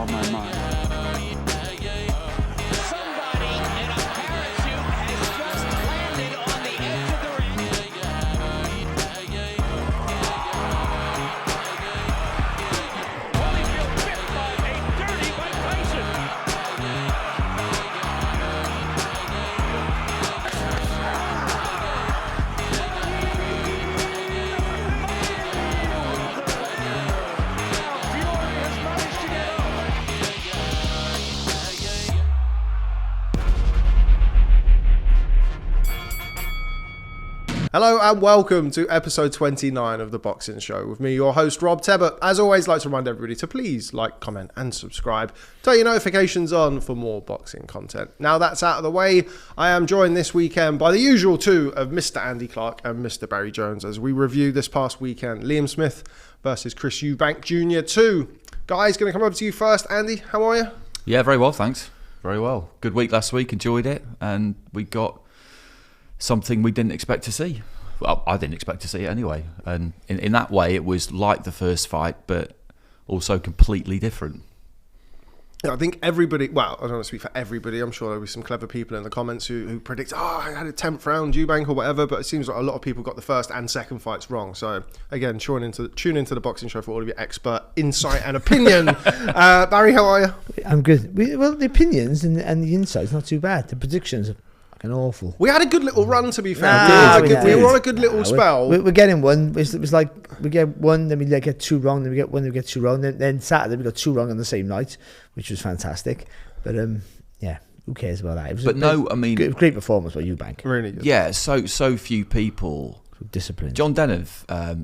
on my mind. Somebody in a parachute has just landed on the edge of the ring. Holyfield bit by a dirty Mike Tyson. Hello and welcome to episode 29 of The Boxing Show with me, your host, Rob Tebbutt. As always, I'd like to remind everybody to please like, comment and subscribe. Turn your notifications on for more boxing content. Now that's out of the way, I am joined this weekend by the usual two of Mr. Andy Clarke and Mr. Barry Jones as we review this past weekend, Liam Smith versus Chris Eubank Jr. 2. Guys, going to come over to you first. Andy, how are you? Yeah, very well, thanks. Very well. Good week last week, enjoyed it, and we got something we didn't expect to see. Well, I didn't expect to see it anyway. And in that way, it was like the first fight, but also completely different. I think everybody, well, I don't want to speak for everybody. I'm sure there'll be some clever people in the comments who predict, I had a 10th round Eubank or whatever, but it seems like a lot of people got the first and second fights wrong. So, again, tune into the Boxing Show for all of your expert insight and opinion. Barry, how are you? I'm good. Well, the opinions and the insights not too bad. The predictions are fucking awful. We had a good little run, to be fair. We were on a good little spell. We're getting one. It was like we get one, then we get two wrong, then we get one, then we get two wrong. Then Saturday we got two wrong on the same night, which was fantastic. But yeah, who cares about that? It was great performance by Eubank. Really good. Yeah, so few people. Disciplined. John Denham,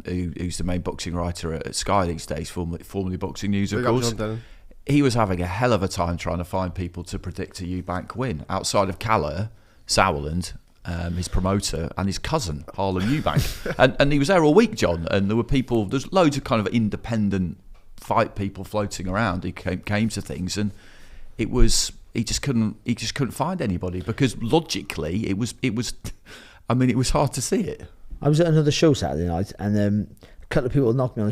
who's the main boxing writer at Sky these days, formerly Boxing News, of course. He was having a hell of a time trying to find people to predict a Eubank win outside of Calla Sauerland, his promoter, and his cousin Harlan Eubank, and he was there all week, John. And there were people. There's loads of kind of independent fight people floating around who came to things, and it was he just couldn't find anybody because logically it was. I mean, it was hard to see it. I was at another show Saturday night, and a couple of people knocked me on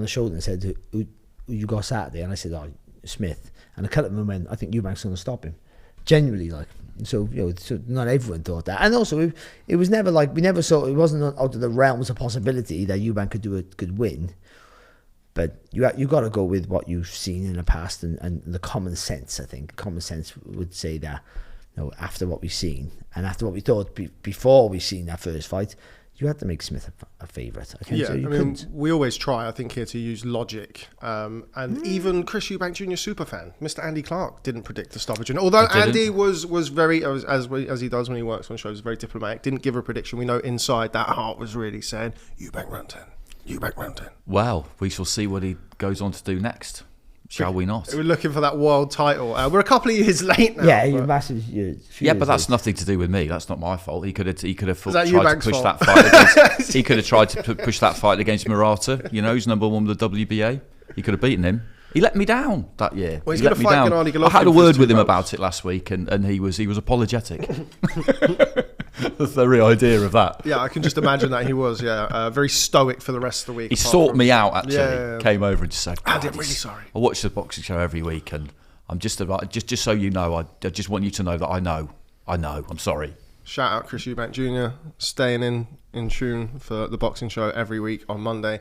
the shoulder and said, "Who you got Saturday?" And I said, "Oh, Smith." And a couple of them went, "I think Eubank's going to stop him." Genuinely, like. So, so not everyone thought that. And also, it was never like, we never saw, it wasn't out of the realms of possibility that Eubank could win. But you got to go with what you've seen in the past and the common sense, I think. Common sense would say that, after what we've seen and after what we thought before we seen that first fight, you had to make Smith a favourite. We always try, I think, here to use logic. And even Chris Eubank Jr. superfan, Mr. Andy Clarke, didn't predict the stoppage. And although Andy was very, as he does when he works on shows, very diplomatic, didn't give a prediction. We know inside that heart was really saying, Eubank round 10, Eubank round 10. Well, we shall see what he goes on to do next. Shall we not? We're looking for that world title. We're a couple of years late now. Yeah, you're massive. Yeah, but that's nothing to do with me. That's not my fault. He could have tried to push fault? that fight against. He could have tried to push that fight against Murata. Who's number one with the WBA. He could have beaten him. He let me down that year. Well, he's going to fight Gennady Golovkin. I had a word with him about it last week, and he was apologetic. The very idea of that. Yeah, I can just imagine that he was. Yeah, very stoic for the rest of the week. He sought me out actually. Yeah. Came over and just said, Andy, I'm really sorry. I watch the Boxing Show every week, and I'm just so you know, I just want you to know that I know. I'm sorry. Shout out Chris Eubank Jr. staying in tune for the Boxing Show every week on Monday.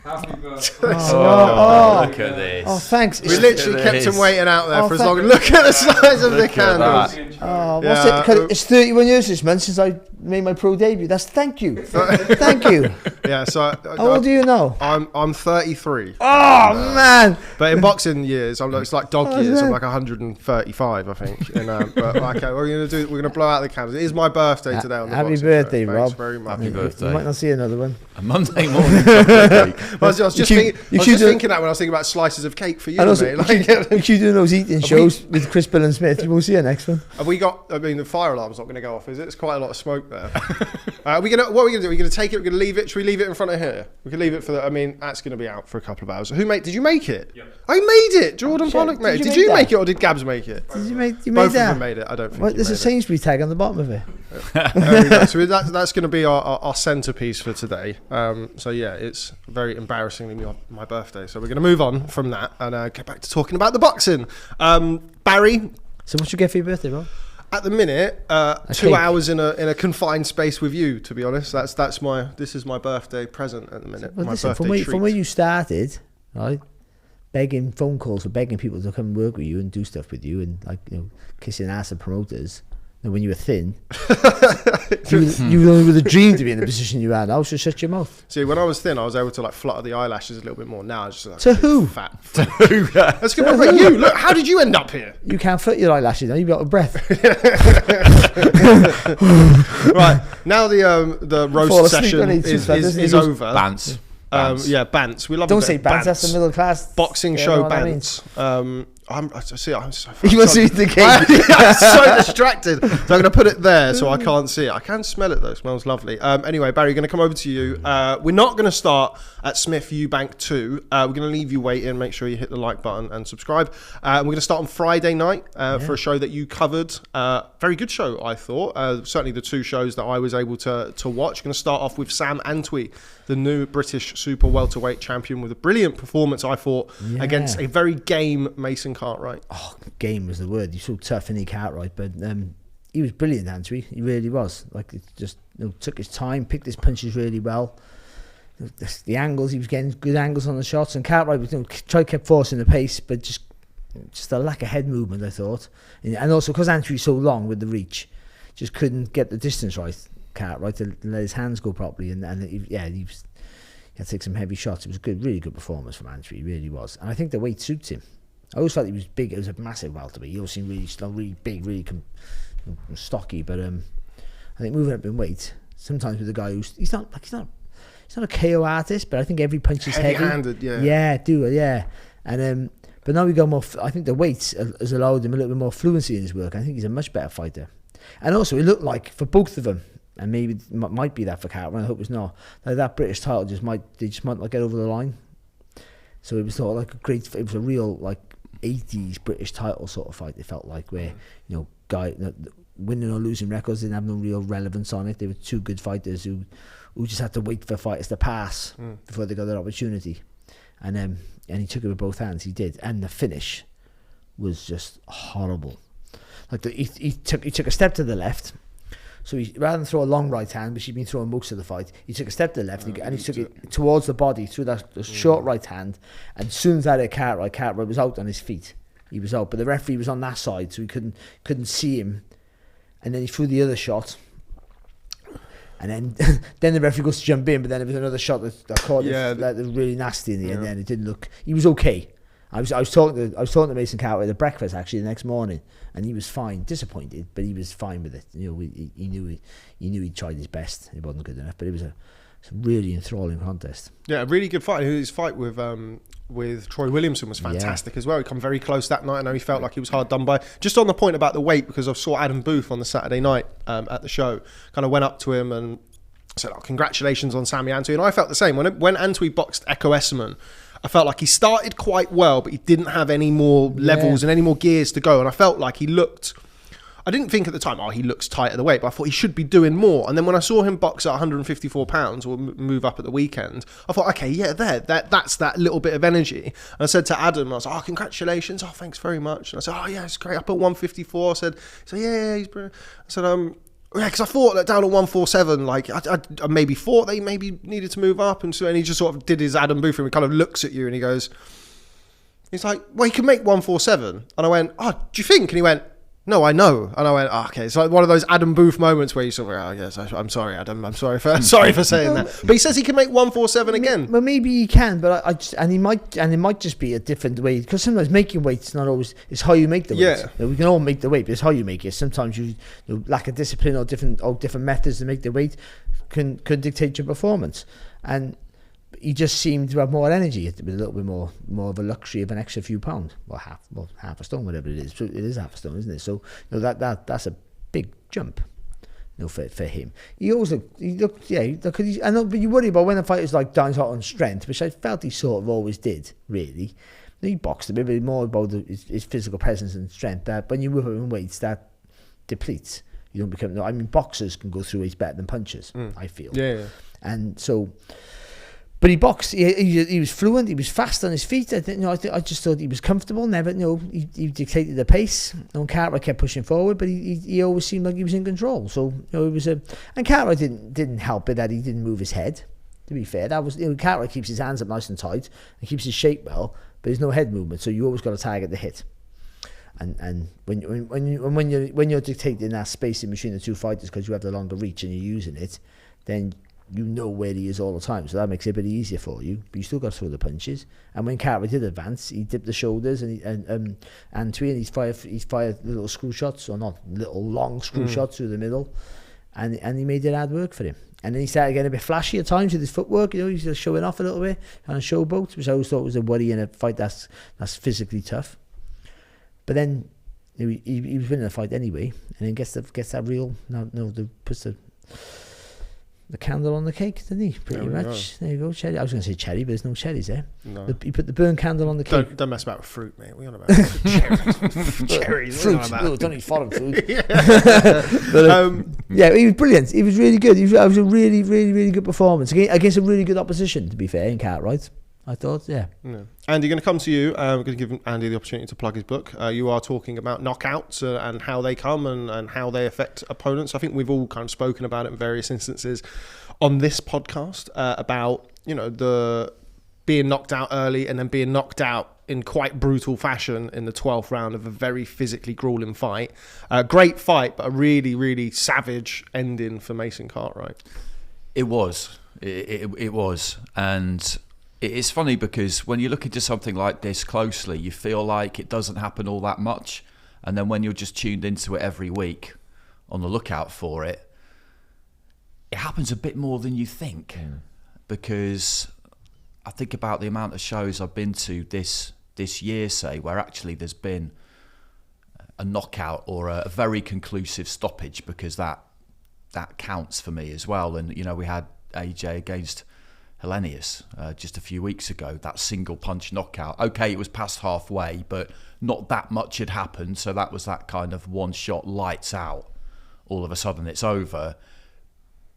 Happy birthday. Look at this. Oh, thanks. We literally kept him waiting out there for as long. Look at the size of the candles. It's 31 years this month since I made my pro debut. Thank you. Thank you. Yeah, so how old are you now? I'm 33. Oh man! But in boxing years, it's like dog years. I'm like 135, I think. But okay, we're gonna blow out the candles. It is my birthday today. On the Happy Boxing birthday, Show. Rob! Thanks very much. Happy birthday. You might not see another one. A Monday morning. I was just thinking that when I was thinking about slices of cake for you, mate. You keep doing those eating shows with Chris Bill and Smith. You will see you next one. Have we got? I mean, the fire alarm's not going to go off, is it? It's quite a lot of smoke there. What are we going to do? Are we going to take it? We're going to leave it. Should we leave it in front of here? We can leave it for the. I mean, that's going to be out for a couple of hours. Did you make it? Yep. I made it. Jordan Pollock made it. Did you make it or did Gabs make it? Did you make Both that? of them made it. I don't think. There's a Sainsbury tag on the bottom of it. There we go. So that's going to be our centerpiece for today. So yeah, it's very embarrassingly my birthday. So we're going to move on from that and get back to talking about the boxing. Barry. So what you get for your birthday, Rob? At the minute, 2 cake. hours in a confined space with you. To be honest, this is my birthday present at the minute. Well, my listen, birthday from where you started, right? Begging phone calls for begging people to come and work with you and do stuff with you and kissing ass of promoters. And when you were thin, you only would have dreamed to be in the position you are now. So shut your mouth. See, when I was thin, I was able to flutter the eyelashes a little bit more. Now I just to who? Fat. Let's go back. You look. How did you end up here? You can't flutter your eyelashes now. You've got a breath. Right now, the roast session is over. Bants. Yeah, Bants. We love. Don't say Bants. That's the middle class boxing show. Bants. I'm so you must eat the cake. I'm so distracted. So I'm going to put it there so I can't see it. I can smell it though. It smells lovely. Anyway, Barry, going to come over to you. We're not going to start at Smith Eubank 2. We're going to leave you waiting. Make sure you hit the like button and subscribe. We're going to start on Friday night for a show that you covered. Very good show, I thought. Certainly the two shows that I was able to watch. Going to start off with Sam Antwi, the new British super welterweight champion, with a brilliant performance, I thought, against a very game Mason Cartwright. Oh, game was the word. He's so tough, and Cartwright, but he was brilliant, Antwi. He really was. Like, it just took his time, picked his punches really well. The angles, he was getting good angles on the shots, and Cartwright was kept forcing the pace, but just a lack of head movement, I thought. And also because Antwi's so long with the reach, just couldn't get the distance right. Cartwright to let his hands go properly, and he had to take some heavy shots. It was a good, really good performance from Antwi. He really was, and I think the weight suits him. I always thought he was big. It was a massive welterweight. He always seemed really slow, really big, really stocky. But I think moving up in weight, sometimes with a guy he's not a KO artist, but I think every punch is heavy. Heavy-handed, yeah. Yeah. And but now we go more. I think the weight has allowed him a little bit more fluency in his work. I think he's a much better fighter. And also, it looked like for both of them, and maybe it might be that for Cartwright. I hope it's not. That British title just might get over the line. So it was sort of like it was a real 80s British title sort of fight. It felt like where winning or losing records didn't have no real relevance on it. They were two good fighters who just had to wait for fighters to pass before they got their opportunity. And he took it with both hands. He did, and the finish was just horrible. Like he took a step to the left. So rather than throw a long right hand, which he'd been throwing most of the fight, he took a step to the left and he took it towards the body through that short right hand. And as soon as that hit Cartwright was out on his feet. He was out, but the referee was on that side, so he couldn't see him. And then he threw the other shot. And then the referee goes to jump in, but then there was another shot that caught that was really nasty in the end. And it didn't look. He was okay. I was talking to Mason Cartwright at breakfast actually the next morning, and he was fine, disappointed, but he was fine with it. He knew he'd tried his best. It wasn't good enough, but it was a really enthralling contest. Yeah, a really good fight. His fight with Troy Williamson was fantastic as well. He come very close that night. I know he felt like he was hard done by. Just on the point about the weight, because I saw Adam Booth on the Saturday night at the show, kind of went up to him and said, congratulations on Sammy Antwi. And I felt the same. When Antwi boxed Echo Esserman, I felt like he started quite well, but he didn't have any more levels and any more gears to go. And I felt like he looked... I didn't think at the time, he looks tight at the weight, but I thought he should be doing more. And then when I saw him box at 154 pounds or move up at the weekend, I thought, okay, yeah, that's that little bit of energy. And I said to Adam, I was like, congratulations. Thanks very much. And I said, yeah, it's great. Up at 154. I said, yeah, he's brilliant. I said, because I thought that down at 147, I maybe thought they maybe needed to move up. And he just sort of did his Adam Booth and he kind of looks at you and he's like, well, he can make 147. And I went, do you think? And he went, no, I know. And I went, okay. It's like one of those Adam Booth moments where you sort of, yes, I'm sorry, Adam. I'm sorry for saying that. But he says he can make 147 again. Well, maybe he can, but it might just be a different way, because sometimes making weight's not always, it's how you make the weight. Yeah. We can all make the weight, but it's how you make it. Sometimes you lack of discipline or different methods to make the weight can dictate your performance. And he just seemed to have more energy, with a little bit more of a luxury of an extra few pounds, half a stone, whatever it is. It is half a stone, isn't it? So that's a big jump, for him. He looked, I know, but you worry about when a fighter's downs out on strength, which I felt he sort of always did, really. He boxed a bit more about his physical presence and strength. That when you move up in weights, that depletes. You don't become. I mean, boxers can go through weights better than punchers. I feel. Yeah. And so, but he boxed. He was fluent. He was fast on his feet. I just thought he was comfortable. Never, he dictated the pace. And Cartwright kept pushing forward, but he always seemed like he was in control. So it was and Cartwright didn't help it that he didn't move his head. To be fair, that was Cartwright keeps his hands up nice and tight and keeps his shape well, but there's no head movement. So you always got to target the hit. And when you're dictating that space in between the two fighters because you have the longer reach and you're using it, then you know where he is all the time, so that makes it a bit easier for you. But you still got to throw the punches. And when Cartwright did advance, he dipped the shoulders and Antwi, and he's fired little screw shots, or not little long screw shots through the middle, and he made it hard work for him. And then he started getting a bit flashy at times with his footwork. He's just showing off a little bit on a showboat, which I always thought was a worry in a fight that's physically tough. But then he was winning the fight anyway, and then gets that real puts the candle on the cake, didn't he? Pretty much. There you go, cherry. I was going to say cherry, but there's no cherries there. No. He put the burnt candle on the cake. Don't mess about with fruit, mate. What are you on about? Cherries. Fruit. No, don't eat foreign food. But, yeah, he was brilliant. He was really good. It was a really, really, really good performance against a really good opposition, to be fair, in Cartwright. I thought, yeah. Andy, going to come to you. We're going to give Andy the opportunity to plug his book. You are talking about knockouts and how they come and how they affect opponents. I think we've all kind of spoken about it in various instances on this podcast about, the being knocked out early and then being knocked out in quite brutal fashion in the 12th round of a very physically grueling fight. Great fight, but a really, really savage ending for Mason Cartwright. It was. It was. And it's funny because when you look into something like this closely, you feel like it doesn't happen all that much. And then when you're just tuned into it every week, on the lookout for it, it happens a bit more than you think. Because I think about the amount of shows I've been to this year, say, where actually there's been a knockout or a very conclusive stoppage, because that counts for me as well. And, we had AJ against Hellenius just a few weeks ago, that single punch knockout. Okay, it was past halfway, but not that much had happened, so that was that kind of one shot, lights out, all of a sudden it's over.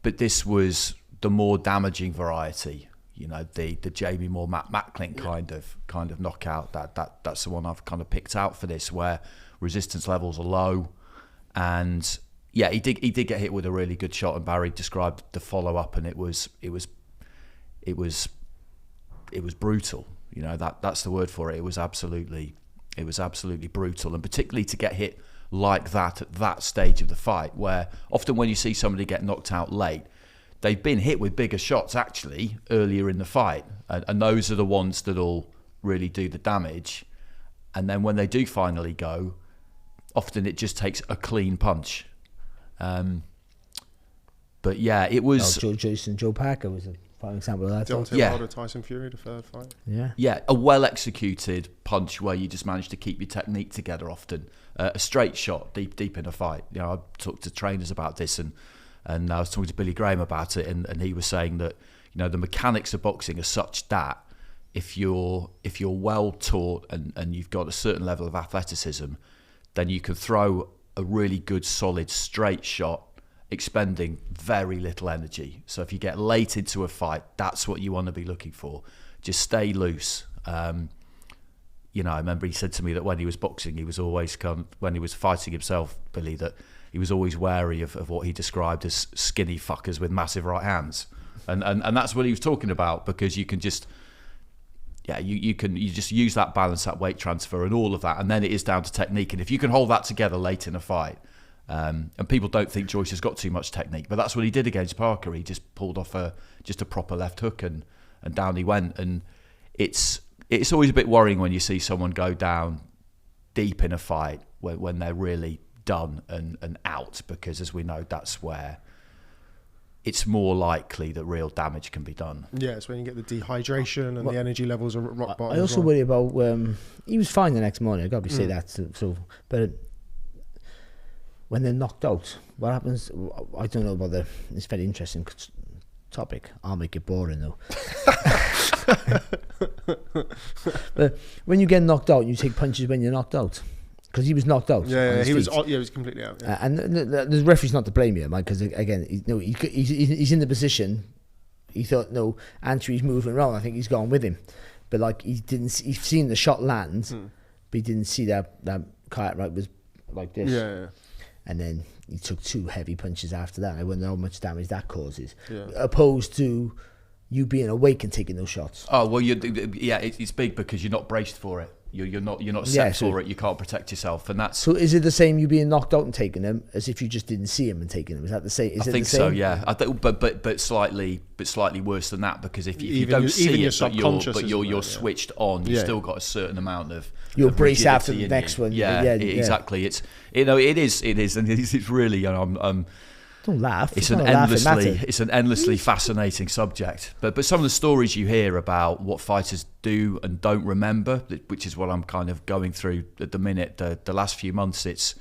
But this was the more damaging variety, the Jamie Moore, Matt Macklin kind of knockout. That's the one I've kind of picked out for this, where resistance levels are low. And yeah, he did get hit with a really good shot, and Barry described the follow up, and it was brutal. That's the word for it. It was absolutely brutal, and particularly to get hit like that at that stage of the fight, where often when you see somebody get knocked out late, they've been hit with bigger shots actually earlier in the fight, and those are the ones that'll really do the damage. And then when they do finally go, often it just takes a clean punch. But yeah, it was Joe Parker was a prime example of that. Deontay Wilder, Tyson Fury, the third fight. Yeah, a well-executed punch where you just manage to keep your technique together often. A straight shot deep in a fight. I talked to trainers about this, and I was talking to Billy Graham about it, and he was saying that the mechanics of boxing are such that if you're well taught and you've got a certain level of athleticism, then you can throw a really good solid straight shot, expending very little energy. So if you get late into a fight, that's what you want to be looking for. Just stay loose. I remember he said to me that when he was boxing, he was always when he was fighting himself, Billy, that he was always wary of what he described as skinny fuckers with massive right hands, and that's what he was talking about, because you can just you just use that balance, that weight transfer, and all of that, and then it is down to technique. And if you can hold that together late in a fight. And people don't think Joyce has got too much technique, but that's what he did against Parker. He just pulled off a proper left hook, and down he went. And it's always a bit worrying when you see someone go down deep in a fight when they're really done and out, because as we know, that's where it's more likely that real damage can be done. Yeah, it's when you get the dehydration and the energy levels are at rock bottom. I also worry about he was fine the next morning. I got to say that. So, but when they're knocked out, what happens? I don't know about it's a very interesting topic. I'll make it boring though. But when you get knocked out, you take punches when you're knocked out. because he was knocked out. Yeah, he was completely out. Yeah. And the referee's not to blame here, man, because again, he's in the position. He thought, no, Antwi's moving around. I think he's gone with him, but like he's seen the shot land, but he didn't see that Cartwright was like this. Yeah. And then he took 2 heavy punches after that. I wonder how much damage that causes, Yeah. opposed to you being awake and taking those shots. Oh well, it's big because you're not braced for it. You're not set for it. You can't protect yourself, and that's. So is it the same you being knocked out and taking them as if you just didn't see him and taking them? Is that the same? I think so. Yeah, but slightly worse than that, because if you don't see it, but you're switched on, you've still got a certain amount of. You'll brace after the next one. Yeah, exactly. It's it is, and it's really. Don't laugh. It's an endlessly fascinating subject. But some of the stories you hear about what fighters do and don't remember, which is what I'm kind of going through at the minute. The last few months, it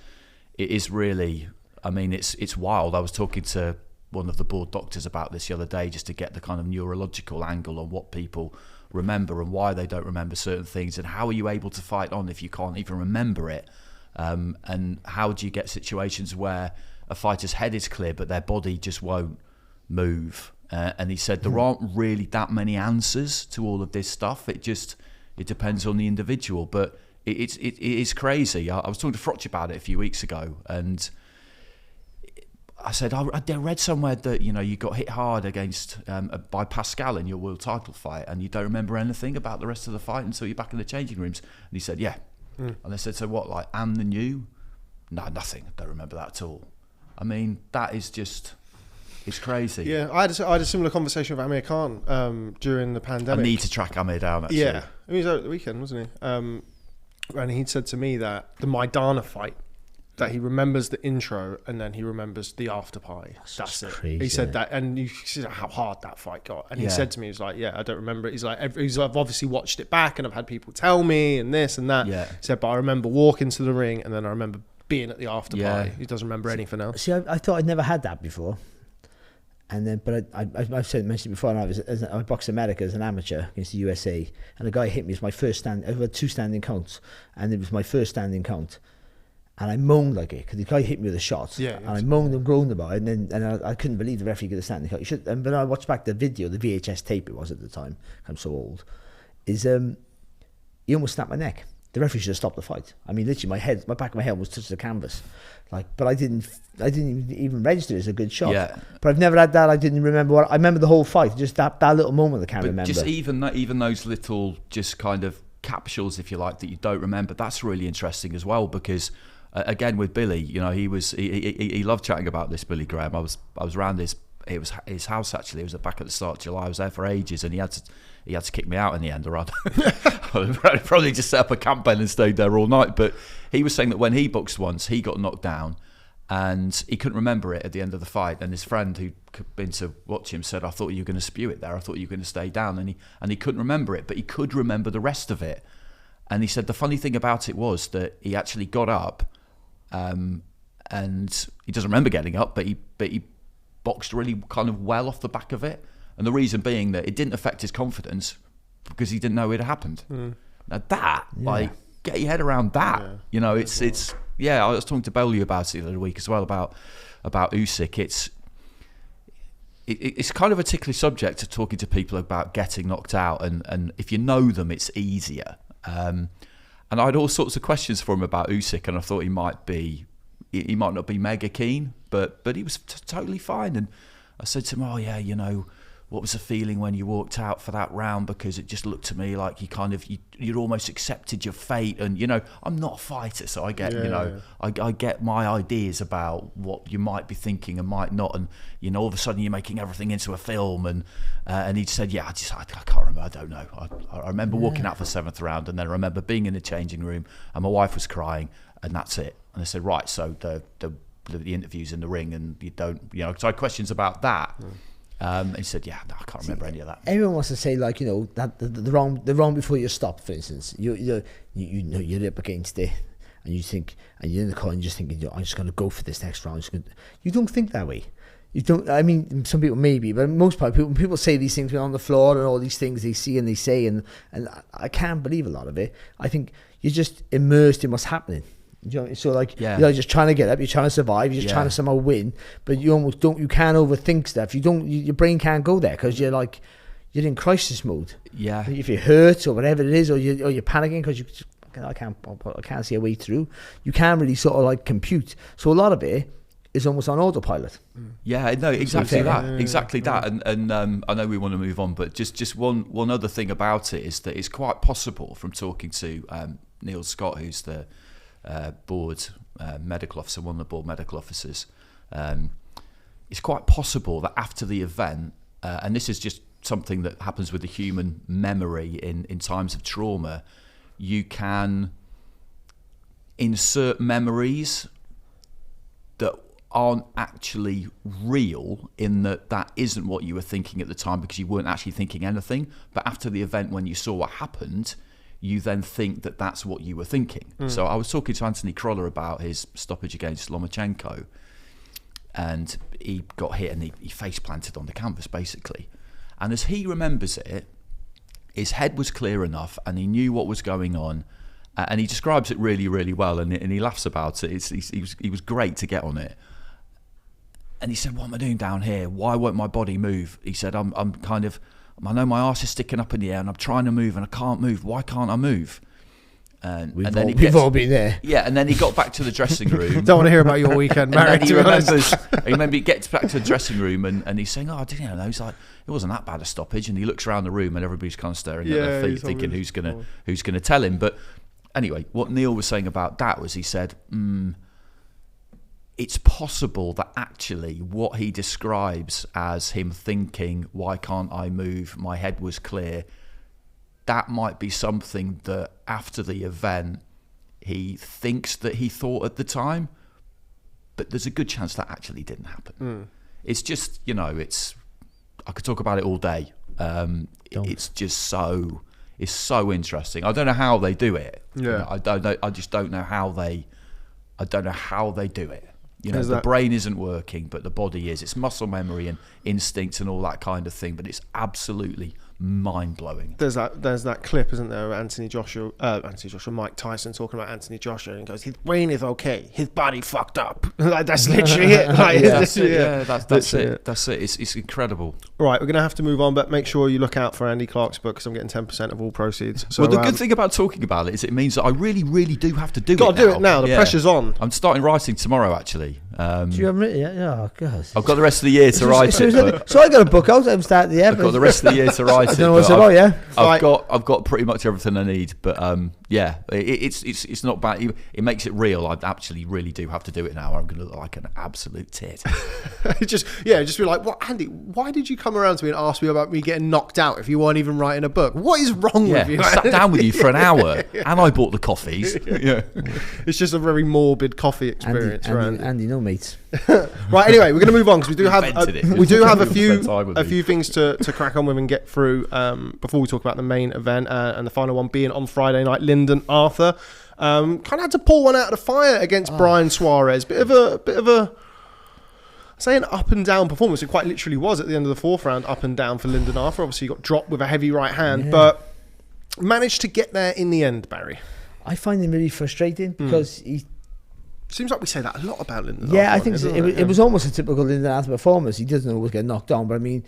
is really. I mean, it's wild. I was talking to one of the board doctors about this the other day, just to get the kind of neurological angle on what people remember and why they don't remember certain things, and how are you able to fight on if you can't even remember it, and how do you get situations where a fighter's head is clear but their body just won't move, and he said there aren't really that many answers to all of this stuff. It depends on the individual, but it is crazy. I was talking to Frotch about it a few weeks ago, and I said I read somewhere that you got hit hard against by Pascal in your world title fight, and you don't remember anything about the rest of the fight until you're back in the changing rooms. And he said, yeah. And I said, so what, like Anne and you? No, nothing. I don't remember that at all. I mean, that is just, it's crazy. Yeah, I had a similar conversation with Amir Khan during the pandemic. I need to track Amir down, actually. Yeah, he was out at the weekend, wasn't he? And he'd said to me that the Maidana fight, that he remembers the intro and then he remembers the after party. That's it. Crazy, he said that, and you see how hard that fight got. And he said to me, he was like, yeah, I don't remember it. He's like, I've obviously watched it back and I've had people tell me and this and that. Yeah. He said, but I remember walking to the ring and then I remember being at the after party. He doesn't remember anything else. See, I thought I'd never had that before, and then but I've mentioned before. And I boxed America as an amateur against the USA, and a guy hit me. It was my first stand. I had 2 standing counts, and it was my first standing count, and I moaned like it because the guy hit me with a shot. Yeah, and I moaned and groaned about it, and I couldn't believe the referee got a standing count. You should. But I watched back the video, the VHS tape it was at the time. I'm so old. He almost snapped my neck. The referee should have stopped the fight. I mean, literally, my back of my head was touched the canvas, but I didn't even register it as a good shot. Yeah. But I've never had that. I didn't remember I remember the whole fight. Just that little moment I can't remember. Just even those little just kind of capsules, if you like, that you don't remember. That's really interesting as well, because again with Billy, he loved chatting about this. Billy Graham. I was around his house actually. It was back at the start of July. I was there for ages, and he had to kick me out in the end, or I'd probably just set up a camp bed and stayed there all night. But he was saying that when he boxed once, he got knocked down and he couldn't remember it at the end of the fight. And his friend who'd been to watch him said, I thought you were going to spew it there. I thought you were going to stay down. And he couldn't remember it, but he could remember the rest of it. And he said the funny thing about it was that he actually got up, and he doesn't remember getting up, but he boxed really kind of well off the back of it. And the reason being that it didn't affect his confidence because he didn't know it had happened. Now that, get your head around that. It's I was talking to Bellew about it the other week as well about Usyk. It's kind of a ticklish subject to talking to people about getting knocked out, and if you know them, it's easier. And I had all sorts of questions for him about Usyk, and I thought he might not be mega keen, but he was totally fine. And I said to him, what was the feeling when you walked out for that round? Because it just looked to me like you'd almost accepted your fate. And I'm not a fighter, so I get I get my ideas about what you might be thinking and might not. And all of a sudden you're making everything into a film. And he said, I can't remember. I don't know. I remember walking out for the 7th round, and then I remember being in the changing room, and my wife was crying, and that's it. And I said, right, so the interviews in the ring, and you don't, so I had questions about that. And he said, I can't remember any of that. Everyone wants to say, like, that the wrong before you stop, for instance. You're up against it, and you think, and you're in the corner, and you're just thinking, I'm just going to go for this next round. You don't think that way. You don't. I mean, some people maybe, but most people say these things on the floor and all these things they see and they say, and I can't believe a lot of it. I think you're just immersed in what's happening. You know, so like Yeah. you're just trying to get up, you're trying to survive, you're just trying to somehow win, but you almost don't. You can't overthink stuff. Your brain can't go there because you're in crisis mode. Yeah. If you're hurt or whatever it is, or you're panicking because I can't see a way through. You can't really sort of like compute. So a lot of it is almost on autopilot. Yeah, no, exactly that. And I know we want to move on, but just one other thing about it is that it's quite possible, from talking to Neil Scott, who's the board medical officer, one of the board medical officers, it's quite possible that after the event, and this is just something that happens with the human memory in times of trauma, you can insert memories that aren't actually real, in that isn't what you were thinking at the time because you weren't actually thinking anything. But after the event, when you saw what happened, you then think that that's what you were thinking. So I was talking to Anthony Croller about his stoppage against Lomachenko, and he got hit and he face planted on the canvas basically. And as he remembers it, his head was clear enough and he knew what was going on. And he describes it really, really well, and he laughs about it. He was great to get on it. And he said, "What am I doing down here? Why won't my body move?" He said, I know my arse is sticking up in the air and I'm trying to move and I can't move. Why can't I move?" And We've all been there. Yeah, and then he got back to the dressing room. Don't want to hear about your weekend, Mary. And then he gets back to the dressing room and he's saying, "Oh, didn't you know?" He's like, "It wasn't that bad a stoppage." And he looks around the room and everybody's kind of staring at their feet, thinking, who's gonna tell him? But anyway, what Neil was saying about that was, he said, it's possible that actually what he describes as him thinking, "Why can't I move? My head was clear," that might be something that after the event he thinks that he thought at the time, but there's a good chance that actually didn't happen. It's just, I could talk about it all day. It's just it's so interesting. I don't know how they do it. Yeah. I don't know. I just don't know how they do it. The brain isn't working, but the body is. It's muscle memory and instinct and all that kind of thing, but it's absolutely mind-blowing. There's that clip, isn't there, of Mike Tyson talking about Anthony Joshua, and goes, "His brain is okay, his body fucked up." Like, that's literally it. Like, that's it. That's it. It's incredible. Right, we're going to have to move on, but make sure you look out for Andy Clarke's book, because I'm getting 10% of all proceeds. So, well, the good thing about talking about it is it means that I really, really do have to do it now. Got to do it now. The pressure's on. I'm starting writing tomorrow, actually. Do you haven't written it yet? Oh, God. I've got the rest of the year to write it. So I got a book out. I'm starting the year. I've got the rest of the year to write it. I don't know what's about, yeah. I've got pretty much everything I need, but it's not bad. It makes it real. I actually really do have to do it now. I'm going to look like an absolute tit. just be like, "What, Andy? Why did you come around to me and ask me about me getting knocked out if you weren't even writing a book? What is wrong with you?" I sat down with you for an hour and I bought the coffees. Yeah, it's just a very morbid coffee experience. Andy, no mates. Right, anyway, we're going to move on because we do have a few things to crack on with and get through before we talk about the main event, and the final one being on Friday night. Lyndon Arthur kind of had to pull one out of the fire against Brian Suarez. Bit of a say an up and down performance. It quite literally was at the end of the fourth round, up and down for Lyndon Arthur. Obviously, he got dropped with a heavy right hand, but managed to get there in the end. Barry, I find him really frustrating because he. Seems like we say that a lot about Lyndon. Yeah, Arthur, I think it was almost a typical Lyndon Arthur performance. He doesn't always get knocked down, but I mean,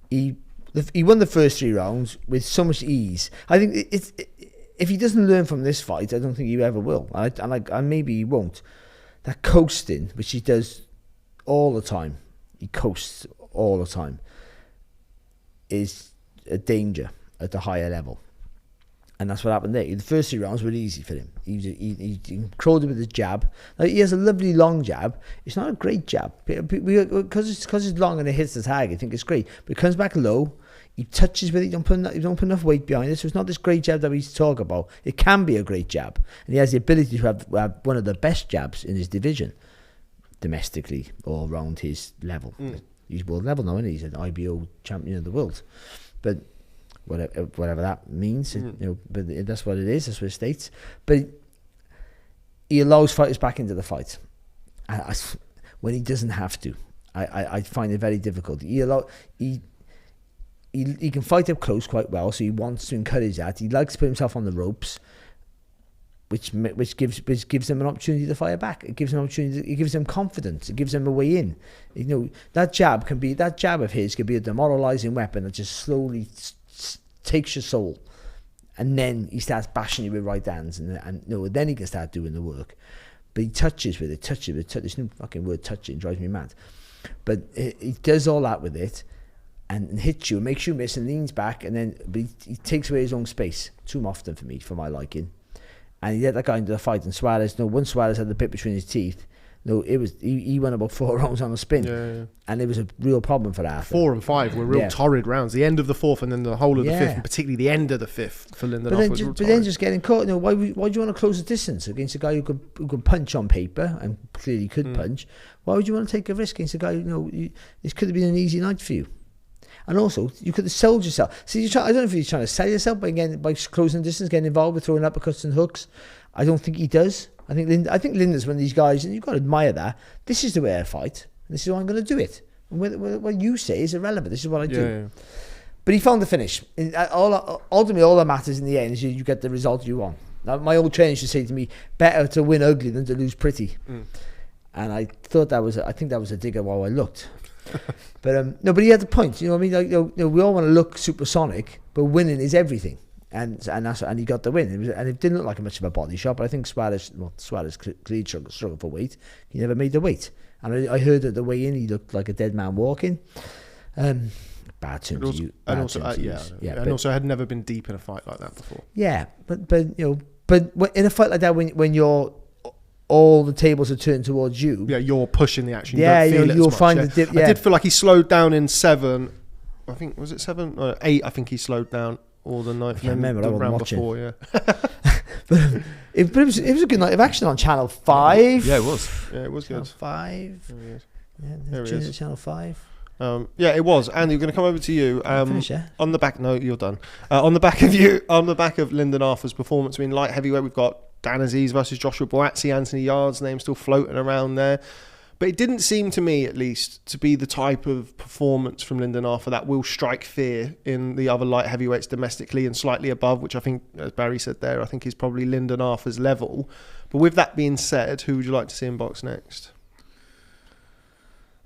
he won the first 3 rounds with so much ease. I think if he doesn't learn from this fight, I don't think he ever will. And maybe he won't. That coasting, which he does all the time, he coasts all the time, is a danger at the higher level. And that's what happened there. The first 3 rounds were easy for him. He controlled it with his jab. Now, he has a lovely long jab. It's not a great jab. Because it's long and it hits the tag, I think it's great. But it comes back low. He touches with it. You don't put enough weight behind it. So it's not this great jab that we talk about. It can be a great jab. And he has the ability to have one of the best jabs in his division, domestically, or around his level. He's world level now, and he's an IBO champion of the world. But whatever that means, but that's what it is. That's what it states. But he allows fighters back into the fight when he doesn't have to. I find it very difficult. He can fight up close quite well, so he wants to encourage that. He likes to put himself on the ropes, which gives them an opportunity to fire back. It gives them opportunity. It gives them confidence. It gives them a way in. You know, that jab of his can be a demoralising weapon that just slowly takes your soul, and then he starts bashing you with right hands, and then he can start doing the work. But he touches with it. This new fucking word, touching, drives me mad. But he does all that with it, and hits you, makes you miss, and leans back, and then but he takes away his own space too often for my liking. And he let that guy into the fight. And Suarez, once Suarez had the bit between his teeth, he went about 4 rounds on a spin. Yeah. And it was a real problem for Arthur. 4 and 5 were real torrid rounds. The end of the 4th and then the whole of the 5th, and particularly the end of the 5th for Lindenhoff was real torrid. But then just getting caught. Why do you want to close the distance against a guy who could punch on paper and clearly could punch? Why would you want to take a risk against a guy this could have been an easy night for you? And also, you could have sold yourself. See, I don't know if he's trying to sell yourself by closing the distance, getting involved with throwing uppercuts and hooks. I don't think he does. I think Linda's one of these guys, and you've got to admire that. This is the way I fight. This is how I'm going to do it. And what you say is irrelevant. This is what I do. Yeah. But he found the finish. Ultimately, all that matters in the end is you get the result you want. Now, my old trainer used to say to me, better to win ugly than to lose pretty. And I thought that was a dig at how I looked. But he had the point. You know what I mean? We all want to look supersonic, but winning is everything. And he got the win. It didn't look like much of a body shot, but I think Suarez clearly struggled for weight. He never made the weight. And I heard at the weigh-in he looked like a dead man walking. Bad terms to use. And also had never been deep in a fight like that before. Yeah, but in a fight like that, when you're all the tables are turned towards you. Yeah, you're pushing the action. Yeah, you'll find the dip. Yeah. I did feel like he slowed down in 7. I think was it 7 or 8? I think he slowed down all the night. I can't remember. The round before, yeah. but it was a good night of action on Channel 5. Yeah, it was. Yeah, it was Channel good. 5. There it is. Channel 5. Yeah, it was. Andy, we're going to come over to you. On the back, no, you're done. On the back of Lindenhoff's performance, I mean, light heavyweight, we've got Dan Aziz versus Joshua Boazzi, Anthony Yard's name still floating around there. But it didn't seem to me, at least, to be the type of performance from Lindenhoff that will strike fear in the other light heavyweights domestically and slightly above, which I think, as Barry said there, I think is probably Lindenhoff's level. But with that being said, who would you like to see in box next?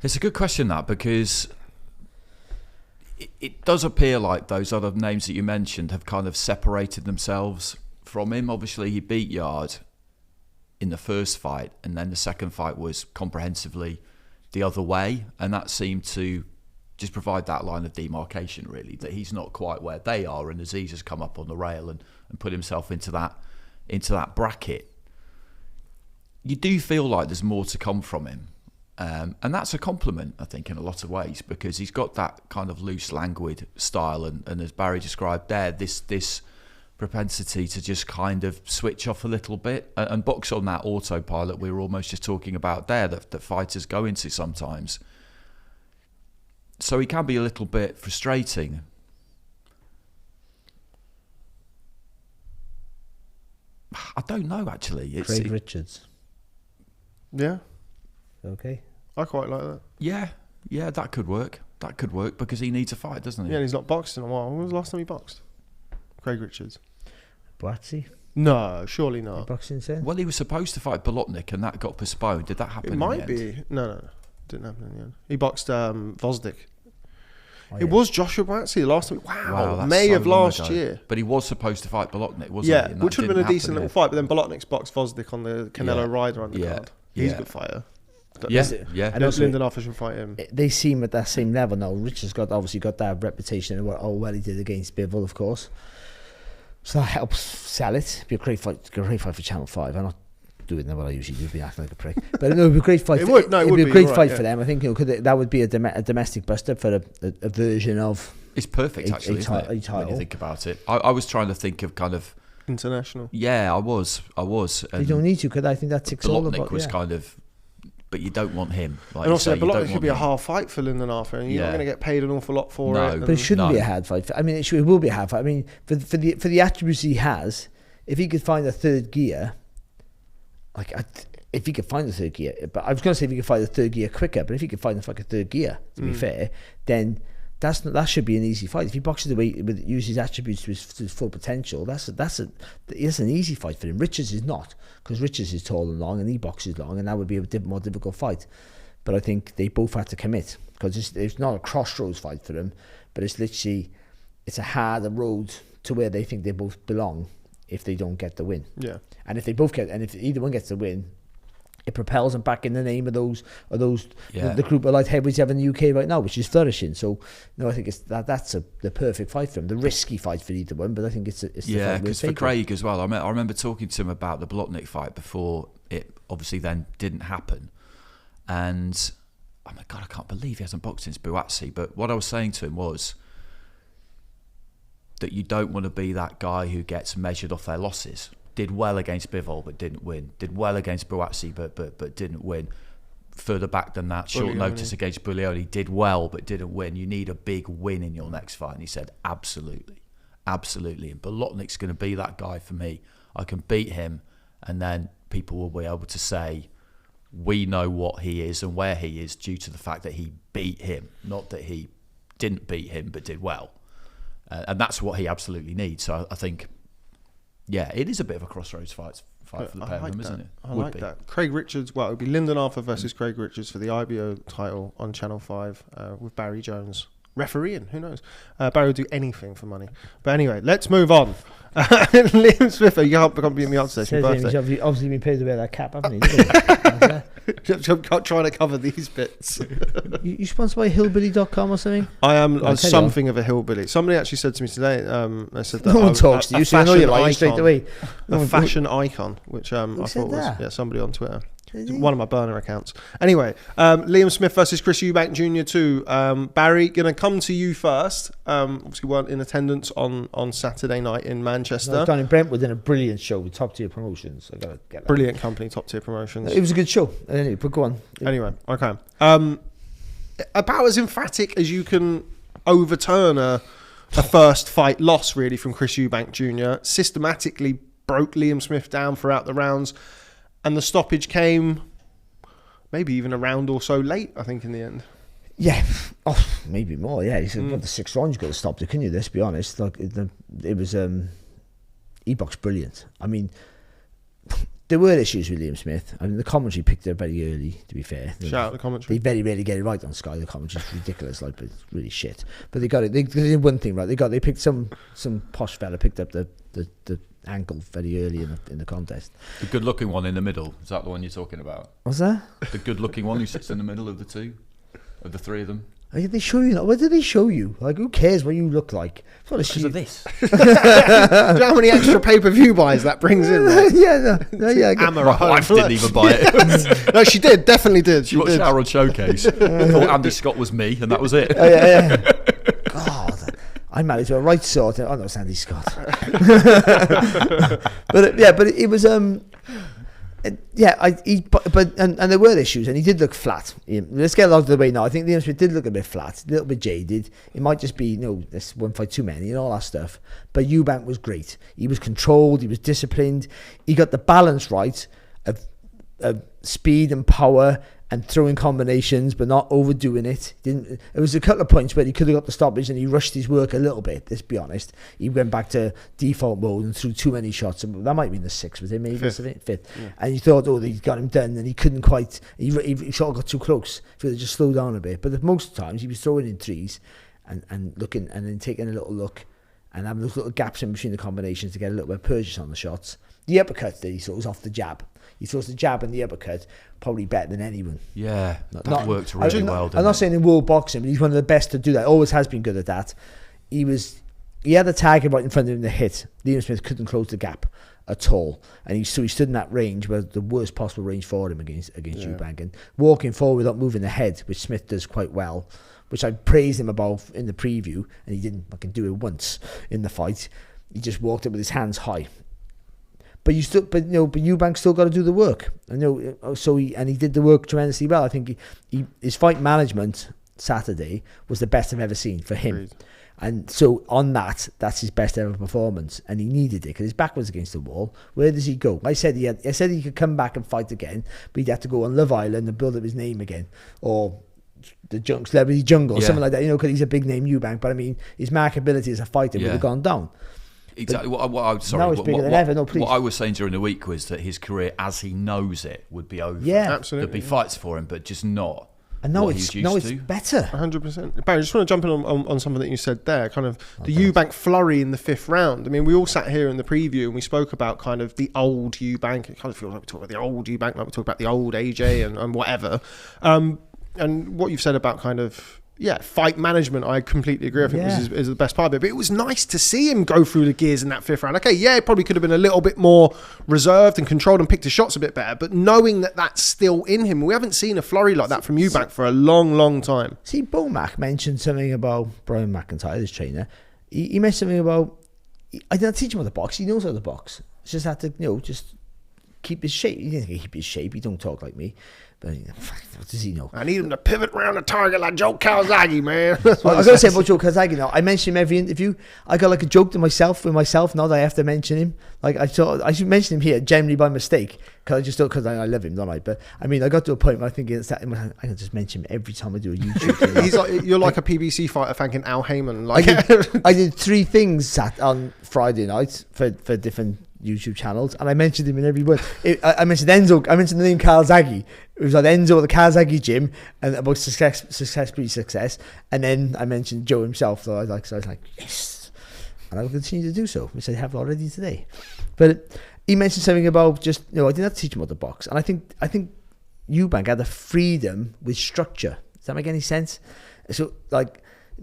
It's a good question, that, because it does appear like those other names that you mentioned have kind of separated themselves from him. Obviously, he beat Yard in the first fight, and then the second fight was comprehensively the other way, and that seemed to just provide that line of demarcation, really, that he's not quite where they are, and Aziz has come up on the rail and put himself into that bracket. You do feel like there's more to come from him. And that's a compliment, I think, in a lot of ways, because he's got that kind of loose, languid style, and as Barry described there, this propensity to just kind of switch off a little bit and box on that autopilot we were almost just talking about there, that fighters go into sometimes. So he can be a little bit frustrating. I don't know, actually. Craig Richards. Yeah. Okay. I quite like that. Yeah, that could work. That could work because he needs a fight, doesn't he? Yeah, and he's not boxed in a while. When was the last time he boxed? Craig Richards. Boazzi? No, surely not. Boxing then? Well, he was supposed to fight Bolotnik and that got postponed. Did that happen? It in might the be. end? No. Didn't happen in the end. He boxed Vosdik. Oh, It was Joshua Boazzi the last week. Wow, that's May so of long last ago. year. But he was supposed to fight Bolotnik, wasn't he? Yeah, And which that would have been a didn't decent happen, little fight. But then Bolotnik's boxed Vosdik on the Canelo Ryder undercard. He's a good fighter. Yeah. And also, Lindenhoff should fight him. They seem at that same level now. Richards obviously got that reputation of how well he did against Bivol, of course. So that helps sell it. It'd be a great fight for Channel 5. I'm not doing what I usually do, be acting like a prick. But no, it'd be a great fight. It'd be a great fight for them. I think that would be a domestic buster for a version of. It's perfect, actually, isn't it? When you think about it, I was trying to think of kind of international. Yeah, I was. You don't need to, because I think that ticks all the boxes. was kind of. But you don't want him. Like and also, Bolotnik could be a him. hard fight for Lindenhoff, and you're not going to get paid an awful lot for it. But it shouldn't be a hard fight. I mean, it will be a hard fight. I mean, for the attributes he has, if he could find a third gear, if he could find the third gear, but I was going to say if he could find the third gear quicker, but if he could find the fucking third gear, to be fair, then that should be an easy fight. If he boxes the way uses his attributes to his full potential, that's an easy fight for him. Richards is not, because Richards is tall and long and he boxes long, and that would be a more difficult fight. But I think they both had to commit, because it's not a crossroads fight for them, but it's literally a harder road to where they think they both belong if they don't get the win. Yeah. And if they both get, and if either one gets the win, it propels them back in the name of those the group of light heavyweights have in the UK right now, which is flourishing. So I think that's the perfect fight for him, the risky fight for either one. But I think it's the fight because for Craig as well. I remember talking to him about the Blotnick fight before it obviously then didn't happen, and oh my God, I can't believe he hasn't boxed since Buatsi. But what I was saying to him was that you don't want to be that guy who gets measured off their losses. Did well against Bivol but didn't win. Did well against Buatsi but didn't win. Further back than that, short notice against Buglioni, did well but didn't win. You need a big win in your next fight. And he said, absolutely. And Bolotnik's going to be that guy for me. I can beat him, and then people will be able to say, we know what he is and where he is due to the fact that he beat him, not that he didn't beat him but did well. And that's what he absolutely needs. So I think, yeah, it is a bit of a crossroads fight for the pair of them, isn't it? I like that. Craig Richards, well, it would be Lyndon Arthur versus Craig Richards for the IBO title on Channel 5 with Barry Jones refereeing. Who knows? Barry will do anything for money. But anyway, let's move on. Liam Smith, you can't become me up today. He's obviously been paid to wear that cap, haven't he? I'm trying to cover these bits. You sponsored by hillbilly.com or something? I am something of a hillbilly. Somebody actually said to me today, they said that no one talks to you, so I know you like you straight away. A fashion icon, which I thought was somebody on Twitter. One of my burner accounts. Anyway, Liam Smith versus Chris Eubank Jr. too. Barry, going to come to you first. Obviously weren't in attendance on Saturday night in Manchester. No, down in Brentwood, in a brilliant show with top tier promotions. I gotta get that. Brilliant company, top tier promotions. It was a good show. Anyway, but go on. Anyway, okay. About as emphatic as you can overturn a first fight loss, really, from Chris Eubank Jr. Systematically broke Liam Smith down throughout the rounds. And the stoppage came maybe even a round or so late, I think, in the end. Yeah, maybe more. Yeah, he said, the 6 rounds you could have stopped it, couldn't you? Let's be honest. Like it was, he boxed brilliant. I mean, there were issues with Liam Smith. I mean, the commentary picked it up very early. To be fair, shout out the commentary. They very rarely get it right on Sky. The commentary is ridiculous, like, but it's really shit. But they got it. They did one thing right. They picked some posh fella picked up the ankle very early in the contest. The good-looking one in the middle, is that the one you're talking about? What's that? The good-looking one who sits in the middle of the three of them. Did they show you? What did they show you? Like, who cares what you look like? Because of this. Do you know how many extra pay-per-view buys that brings in? Yeah. My wife didn't even buy it. No, she did. Definitely did. She watched our on Showcase. Thought Andy Scott was me, and that was it. Yeah. God, I'm married to a right sort. Oh no, it's Andy Scott. but it was and there were issues, and he did look flat. Let's get it out of the way now. I think Liam Smith did look a bit flat, a little bit jaded. It might just be, this one fight too many and all that stuff. But Eubank was great. He was controlled. He was disciplined. He got the balance right of speed and power and throwing combinations, but not overdoing it. It was a couple of points where he could have got the stoppage and he rushed his work a little bit, let's be honest. He went back to default mode and threw too many shots. That might have been the 6th, was it? Maybe fifth. Yeah. And you thought, they got him done, and he couldn't quite. He sort of got too close. If he just slowed down a bit. But most times he was throwing in 3s and looking, and then taking a little look and having those little gaps in between the combinations to get a little bit of purchase on the shots. The uppercut that he thought was off the jab. He throws the jab and the uppercut probably better than anyone. Yeah, that worked really well. I'm not saying in world boxing, but he's one of the best to do that. Always has been good at that. He had the target right in front of him to hit. Liam Smith couldn't close the gap at all, and he stood in that range, where the worst possible range for him against Eubank, and walking forward without moving the head, which Smith does quite well, which I praised him about in the preview, and he didn't fucking do it once in the fight. He just walked up with his hands high. But Eubank still got to do the work. He did the work tremendously well. I think his fight management Saturday was the best I've ever seen for him. Agreed. And so on that's his best ever performance, and he needed it because his back was against the wall. Where does he go? I said he could come back and fight again, but he'd have to go on Love Island and build up his name again, or Celebrity Jungle, Yeah. something like that, because he's a big name, Eubank. But I mean, his marketability as a fighter would have gone down. Exactly. Now it's bigger than ever. No, please. What I was saying during the week was that his career, as he knows it, would be over. Yeah, absolutely. There'd be fights for him, but just not. And now what it's he's used to. better. 100%. Barry, I just want to jump in on something that you said there, kind of the Eubank flurry in the 5th round. I mean, we all sat here in the preview and we spoke about kind of the old Eubank. It kind of feels like we talk about the old Eubank, like we talk about the old AJ and whatever. And what you've said about kind of, fight management, I completely agree. I think is the best part of it. But it was nice to see him go through the gears in that 5th round. Okay, it probably could have been a little bit more reserved and controlled and picked his shots a bit better. But knowing that that's still in him, we haven't seen a flurry like that from Eubank for a long, long time. See, Bo Mac mentioned something about Brian McIntyre, his trainer. He mentioned something about, I didn't teach him how to box. He knows how to box. It's just had to, just keep his shape. He didn't keep his shape. He don't talk like me. But what does he know? I need him to pivot around the target like Joe Calzaghe, man. I was going to say about Joe Calzaghe now. I mention him every interview. I got like a joke to myself with myself now that I have to mention him. Like I should mention him here generally by mistake because I love him, don't I? But I mean, I got to a point where I think I can just mention him every time I do a YouTube. He's like, you're like a PBC fighter thanking Al Heyman. Like I did 3 things on Friday night for different YouTube channels, and I mentioned him in every one. I mentioned Enzo. I mentioned the name Calzaghe. It was like Enzo at the Calzaghe gym, and about success. And then I mentioned Joe himself. So I was like, yes, and I will continue to do so, which I have already today. But he mentioned something about just I didn't have to teach him how to box, and I think Eubank had the freedom with structure. Does that make any sense? So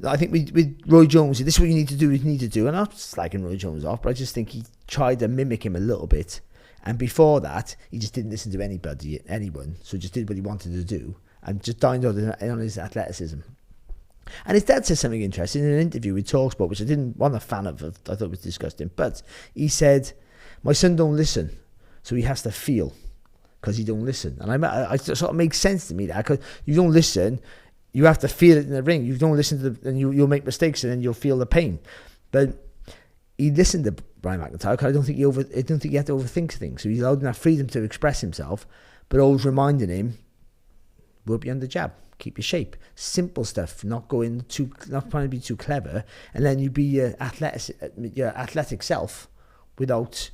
I think with Roy Jones, this is what you need to do, and I'm not slagging Roy Jones off, but I just think he tried to mimic him a little bit, and before that, he just didn't listen to anyone, so just did what he wanted to do, and just dined on his athleticism. And his dad said something interesting in an interview with TalkSport, which I wasn't a fan of, I thought it was disgusting, but he said, my son don't listen, so he has to feel, because he don't listen. And I sort of makes sense to me, that, because you don't listen, you have to feel it in the ring. You don't listen to and you'll make mistakes, and then you'll feel the pain. But he listened to Brian McIntyre because I don't think he had to overthink things. So he allowed him that freedom to express himself, but always reminding him, work beyond the jab, keep your shape, simple stuff, not trying to be too clever, and then you be your athletic self without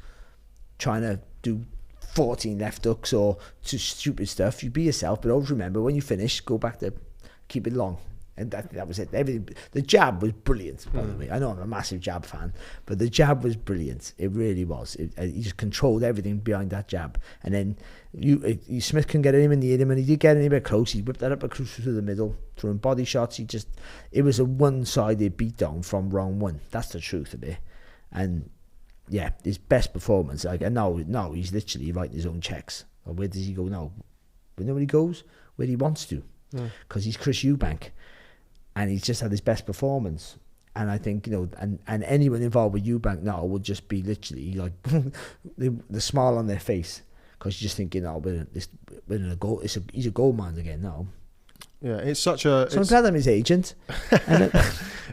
trying to do 14 left hooks or stupid stuff. You be yourself, but always remember when you finish, go back to keep it long. And that was it. Everything. The jab was brilliant, by the way. I know I'm a massive jab fan, but the jab was brilliant. It really was. He just controlled everything behind that jab. And then Smith couldn't get him in the him, and he did get him a bit close. He whipped that up across through the middle, throwing body shots. It was a one-sided beatdown from round 1. That's the truth of it. And yeah, his best performance. And now he's literally writing his own checks. Or where does he go now? But nobody goes where he wants to. Because he's Chris Eubank, and he's just had his best performance. And I think and anyone involved with Eubank now would just be literally like the smile on their face, because you're just thinking, we're in a goal. He's a goal man again now. Yeah, it's such a. So I'm glad I'm his agent.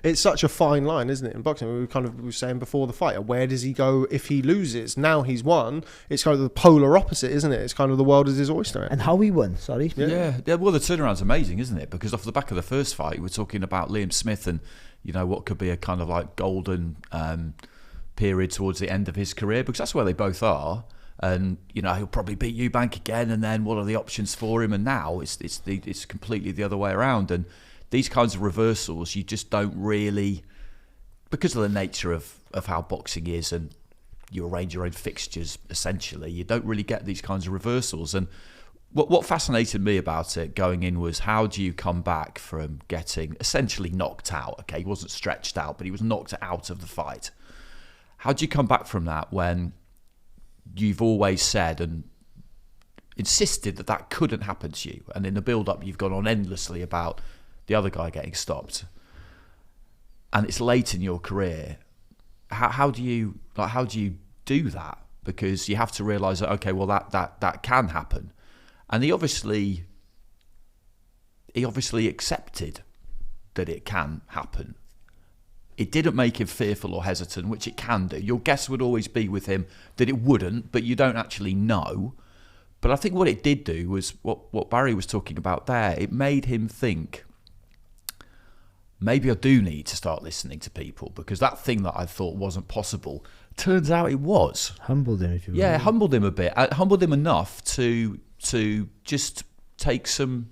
It's such a fine line, isn't it, in boxing? We were saying before the fight, where does he go if he loses? Now he's won. It's kind of the polar opposite, isn't it? It's kind of the world is his oyster. And how he won, sorry. Yeah. Well, the turnaround's amazing, isn't it? Because off the back of the first fight, we're talking about Liam Smith and what could be a kind of like golden period towards the end of his career, because that's where they both are. And he'll probably beat Eubank again, and then what are the options for him? And now it's completely the other way around. And these kinds of reversals, you just don't really, because of the nature of how boxing is, and you arrange your own fixtures essentially, you don't really get these kinds of reversals. And what fascinated me about it going in was, how do you come back from getting essentially knocked out? Okay, he wasn't stretched out, but he was knocked out of the fight. How do you come back from that when you've always said and insisted that couldn't happen to you, and in the build-up you've gone on endlessly about the other guy getting stopped, and it's late in your career? How do you do that? Because you have to realise that, okay, well that can happen, and he obviously accepted that it can happen. It didn't make him fearful or hesitant, which it can do. Your guess would always be with him that it wouldn't, but you don't actually know. But I think what it did do was what Barry was talking about there. It made him think, maybe I do need to start listening to people, because that thing that I thought wasn't possible, turns out it was. Humbled him, if you will. Yeah, humbled him a bit. Humbled him enough to just take some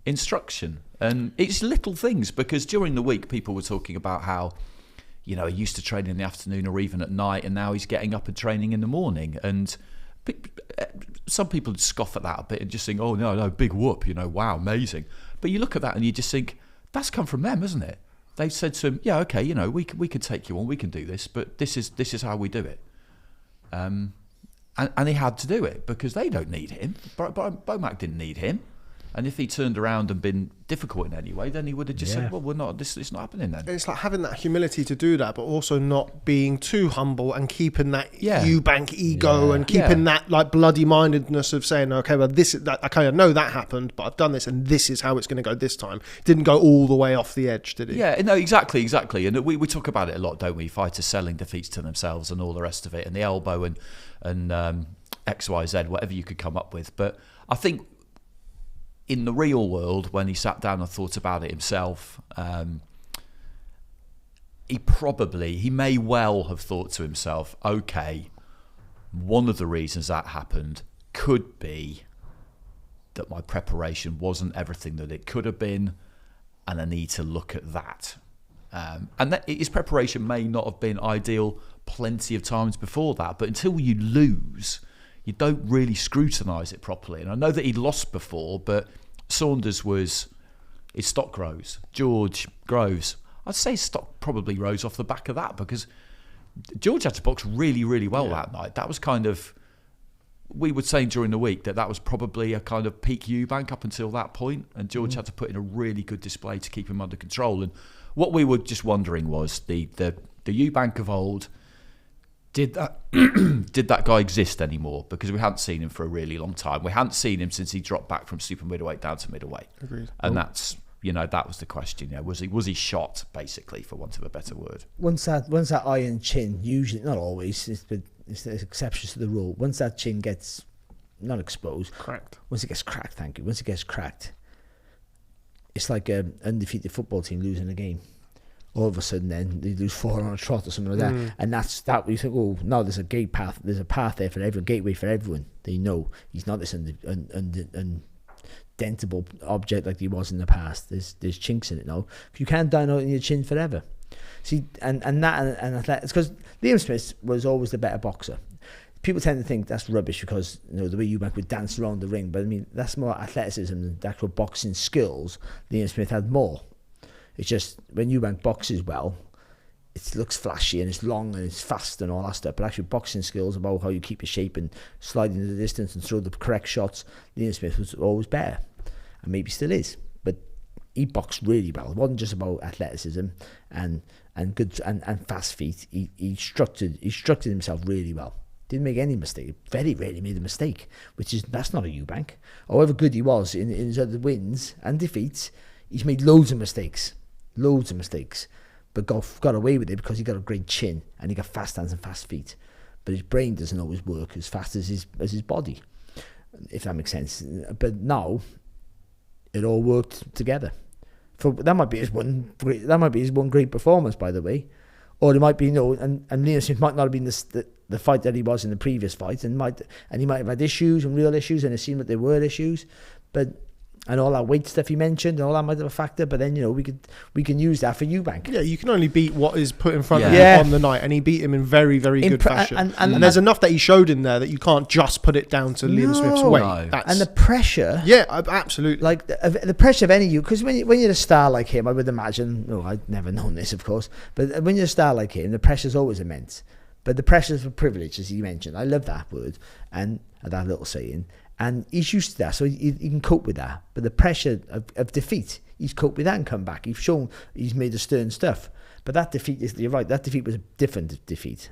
instruction. And it's little things, because during the week people were talking about how, he used to train in the afternoon or even at night, and now he's getting up and training in the morning. And some people scoff at that a bit and just think, oh, no, big whoop, wow, amazing. But you look at that and you just think, that's come from them, hasn't it? They've said to him, yeah, okay, we can take you on, we can do this, but this is how we do it. And he had to do it because they don't need him. Bomac didn't need him. And if he turned around and been difficult in any way, then he would have just said, well, we're not. It's not happening then. It's like having that humility to do that, but also not being too humble and keeping that Eubank ego and keeping that like bloody mindedness of saying, okay, well, I kind of know that happened, but I've done this, and this is how it's going to go this time. Didn't go all the way off the edge, did he? Yeah, no, exactly. And we talk about it a lot, don't we? Fighters selling defeats to themselves and all the rest of it, and the elbow and X, Y, Z, whatever you could come up with. But I think, in the real world, when he sat down and thought about it himself, he may well have thought to himself, okay, one of the reasons that happened could be that my preparation wasn't everything that it could have been, and I need to look at that. And that his preparation may not have been ideal plenty of times before that, but until you lose, you don't really scrutinise it properly. And I know that he'd lost before, but Saunders his stock rose. George grows. I'd say his stock probably rose off the back of that, because George had to box really, really well that night. That was kind of, we were saying during the week that was probably a kind of peak Eubank up until that point, and George had to put in a really good display to keep him under control. And what we were just wondering was the Eubank of old, did that guy exist anymore? Because we hadn't seen him for a really long time. We hadn't seen him since he dropped back from super middleweight down to middleweight. Agreed. And that's, that was the question. Yeah, was he shot, basically, for want of a better word? Once that iron chin, usually, not always, it's exceptions to the rule. Once that chin gets not exposed, cracked. Once it gets cracked, thank you. Once it gets cracked, it's like an undefeated football team losing a game. All of a sudden, then they lose 4 on a trot or something like that, and that's that. We think, oh no, there's a path there for everyone, gateway for everyone. They know he's not this undentable object like he was in the past. There's chinks in it now. You can't down out in your chin forever. See, and athletics, because Liam Smith was always the better boxer. People tend to think that's rubbish because the way Eubank would dance around the ring, but I mean that's more athleticism than the actual boxing skills. Liam Smith had more. It's just when Eubank boxes well, it looks flashy and it's long and it's fast and all that stuff. But actually, boxing skills about how you keep your shape and slide into the distance and throw the correct shots, Liam Smith was always better, and maybe still is. But he boxed really well. It wasn't just about athleticism and good and fast feet. He structured himself really well. Didn't make any mistake. Very rarely made a mistake, that's not a Eubank. However good he was in his other wins and defeats, he's made loads of mistakes, but got away with it because he got a great chin and he got fast hands and fast feet. But his brain doesn't always work as fast as his body, if that makes sense. But now it all worked together. That might be his one great performance, by the way, or it might be and Liam Smith might not have been the fight that he was in the previous fight, and he might have had issues and real issues, and it seemed that there were issues, and all that weight stuff he mentioned, and all that might have a factor. But then we can use that for Eubank. Yeah, you can only beat what is put in front of you on the night, and he beat him in very, very good fashion. And there's enough that he showed in there that you can't just put it down to Liam Smith's weight. And the pressure, absolutely, like the pressure of any because when you're a star like him, I would imagine. No, I'd never known this, of course, but when you're a star like him, the pressure's always immense. But the pressure for privilege, as you mentioned, I love that word and that little saying. And he's used to that, so he can cope with that. But the pressure of defeat, he's coped with that and come back. He's shown he's made the stern stuff. But that defeat, you're right, that defeat was a different defeat.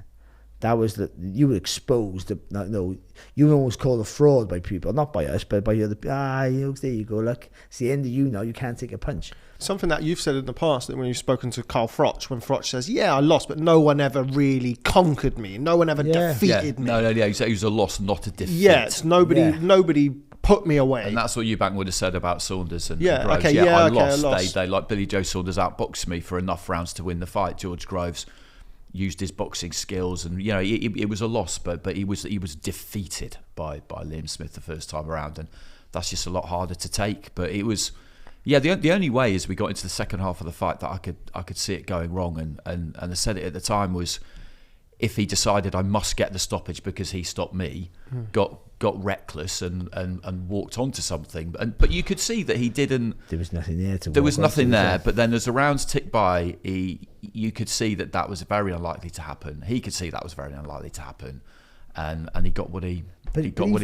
that was that you were exposed. You were almost called a fraud by people, not by us, but by the other. There you go. Look, it's the end of you now. You can't take a punch. Something that you've said in the past, that when you've spoken to Carl Froch, when Froch says, "Yeah, I lost, but no one ever really conquered me. No one ever defeated me." No, he said it was a loss, not a defeat. Yes, nobody put me away. And that's what Eubank would have said about Saunders and Yeah, Groves. okay, I lost. They like Billy Joe Saunders outboxed me for enough rounds to win the fight. George Groves used his boxing skills, and it was a loss, but he was defeated by Liam Smith the first time around, and that's just a lot harder to take. But it was, the only way as we got into the second half of the fight that I could see it going wrong, and I said it at the time, was if he decided I must get the stoppage because he stopped me, got reckless and walked onto something, but you could see that he didn't. There was nothing there. There was nothing there. But then as the rounds ticked by, you could see that was very unlikely to happen. He could see that was very unlikely to happen, and he got what he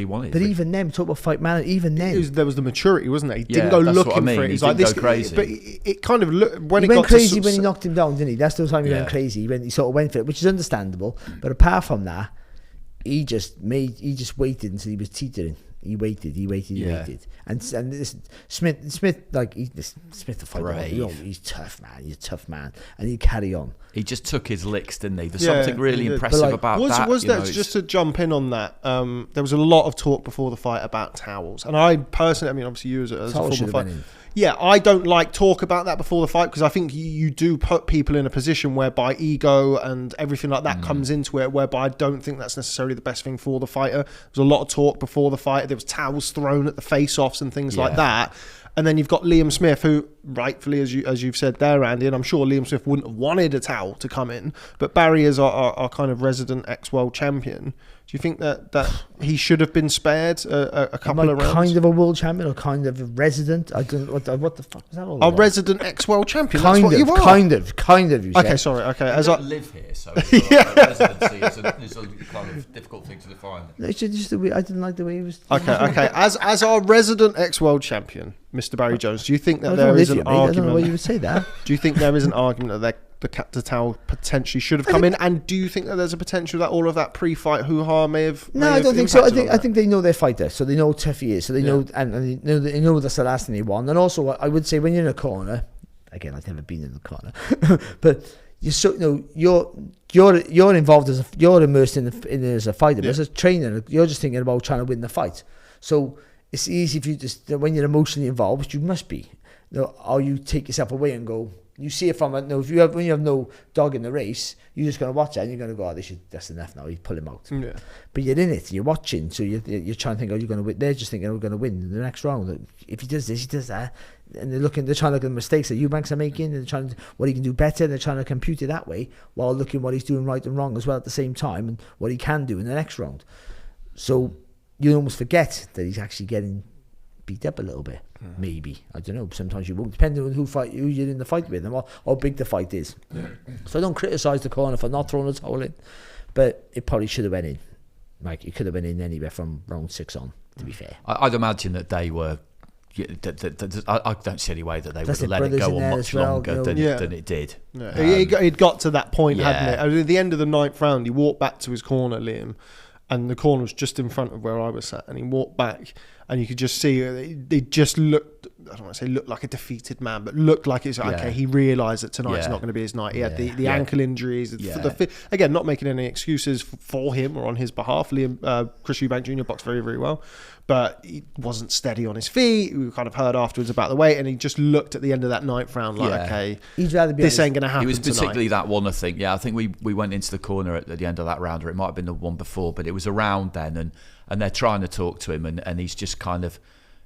wanted. But even then, talk about fight man. Even then, there was the maturity, wasn't it? He didn't go looking for it. He didn't go crazy. But it kind of looked when he it went got crazy to when he knocked him down, didn't he? That's the time he went crazy. He sort of went for it, which is understandable. But apart from that, he just waited until he was teetering. He waited, and this Smith the fight. He's tough, man. He's a tough man, and he carry on. He just took his licks, didn't he? There's something really impressive about that. Was that just to jump in on that? There was a lot of talk before the fight about towels, and I personally, obviously you as a former fighter. Yeah, I don't like talk about that before the fight, because I think you do put people in a position whereby ego and everything like that comes into it, whereby I don't think that's necessarily the best thing for the fighter. There was a lot of talk before the fight. There was towels thrown at the face-offs and things like that. And then you've got Liam Smith, who rightfully, as you've said there, Andy, and I'm sure Liam Smith wouldn't have wanted a towel to come in, but Barry is our kind of resident ex-world champion. Do you think that he should have been spared a couple of rounds? Kind of a world champion or kind of a resident? I don't. What the fuck was that all about? A resident ex-world champion. Kind that's what you are. Kind of. You okay, said. sorry. Okay, I don't live here, so residency is a kind of difficult thing to define. It's just the way, I didn't like the way he was. Okay. As our resident ex-world champion, Mr. Barry Jones, do you think that there is an argument? I don't know why you would say that. Do you think there is an argument that the towel potentially should have come in, and do you think that there's a potential that all of that pre-fight hoo-ha may have? No, I don't think so. I think they know their fighter, so they know how tough he is, so they know, and they know that's the last thing they want. And also, I would say when you're in a corner, again, I've never been in the corner, but you're involved you're immersed in as a fighter, but as a trainer, you're just thinking about trying to win the fight. So it's easy for you to, when you're emotionally involved, which you must be, or you take yourself away and go. You see it from it. No, when you have no dog in the race, you're just going to watch it and you're going to go, that's enough now. You pull him out. Yeah. But you're in it. You're watching, so you're trying to think, you're going to win. They're just thinking, we're going to win in the next round. If he does this, he does that, and they're trying to look at the mistakes that Eubanks are making, and they're trying to what he can do better. And they're trying to compute it that way while looking what he's doing right and wrong as well at the same time, and what he can do in the next round. So you almost forget that he's actually getting beat up a little bit. Maybe, I don't know, sometimes you won't, depending on who you're in the fight with and how big the fight is. So I don't criticise the corner for not throwing a towel in, but it probably should have went in. Like, it could have went in anywhere from round 6 on, to be fair. I'd imagine that they were, I don't see any way that they would have let it go on much longer than it did. Yeah. He'd got to that point, hadn't it? At the end of the 9th round, he walked back to his corner, Liam, and the corner was just in front of where I was sat, and he walked back, and you could just see it just looked, I don't want to say looked like a defeated man, but looked like it's okay, he realised that tonight's not going to be his night. He had the ankle injuries. Again, not making any excuses for him or on his behalf. Chris Eubank Jr. boxed very, very well, but he wasn't steady on his feet. We kind of heard afterwards about the weight, and he just looked at the end of that 9th round like, okay, he'd rather be this ain't going to happen. It was particularly tonight. that one, I think. Yeah, I think we went into the corner at the end of that round, or it might have been the one before, but it was around then, and they're trying to talk to him, and he's just kind of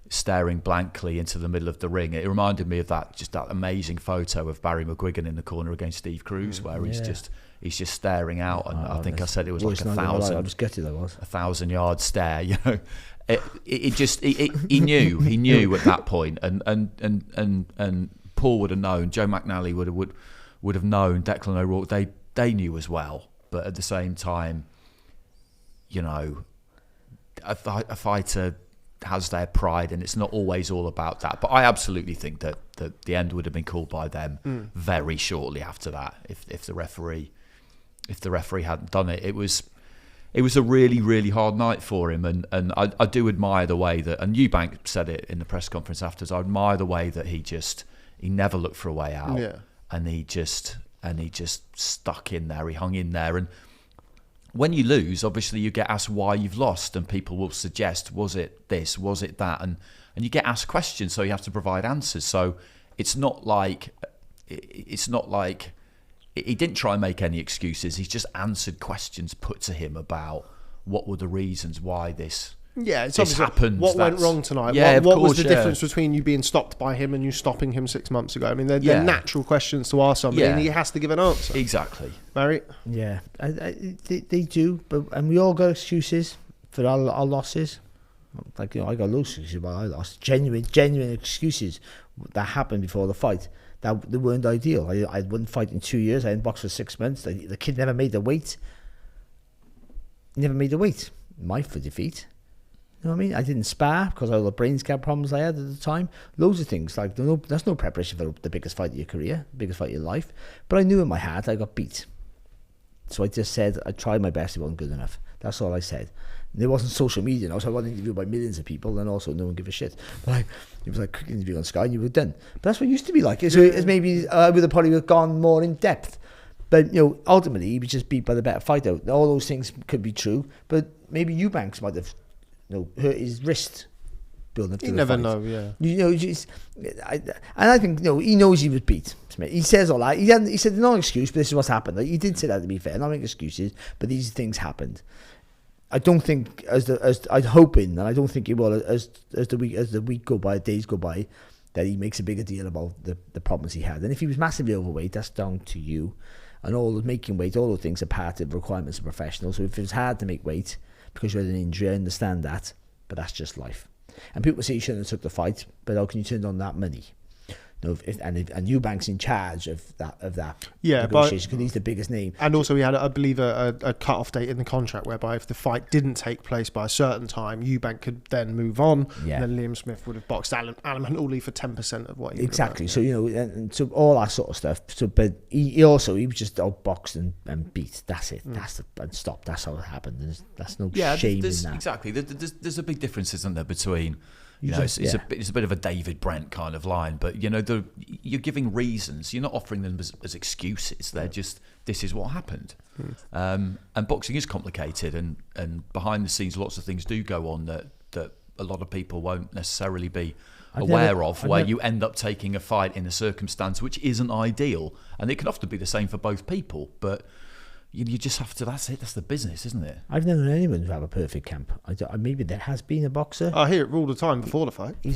staring blankly into the middle of the ring. It reminded me of that amazing photo of Barry McGuigan in the corner against Steve Cruz, where he's just staring out, and I think I said it was like 1,000. I was gutted. I was 1,000-yard stare. You know, he knew at that point, and Paul would have known. Joe McNally would have known. Declan O'Rourke, they knew as well. But at the same time, you know, a fighter has their pride, and it's not always all about that. But I absolutely think that the end would have been called by them very shortly after that, if the referee the referee hadn't done it. It was a really, really hard night for him, and I do admire the way that, and Eubank said it in the press conference afterwards, I admire the way that he never looked for a way out, and he just stuck in there, he hung in there. And when you lose, obviously you get asked why you've lost, and people will suggest, was it this, was it that, and you get asked questions, so you have to provide answers. So it's not like he didn't try and make any excuses. He's just answered questions put to him about what were the reasons why this happened. What went wrong tonight? Yeah, what was the difference between you being stopped by him and you stopping him 6 months ago? I mean, they're natural questions to ask somebody, and he has to give an answer. Exactly. Mary? Yeah, they do, and we all got excuses for our losses. Like, I got loads of excuses about I lost. Genuine excuses that happened before the fight. That they weren't ideal. I wouldn't fight in 2 years. I hadn't boxed for 6 months. The kid never made the weight. My for defeat. You know what I mean? I didn't spar because of all the brain scab problems I had at the time. Loads of things. Like, that's no preparation for the biggest fight of your career, biggest fight of your life. But I knew in my heart I got beat. So I just said I tried my best. It wasn't good enough. That's all I said. There wasn't social media now, so I wasn't interviewed by millions of people, and also no one gave a shit. But it was like a quick interview on Sky, and you were done. But that's what it used to be like. So it's maybe I would have probably gone more in depth. But ultimately, he was just beat by the better fighter. All those things could be true, but maybe Eubanks might have hurt his wrist building up to the fight. You never know, yeah. I think he knows he was beat. He says all that. He said no excuse, but this is what's happened. He did say that, to be fair. Not make excuses, but these things happened. I don't think as I'm hoping, and I don't think he will as the week go by, days go by, that he makes a bigger deal about the problems he had. And if he was massively overweight, that's down to you. And all the making weight, all those things are part of the requirements of professionals. So if it was hard to make weight because you had an injury, I understand that, but that's just life. And people say you shouldn't have took the fight, but how can you turn down that money? And Eubank's in charge of that negotiation because he's the biggest name. And also he had, I believe, a cut-off date in the contract whereby if the fight didn't take place by a certain time, Eubank could then move on, and then Liam Smith would have boxed Alimantuli for 10% of what he exactly. So and so all that sort of stuff. So, but he was just outboxed and beat. That's it. And stopped. That's how it happened. That's no shame in that. Exactly. There's a big difference, isn't there, between. It's a bit of a David Brent kind of line, but you're giving reasons. You're not offering them as excuses. They're just, this is what happened. And boxing is complicated, and behind the scenes, lots of things do go on that a lot of people won't necessarily be aware of. Where you end up taking a fight in a circumstance which isn't ideal, and it can often be the same for both people, but. You just have to. That's it. That's the business, isn't it? I've never known anyone to have a perfect camp. Maybe there has been a boxer. I hear it all the time before the fight. I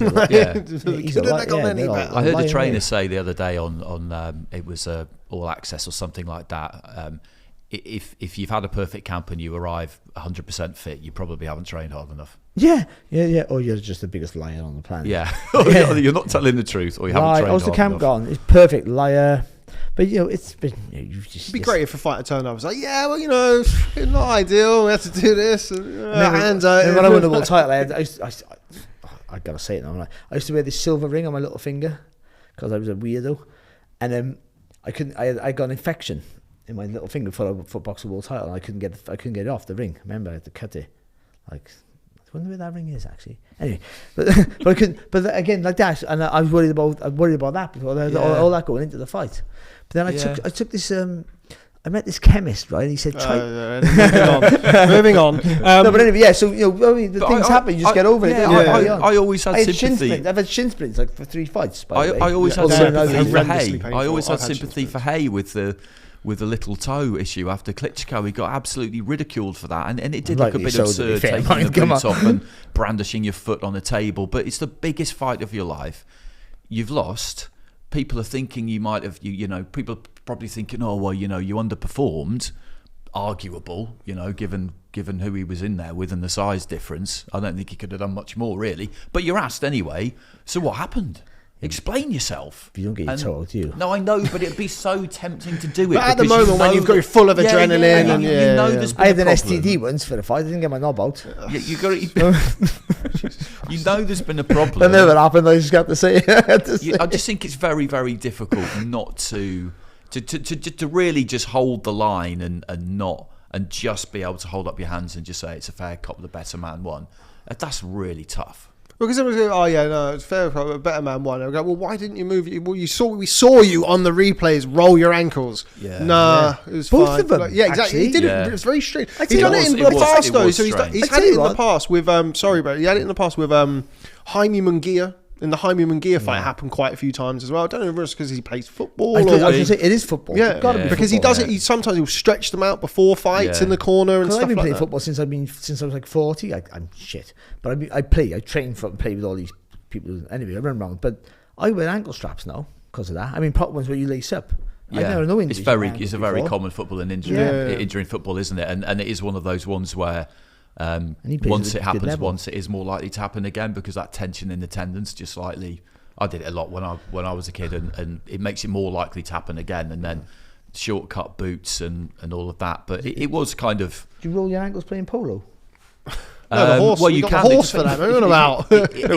heard a trainer say the other day on it was All Access or something like that. If you've had a perfect camp and you arrive 100% fit, you probably haven't trained hard enough. Yeah. Or you're just the biggest liar on the planet. Yeah. You're not telling the truth, or you haven't trained hard enough. How's the camp gone? It's perfect, liar. But it's been. It'd be great if a fighter turned up and was like, "Yeah, well, it's not ideal. We have to do this." And, hands out. When I won the world title, I gotta say it now. I used to wear this silver ring on my little finger because I was a weirdo, and I couldn't. I got an infection in my little finger for boxing world title, and I couldn't get it off the ring. Remember, I had to cut it. I wonder where that ring is actually. Anyway, but I couldn't. But again, like that, and I was worried about that before all that going into the fight. But then I took this. I met this chemist, right? And he said, "Try." Moving on. No, but anyway, So things happen. You just get over it. I always had sympathy. I've had shin splints like for 3 fights. I always had sympathy for Hay. I always had sympathy for Hay with the little toe issue after Klitschko. He got absolutely ridiculed for that, and it did look a bit absurd, taking the boots off and brandishing your foot on the table. But it's the biggest fight of your life. You've lost. People are thinking you might have, people are probably thinking, oh, well, you underperformed. Arguable, given who he was in there with and the size difference. I don't think he could have done much more, really. But you're asked anyway, so what happened? Explain yourself. You don't get your toe out, do you? No, I know, but it'd be so tempting to do it. But at the moment, when you've got full of adrenaline, and there's been I had an STD once for the fight. I didn't get my knob out. You got it. There's been a problem. That never happened. I just got to say it. I just think it's very, very difficult not to To really just hold the line and just be able to hold up your hands and just say it's a fair cop, the better man won. That's really tough. Because everyone's going, oh yeah, no, it's fair, a better man won. I go, well, why didn't you move? Well, we saw you on the replays roll your ankles. Yeah. Nah, it was both fine. of them. Like, yeah, exactly. Actually. He did Yeah. it. It was very strange. I He's tell done you it in what, the it past though. was So he's strange. had it in the past with sorry, but he had it in the past with Jaime Munguia. In the Jaime Munguia fight, it happened quite a few times as well. I don't know if it's because he plays football I was or going to say, it is football. yeah, It's gotta be because he football. does it. He sometimes he'll stretch them out before fights Yeah. in the corner and Because stuff I've been like playing that. football since I was like 40. I'm shit, but I train for and play with all these people. Anyway, I run around, but I wear ankle straps now because of that. I mean, proper ones where you lace up. I've never known it's a very common football and injury in football, isn't it? And it is one of those ones where once it happens once, it is more likely to happen again because that tension in the tendons just slightly. I did it a lot when I was a kid, and it makes it more likely to happen again. And then shortcut boots and all of that. But it was kind of. Do you roll your ankles playing polo? No, the horse. Well, you you got can. the horse for that. What about?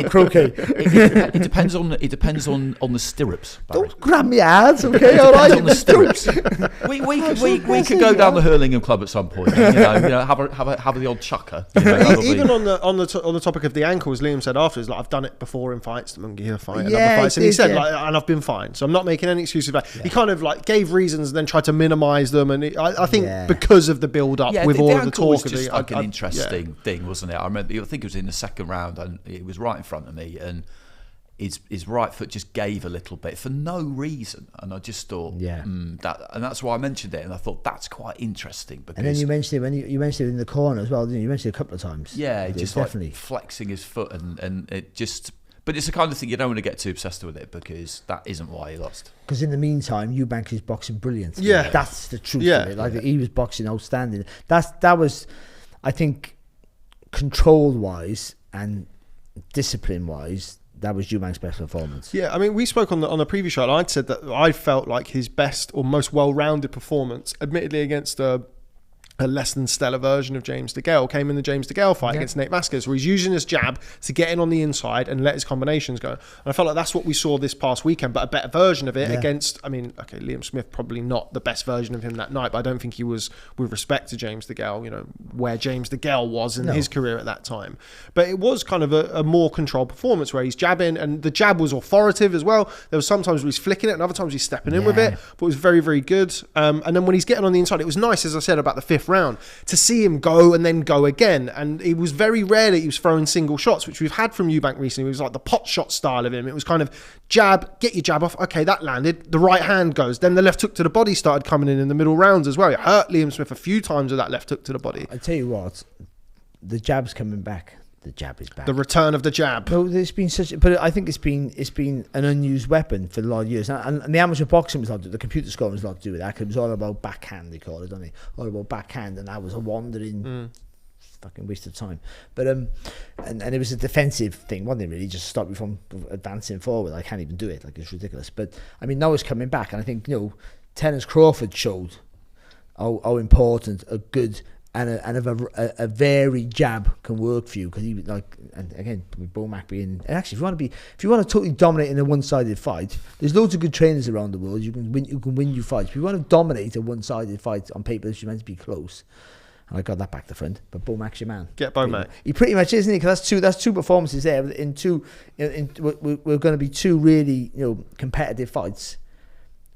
Croquet. It depends on the stirrups. Barry. Don't grab me ads, okay? All Depends right. on the stirrups. we could go down the Hurlingham Club at some point. Have the odd chucker. Even on the topic of the ankles, Liam said afterwards, like I've done it before in fights, the Munguia fight and Yeah, other fights, and he he said did, like, and I've been fine, so I'm not making any excuses. But he kind of like gave reasons and then tried to minimise them, and I think because of the build up with all of the talk, was just like an interesting thing, wasn't it? I remember. I think it was in the second round, and it was right in front of me, and his right foot just gave a little bit for no reason, and I just thought, that's why I mentioned it, and I thought that's quite interesting. Because, And then you mentioned it when you mentioned it in the corner as well, didn't you? You mentioned it a couple of times. Yeah, just definitely like flexing his foot, and it just. But it's the kind of thing you don't want to get too obsessed with it because that isn't why he lost. Because in the meantime, Eubank is boxing brilliant. Yeah. That's the truth Yeah. of it. Like he was boxing outstanding. That was, I think, control-wise and discipline-wise, that was Eubank's best performance. Yeah, I mean, we spoke on the previous show, and I'd said that I felt like his best or most well-rounded performance, admittedly against a less than stellar version of James DeGale, came in the James DeGale fight against Nate Vasquez, where he's using his jab to get in on the inside and let his combinations go. And I felt like that's what we saw this past weekend, but a better version of it against, I mean, okay, Liam Smith probably not the best version of him that night, but I don't think he was, with respect to James DeGale, where James DeGale was in his career at that time. But it was kind of a more controlled performance where he's jabbing, and the jab was authoritative as well. There was sometimes where he's flicking it, and other times he's stepping in with it, but it was very, very good. And then when he's getting on the inside, it was nice, as I said, about the fifth round, to see him go and then go again. And it was very rare that he was throwing single shots, which we've had from Eubank recently. It was like the pot shot style of him. It was kind of jab, get your jab off. Okay, that landed. The right hand goes. Then the left hook to the body started coming in the middle rounds as well. It hurt Liam Smith a few times with that left hook to the body. I tell you what, the jab's coming back. The jab is back. The return of the jab. No, there's been but I think it's been an unused weapon for a lot of years. And the amateur boxing was the computer scoring was a lot to do with that. 'Cause it was all about backhand, they call it, don't they? All about backhand, and that was a wandering fucking waste of time. But and it was a defensive thing, wasn't it? Really, just to stop you from advancing forward. I can't even do it. Like, it's ridiculous. But I mean, now it's coming back, and I think Terence Crawford showed how important a good and a varied jab can work for you, because he and again with Bomac being, and actually if you want to totally dominate in a one-sided fight, there's loads of good trainers around the world. You can win your fights. If you want to dominate a one-sided fight on paper, it's meant to be close. And I got that back to front, but Bomac's your man. Get Bomac. He pretty much isn't he? Because that's two performances there. We're going to be two really competitive fights,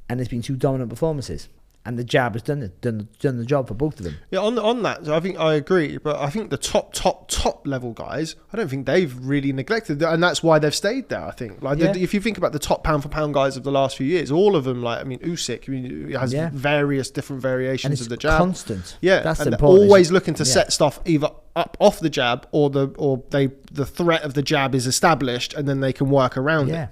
and there's been two dominant performances. And the jab has done the job for both of them. Yeah, on that, I think I agree. But I think the top level guys, I don't think they've really neglected that, and that's why they've stayed there. I think, if you think about the top pound for pound guys of the last few years, all of them, Usyk, has various different variations of the jab. Constant. Yeah, that's and important. Always looking to set stuff either up off the jab, or the threat of the jab is established, and then they can work around it.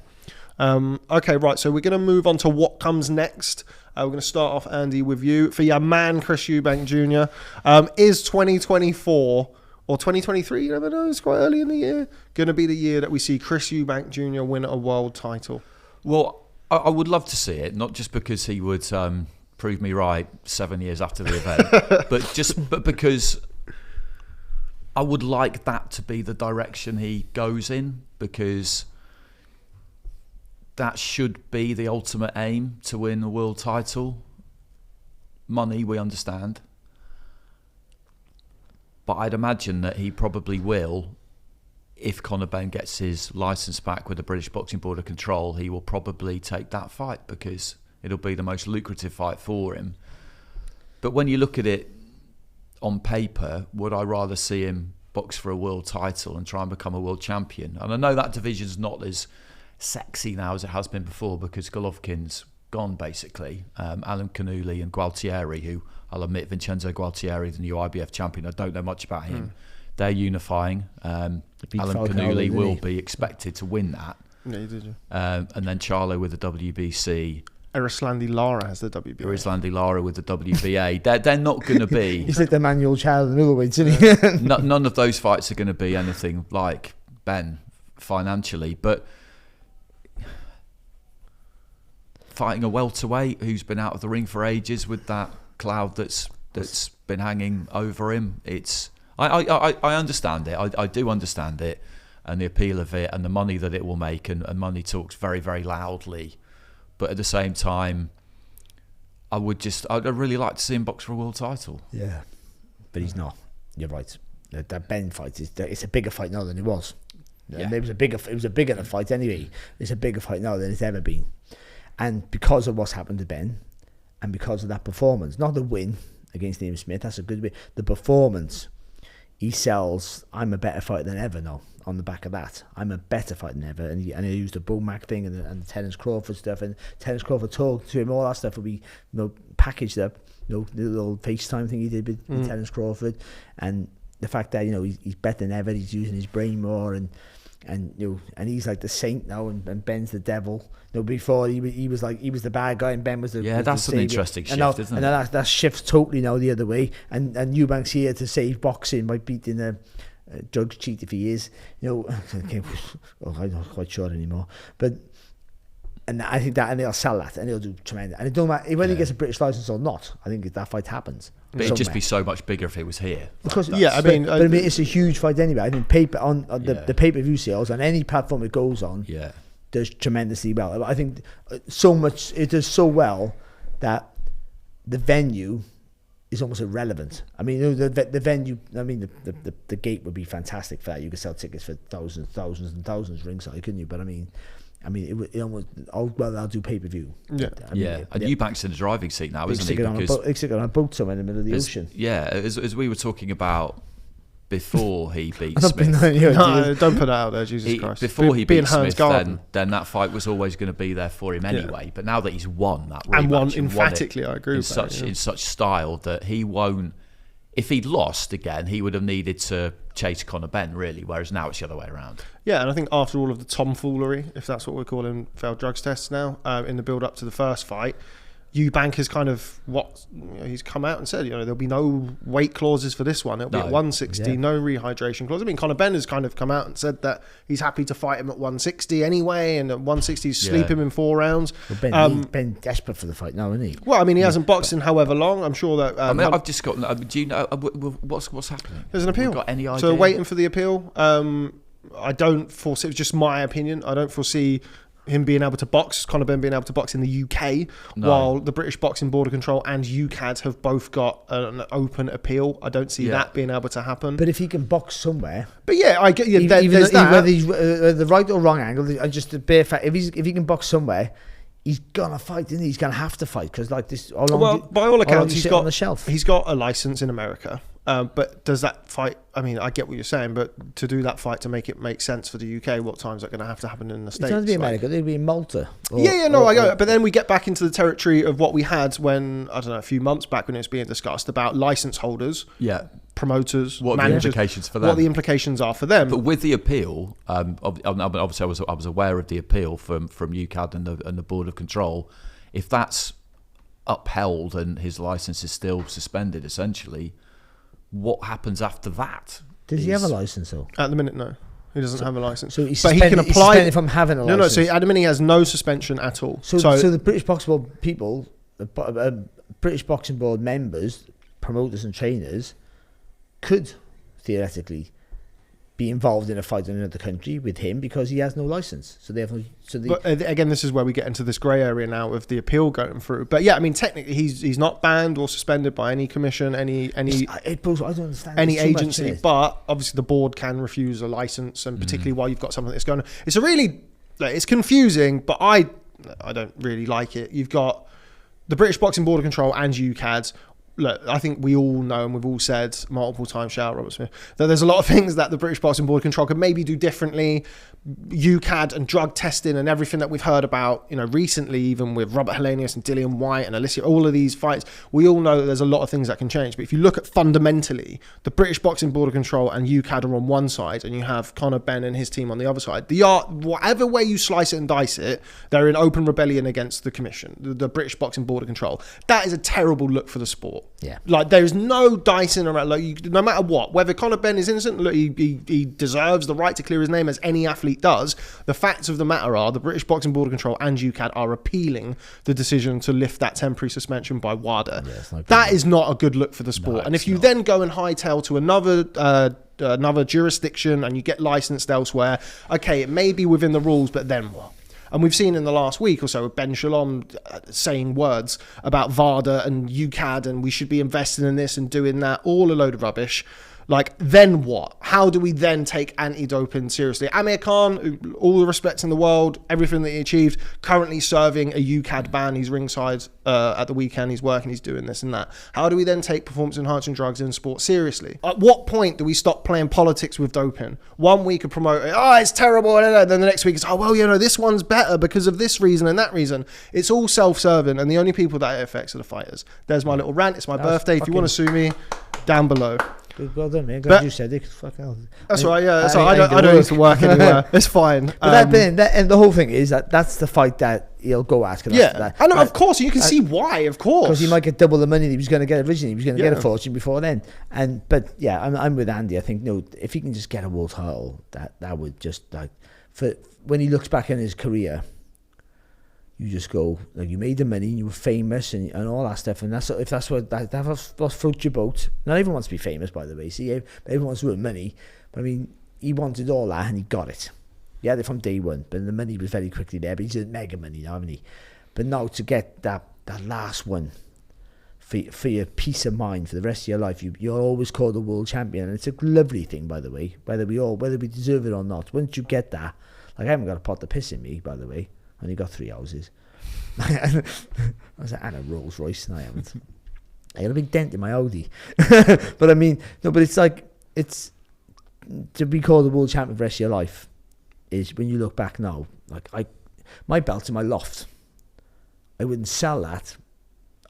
Okay, right. So we're going to move on to what comes next. We're going to start off, Andy, with you. For your man, Chris Eubank Jr., is 2024 or 2023, you never know, it's quite early in the year, going to be the year that we see Chris Eubank Jr. win a world title? Well, I would love to see it, not just because he would prove me right 7 years after the event, but because I would like that to be the direction he goes in, because that should be the ultimate aim, to win a world title. Money, we understand. But I'd imagine that he probably will, if Conor Benn gets his licence back with the British Boxing Board of Control, he will probably take that fight because it'll be the most lucrative fight for him. But when you look at it on paper, would I rather see him box for a world title and try and become a world champion? And I know that division's not as sexy now as it has been before because Golovkin's gone, basically. Alan Canuli and Gualtieri, who I'll admit, Vincenzo Gualtieri, the new IBF champion, I don't know much about him. They're unifying. Alan Canuli will be expected to win that. Yeah, you did. And then Charlo with the WBC. Erislandi Lara has the WBA. Erislandi Lara with the WBA. They're not going to be... He's like the Manuel Child in middleweight, isn't he? None of those fights are going to be anything like Ben financially, but fighting a welterweight who's been out of the ring for ages with that cloud that's been hanging over him, I understand it. I do understand it, and the appeal of it, and the money that it will make, and money talks very, very loudly. But at the same time, I'd really like to see him box for a world title. Yeah, but he's not. You're right. That Ben fight it's a bigger fight now than it was. Yeah. It was a bigger fight anyway. It's a bigger fight now than it's ever been, and because of what's happened to Ben, and because of that performance, not the win against Liam Smith, that's a good win. The performance, he sells. I'm a better fighter than ever now. On the back of that, I'm a better fighter than ever, and he used the Bull Mac thing and the Terence Crawford stuff, and Terence Crawford talked to him. All that stuff will be packaged up. The little FaceTime thing he did with Terence Crawford, and the fact that he's better than ever. He's using his brain more, and he's like the saint now, and Ben's the devil. Before he was the bad guy, and Ben was the that's the an savior. interesting shift, isn't it? And that shifts totally now the other way. And Eubank's here to save boxing by beating a drug cheat if he is. I'm not quite sure anymore. But and I think that, and they'll sell that, and they'll do tremendous. And it don't matter whether he gets a British license or not. I think that fight happens. But it'd just be so much bigger if he was here. Because I mean, it's a huge fight anyway. I think the pay-per-view sales on any platform it goes on does tremendously well. I think so much it does so well that the venue is almost irrelevant. I mean, the venue. I mean, the gate would be fantastic for that. You could sell tickets for thousands and thousands ringside, couldn't you? But I mean, it almost. I'll do pay-per-view. And Eubank's in the driving seat now, isn't he? Because on a boat somewhere in the middle of the ocean. Yeah, as we were talking about before he beat Smith. No, don't put that out there, Jesus Christ. Before he beat Smith, then that fight was always going to be there for him anyway. Yeah. But now that he's won that rematch, and won emphatically, I agree with that. In such style that he won't. If he'd lost again, he would have needed to chase Conor Benn, really, whereas now it's the other way around. Yeah, and I think after all of the tomfoolery, if that's what we're calling failed drugs tests now, in the build-up to the first fight, Eubank has kind of he's come out and said, there'll be no weight clauses for this one. It'll be at 160, no rehydration clause. I mean, Conor Benn has kind of come out and said that he's happy to fight him at 160 anyway, and at 160 sleep him in 4 rounds. Well, Ben desperate for the fight now, isn't he? Well, I mean, he hasn't boxed in however long. I'm sure that. I've just got. Do you know what's happening? There's an appeal. Got any idea? So waiting for the appeal. I don't foresee. It's just my opinion. I don't foresee him being able to box, Conor Benn being able to box in the UK, while the British Boxing Board of Control and UCAD have both got an open appeal. I don't see that being able to happen. But if he can box somewhere, but I get whether he's the right or wrong angle, just the bare fact, if he can box somewhere, he's gonna fight, isn't he? He's gonna have to fight because like this. By all accounts, he's got on the shelf. He's got a license in America. But does that fight, I mean, I get what you're saying, but to do that fight, to make it make sense for the UK, what time's that going to have to happen in the States? It doesn't be America, they'd be in Malta. I get it. But then we get back into the territory of what we had when, I don't know, a few months back when it was being discussed about license holders, promoters, what managers, the implications for them. What the implications are for them. But with the appeal, obviously I was aware of the appeal from UCAD and the Board of Control. If that's upheld and his license is still suspended, essentially, what happens after that? Does he have a license though? At the minute, no. He doesn't have a license. So but he can apply. He's suspended from having a license. So at the minute he has no suspension at all. So the British Boxing Board people, British Boxing Board members, promoters and trainers, could theoretically be involved in a fight in another country with him because he has no license. So therefore, but again, this is where we get into this grey area now of the appeal going through. But yeah, I mean, technically, he's not banned or suspended by any commission, any I don't understand any so much agency. But obviously, the board can refuse a license, and particularly while you've got something that's going on. It's a really, it's confusing, but I don't really like it. You've got the British Boxing Board of Control and UCAD. Look, I think we all know, and we've all said multiple times, shout out Robert Smith, that there's a lot of things that the British Boxing Board of Control could maybe do differently. UCAD and drug testing and everything that we've heard about, recently, even with Robert Helenius and Dillian White and Alicia, all of these fights, we all know that there's a lot of things that can change. But if you look at fundamentally, the British Boxing Board of Control and UCAD are on one side, and you have Conor Benn and his team on the other side. Whatever way you slice it and dice it, they're in open rebellion against the commission, the British Boxing Board of Control. That is a terrible look for the sport. Yeah. Like, there's no dicing around. Like, no matter what, whether Conor Benn is innocent, look, he deserves the right to clear his name as any athlete does. The facts of the matter are the British Boxing Board of Control and UCAD are appealing the decision to lift that temporary suspension by WADA. Yeah, that is not a good look for the sport. No, and if you then go and hightail to another jurisdiction and you get licensed elsewhere, okay, it may be within the rules, but then what? And we've seen in the last week or so with Ben Shalom saying words about VADA and UCAD and we should be investing in this and doing that, all a load of rubbish. Like, then what? How do we then take anti-doping seriously? Amir Khan, all the respect in the world, everything that he achieved, currently serving a UCAD ban. He's ringside at the weekend. He's working, he's doing this and that. How do we then take performance-enhancing drugs in sport seriously? At what point do we stop playing politics with doping? 1 week of promoting, it's terrible, and then the next week it's, this one's better because of this reason and that reason. It's all self-serving, and the only people that it affects are the fighters. There's my little rant. It's my birthday. If you want to sue me, down below. Well done, man. Glad you said it. Fuck hell. That's right. Yeah, that's right. I don't need to work anywhere. It's fine. But and the whole thing is that's the fight that he'll go at. I know, of course. You can see why, of course. Because he might get double the money that he was going to get originally. He was going to get a fortune before then. But I'm with Andy. I think if he can just get a world title, that would just for when he looks back in his career. You just go, you made the money, you were famous and all that stuff, and that's what floats your boat. Not everyone wants to be famous, by the way. See, everyone wants to earn money, but I mean, he wanted all that and he got it. He had it from day one, but the money was very quickly there. But he's earned mega money now, hasn't he? But now to get that last one for your peace of mind for the rest of your life, you're always called a world champion, and it's a lovely thing, by the way. Whether we deserve it or not, once you get that, I haven't got a pot to piss in me, by the way. Only got 3 houses. I was like, and a Rolls Royce, and I haven't. I got a big dent in my Audi. But I mean, no, but it's to be called a world champion for the rest of your life is when you look back now, my belt's in my loft. I wouldn't sell that.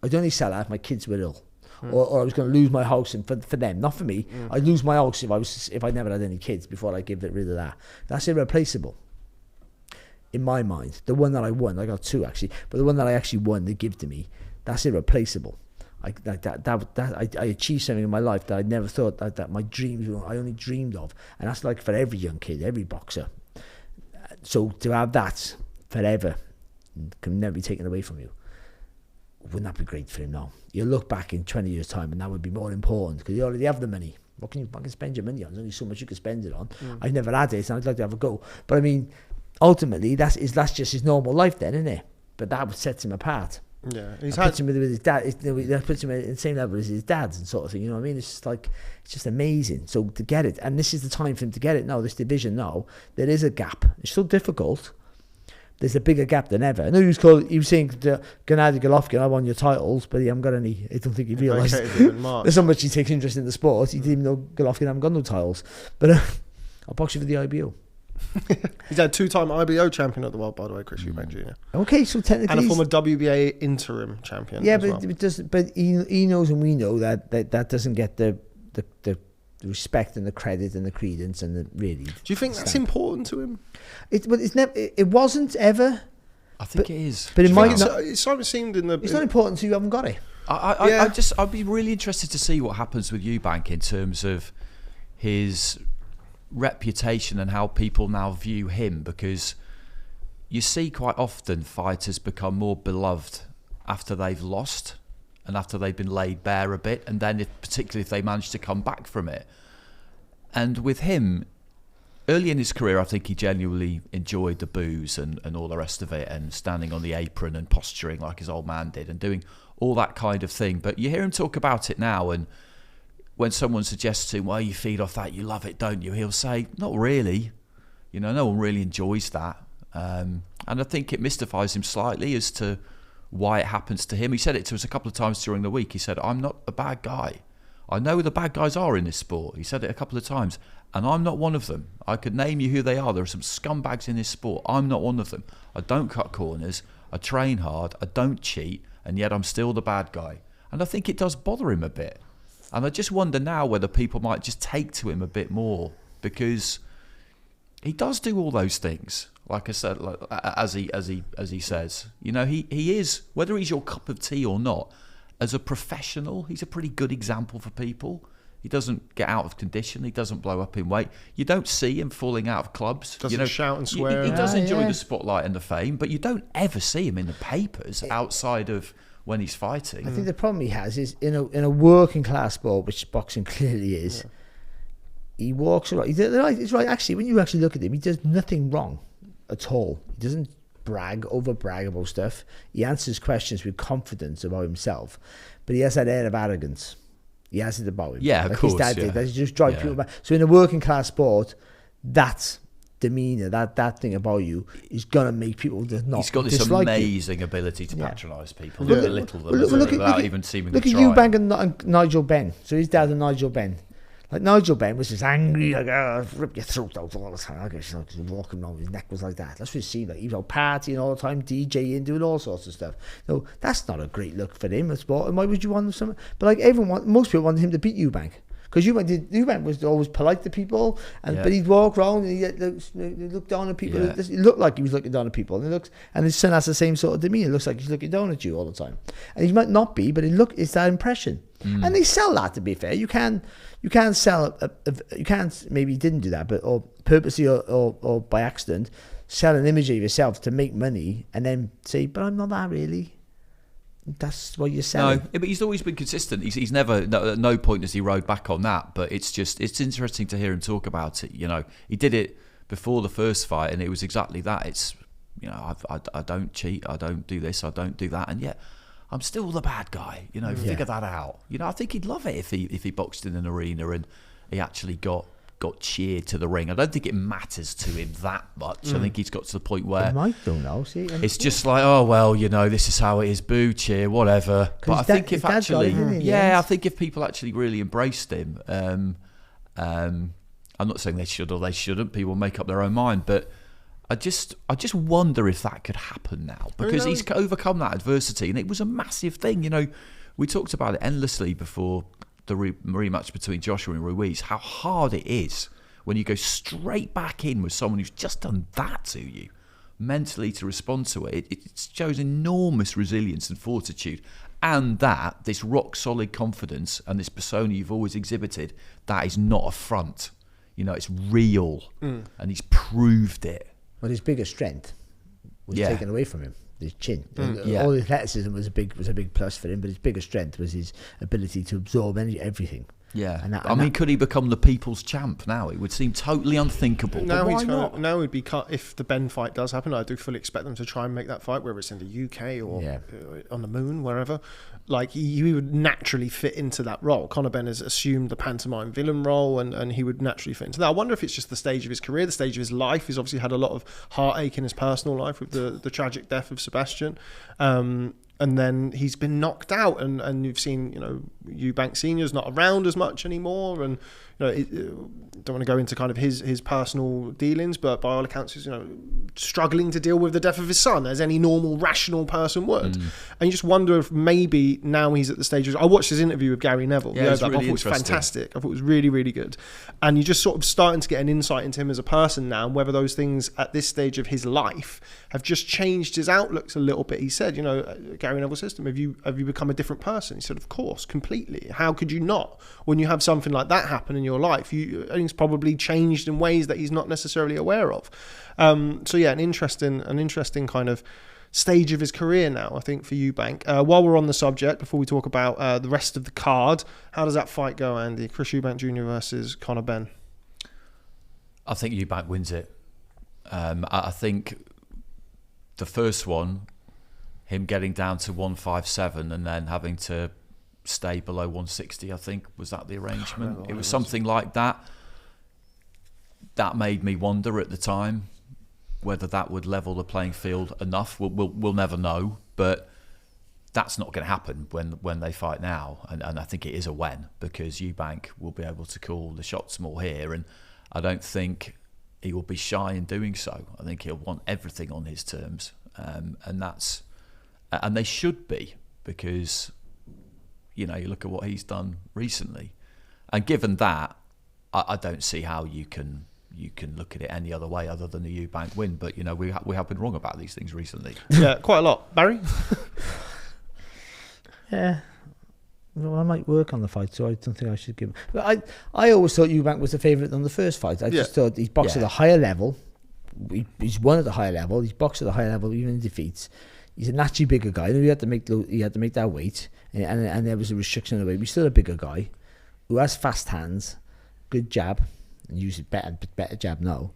I'd only sell that if my kids were ill. Or I was going to lose my house, and for them, not for me. I'd lose my house if I never had any kids before I give it rid of that. That's irreplaceable. In my mind, the one that I won, I got 2 actually, but the one that I actually won, they give to me, that's irreplaceable. I achieved something in my life that I never thought that my dreams I only dreamed of, and that's for every young kid, every boxer. So to have that forever can never be taken away from you. Wouldn't that be great for him now? You look back in 20 years' time, and that would be more important because you already have the money. What can you spend your money on? There's only so much you can spend it on. I've never had it, and I'd like to have a go. But I mean, ultimately, that's just his normal life then, isn't it? But that sets him apart. Yeah, puts him with his dad. That puts him at the same level as his dad's and sort of thing. You know what I mean? It's just amazing. So to get it, and this is the time for him to get it now. This division now, there is a gap. It's so difficult. There's a bigger gap than ever. I know he was saying to Gennady Golovkin, I won your titles, but he haven't got any. I don't think he realised there's so much he takes interest in the sport. He didn't even know Golovkin haven't got no titles. But I'll box you for the IBO. He's had 2-time IBO champion at the world, by the way, Chris Eubank Jr. Okay, so technically, and a former WBA interim champion. Yeah, but he knows, and we know that doesn't get the respect and the credit and the credence and the really. Do you think that's important to him? It wasn't ever. I think it is. But it might not. It sort of seemed in the. It's not important to you. Haven't got it. I'd be really interested to see what happens with Eubank in terms of his reputation and how people now view him, because you see quite often fighters become more beloved after they've lost and after they've been laid bare a bit, and then particularly if they manage to come back from it. And with him, early in his career, I think he genuinely enjoyed the booze and all the rest of it, and standing on the apron and posturing like his old man did and doing all that kind of thing. But you hear him talk about it now, and when someone suggests to him, well, you feed off that, you love it, don't you? He'll say, not really. You know, no one really enjoys that. And I think it mystifies him slightly as to why it happens to him. He said it to us a couple of times during the week. He said, I'm not a bad guy. I know who the bad guys are in this sport. He said it a couple of times. And I'm not one of them. I could name you who they are. There are some scumbags in this sport. I'm not one of them. I don't cut corners. I train hard. I don't cheat. And yet I'm still the bad guy. And I think it does bother him a bit. And I just wonder now whether people might just take to him a bit more, because he does do all those things. Like I said, like, as he says, you know, he is, whether he's your cup of tea or not, as a professional, he's a pretty good example for people. He doesn't get out of condition. He doesn't blow up in weight. You don't see him falling out of clubs. Doesn't shout and swear. He does enjoy the spotlight and the fame, but you don't ever see him in the papers outside of when he's fighting. I think the problem he has is in a working class sport, which boxing clearly is. Yeah. He walks around. He's right. Actually, when you actually look at him, he does nothing wrong at all. He doesn't over brag about stuff. He answers questions with confidence about himself, but he has that air of arrogance. He has it about him. Yeah, like of course. His dad did. That just drive people back. So in a working class sport, that demeanour, that thing about you is gonna make people just not. He's got this amazing ability to patronise people, belittle them without even seeming to try. Look at Eubank and Nigel Benn. So his dad and Nigel Benn. Like Nigel Benn was just angry, like, rip your throat out all the time. I guess walking around, his neck was like that. That's what it seemed like. He was out partying all the time, DJing, doing all sorts of stuff. No, that's not a great look for him at sport. And why would you want something? But like most people wanted him to beat Eubank. Because Eubank was always polite to people, but he'd walk around and he'd look down at people. Yeah. It looked like he was looking down at people, and his son has the same sort of demeanour. It looks like he's looking down at you all the time, and he might not be, but it's that impression. And they sell that. To be fair, you can't sell. You can't. Maybe he didn't do that, but or purposely or by accident, sell an image of yourself to make money, and then say, "But I'm not that really." That's what you're selling. No, but he's always been consistent. He's never, at no point has he rode back on that. But it's interesting to hear him talk about it. You know, he did it before the first fight, and it was exactly that. It's, you know, I don't cheat, I don't do this, I don't do that, and yet I'm still the bad guy. You know, figure that out. You know, I think he'd love it if he boxed in an arena and he actually got cheered to the ring. I don't think it matters to him that much. I think he's got to the point where it's just like, oh well, you know, this is how it is. Boo, cheer, whatever. But I think if actually, I think if people actually really embraced him, I'm not saying they should or they shouldn't. People make up their own mind, but I just wonder if that could happen now, because he's overcome that adversity, and it was a massive thing. You know, we talked about it endlessly before the rematch between Joshua and Ruiz, how hard it is when you go straight back in with someone who's just done that to you, mentally to respond to it. It shows enormous resilience and fortitude, and that this rock solid confidence and this persona you've always exhibited, that is not a front. You know, it's real, and he's proved it. But his biggest strength was taken away from him. His chin. All his athleticism was a big plus for him, but his biggest strength was his ability to absorb everything. Yeah, I mean, could he become the people's champ now? It would seem totally unthinkable. Now he'd be cut if the Ben fight does happen. I do fully expect them to try and make that fight, whether it's in the UK or on the moon, wherever. Like he would naturally fit into that role. Conor Benn has assumed the pantomime villain role, and he would naturally fit into that. I wonder if it's just the stage of his career, the stage of his life. He's obviously had a lot of heartache in his personal life with the tragic death of Sebastian. And then he's been knocked out, and you've seen, you know, Eubank Sr.'s not around as much anymore, and you know, don't want to go into kind of his personal dealings, but by all accounts, he's, you know, struggling to deal with the death of his son, as any normal, rational person would. And you just wonder if maybe now he's at the stage of... I watched his interview with Gary Neville. Yeah, I thought it was fantastic. I thought it was really, really good. And you're just sort of starting to get an insight into him as a person now, and whether those things at this stage of his life have just changed his outlooks a little bit. He said, you know, Gary Neville says to him, have you become a different person? He said, of course, completely. How could you not? When you have something like that happen in your life, things probably changed in ways that he's not necessarily aware of. So yeah, an interesting kind of stage of his career now, I think, for Eubank. While we're on the subject, before we talk about the rest of the card, how does that fight go, Andy? Chris Eubank Jr. versus Conor Benn. I think Eubank wins it. I think the first one, him getting down to 157 and then having to stay below 160, I think, was that the arrangement? It was something like that. That made me wonder at the time whether that would level the playing field enough. We'll never know, but that's not going to happen when they fight now. And I think it is a when, because Eubank will be able to call the shots more here, and I don't think he will be shy in doing so. I think he'll want everything on his terms, and they should be, because you look at what he's done recently, and given that, I don't see how you can look at it any other way other than the Eubank win. But we have been wrong about these things recently. Yeah, quite a lot. Barry? Yeah. Well, I might work on the fight, so I don't think I should give him. But I always thought Eubank was the favourite on the first fight. I just thought he's boxed at a higher level. He's won at a higher level. He's boxed at a higher level, even in defeats. He's a naturally bigger guy. He had to make that weight, and there was a restriction on the weight. He's still a bigger guy who has fast hands, good jab, and uses better jab now.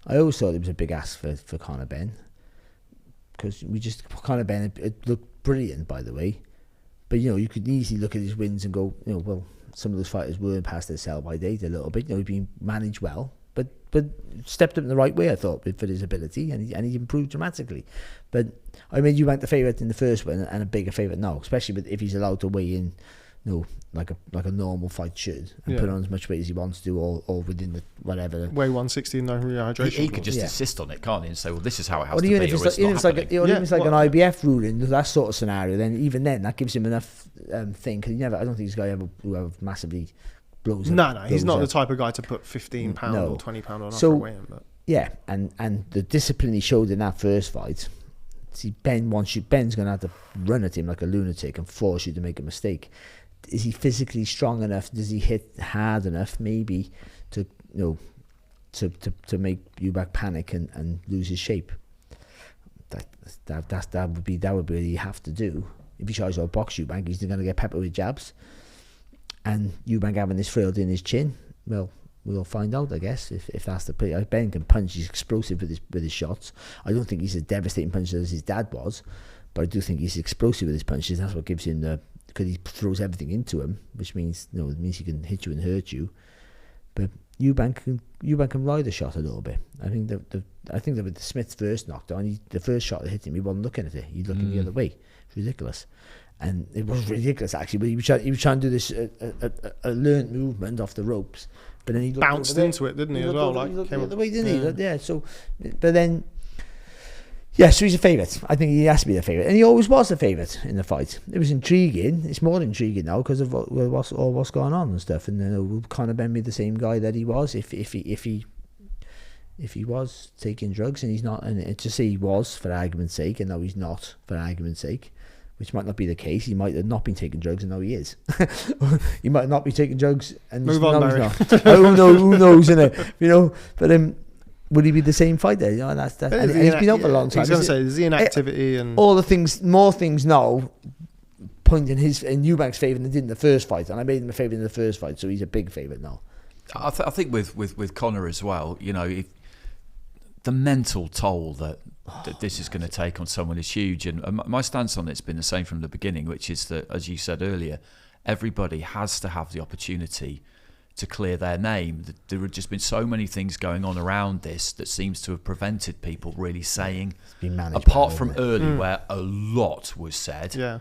I always thought it was a big ask for Conor Benn, because Conor Benn it looked brilliant, by the way. But you could easily look at his wins and go, well, some of those fighters weren't past their sell-by date a little bit. He'd been managed well, but stepped up in the right way, I thought, for his ability, and he improved dramatically. But I made Eubank the favourite in the first one, and a bigger favourite now, especially if he's allowed to weigh in, like a normal fight should, and put on as much weight as he wants to, or within the whatever. Weigh 160, no rehydration. He could just insist on it, can't he? And say, well, this is how it has to be, even if it's like an IBF ruling, that sort of scenario, then that gives him enough thing, because I don't think this guy ever massively blows up. No, he's not the type of guy to put £15 or £20 on offer away him. But. Yeah, and the discipline he showed in that first fight. See, Ben's going to have to run at him like a lunatic and force you to make a mistake. Is he physically strong enough? Does he hit hard enough, maybe, to make Eubank panic and lose his shape? That would be what you have to do. If he tries to box Eubank, he's going to get peppered with jabs, and Eubank having this frilled in his chin. Well, we'll find out, I guess, if that's the play. Ben can punch. He's explosive with his shots. I don't think he's a devastating puncher as his dad was, but I do think he's explosive with his punches. That's what gives him because he throws everything into him, which means it means he can hit you and hurt you. But Eubank can ride the shot a little bit. I think that with the Smith's first knockdown, the first shot that hit him, he wasn't looking at it. He's looking the other way. It's ridiculous, and it was ridiculous actually. But he was trying to do this a learned movement off the ropes, but then he bounced into it, didn't he? As well, he looked the other way, didn't he? Yeah. So, but then. Yeah, so he's a favourite. I think he has to be the favourite. And he always was the favourite in the fight. It was intriguing. It's more intriguing now because of what's going on and stuff. And will Conor Benn be the same guy that he was if he was taking drugs and he's not? And to say he was for argument's sake, and now he's not for argument's sake, which might not be the case. He might have not been taking drugs and now he is. He might not be taking drugs and move on, now he's not. Who knows, innit? But would he be the same fighter? And he's been up a long time. He's going to say, is the inactivity and all the things, more things now point in Eubank's favour than they did in the first fight, and I made him a favourite in the first fight, so he's a big favourite now. I think with Conor as well, if the mental toll that this is going to take on someone is huge, and my stance on it's been the same from the beginning, which is that, as you said earlier, everybody has to have the opportunity to clear their name. There have just been so many things going on around this that seems to have prevented people really saying, apart from early where a lot was said. Yeah,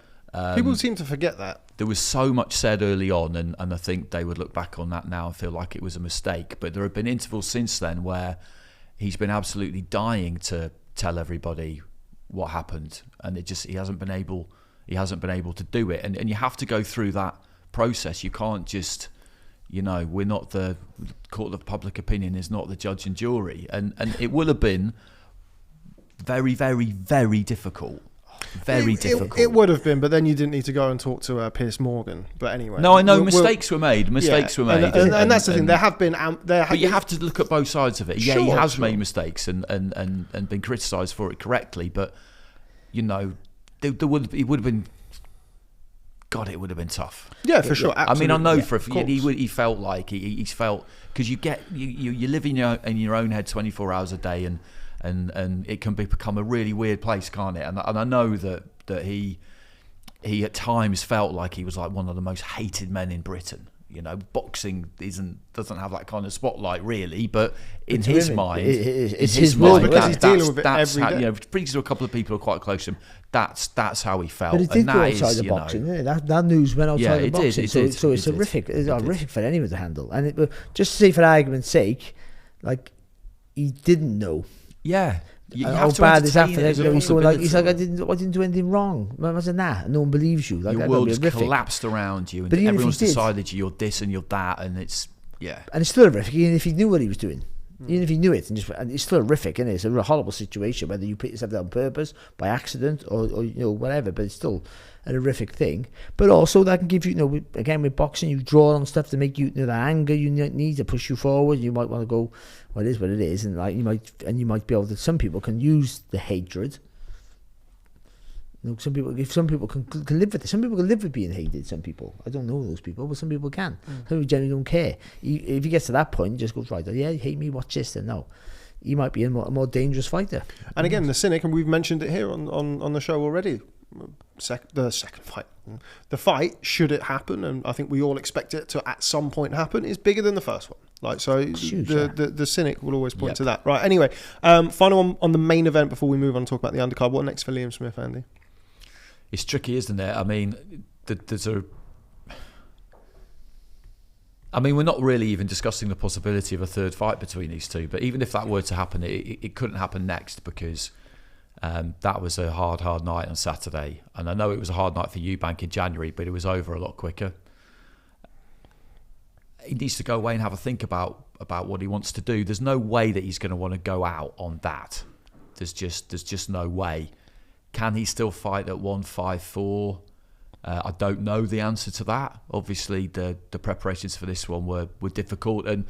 people seem to forget that. There was so much said early on, and I think they would look back on that now and feel like it was a mistake. But there have been intervals since then where he's been absolutely dying to tell everybody what happened, and he hasn't been able to do it. And you have to go through that process. You can't just... we're not the court of public opinion is not the judge and jury, and it will have been very, very, very difficult. Difficult. It would have been, but then you didn't need to go and talk to Piers Morgan. But anyway, no, I know mistakes were made. And that's the thing. There have been, but you have to look at both sides of it. Sure, he has made mistakes and been criticised for it correctly, but it would have been God, it would have been tough. Yeah, for sure. Absolutely. I mean, I know he felt like he felt, because you live in your own head 24 hours a day, and it can become a really weird place, can't it? And I know that he at times felt like he was like one of the most hated men in Britain. You know, boxing doesn't have that kind of spotlight really, but in his mind, it's his world because he's dealing with it every day. You know, speaking to a couple of people who are quite close to him, that's how he felt. But it did and go outside the boxing. Yeah, that news went outside the boxing. So it's horrific. It's horrific for anyone to handle. And just to say, for argument's sake, like, he didn't know. Yeah. You how bad is that for them? He's like, I didn't do anything wrong. Imagine that. And no one believes you. Like, your world has collapsed around you, and everyone's decided you're this and you're that, and it's And it's still horrific, even if he knew what he was doing. Even if he knew it, and it's still horrific, isn't it? It's a horrible situation, whether you put yourself there on purpose, by accident, or whatever. But it's still a horrific thing. But also that can give you, again with boxing, you draw on stuff to make you, the anger you need to push you forward. You might want to go, well, it is what it is, and like you might be able to. Some people can use the hatred. Some people can live with it. Some people can live with being hated. Some people, I don't know those people, but some people can. Some people generally don't care. If he gets to that point, he just goes, right, yeah, you hate me, watch this. Then no, he might be a more dangerous fighter. And again, the cynic, and we've mentioned it here on the show already. The second fight, the fight, should it happen, and I think we all expect it to at some point happen, is bigger than the first one. Like, so huge, the cynic will always point to that. Right. Anyway, final one on the main event before we move on and talk about the undercard. What next for Liam Smith, Andy? It's tricky, isn't it? I mean, we're not really even discussing the possibility of a third fight between these two. But even if that were to happen, it couldn't happen next, because that was a hard night on Saturday. And I know it was a hard night for Eubank in January, but it was over a lot quicker. He needs to go away and have a think about what he wants to do. There's no way that he's going to want to go out on that. There's just no way. Can he still fight at 154? I don't know the answer to that. Obviously, the preparations for this one were difficult, and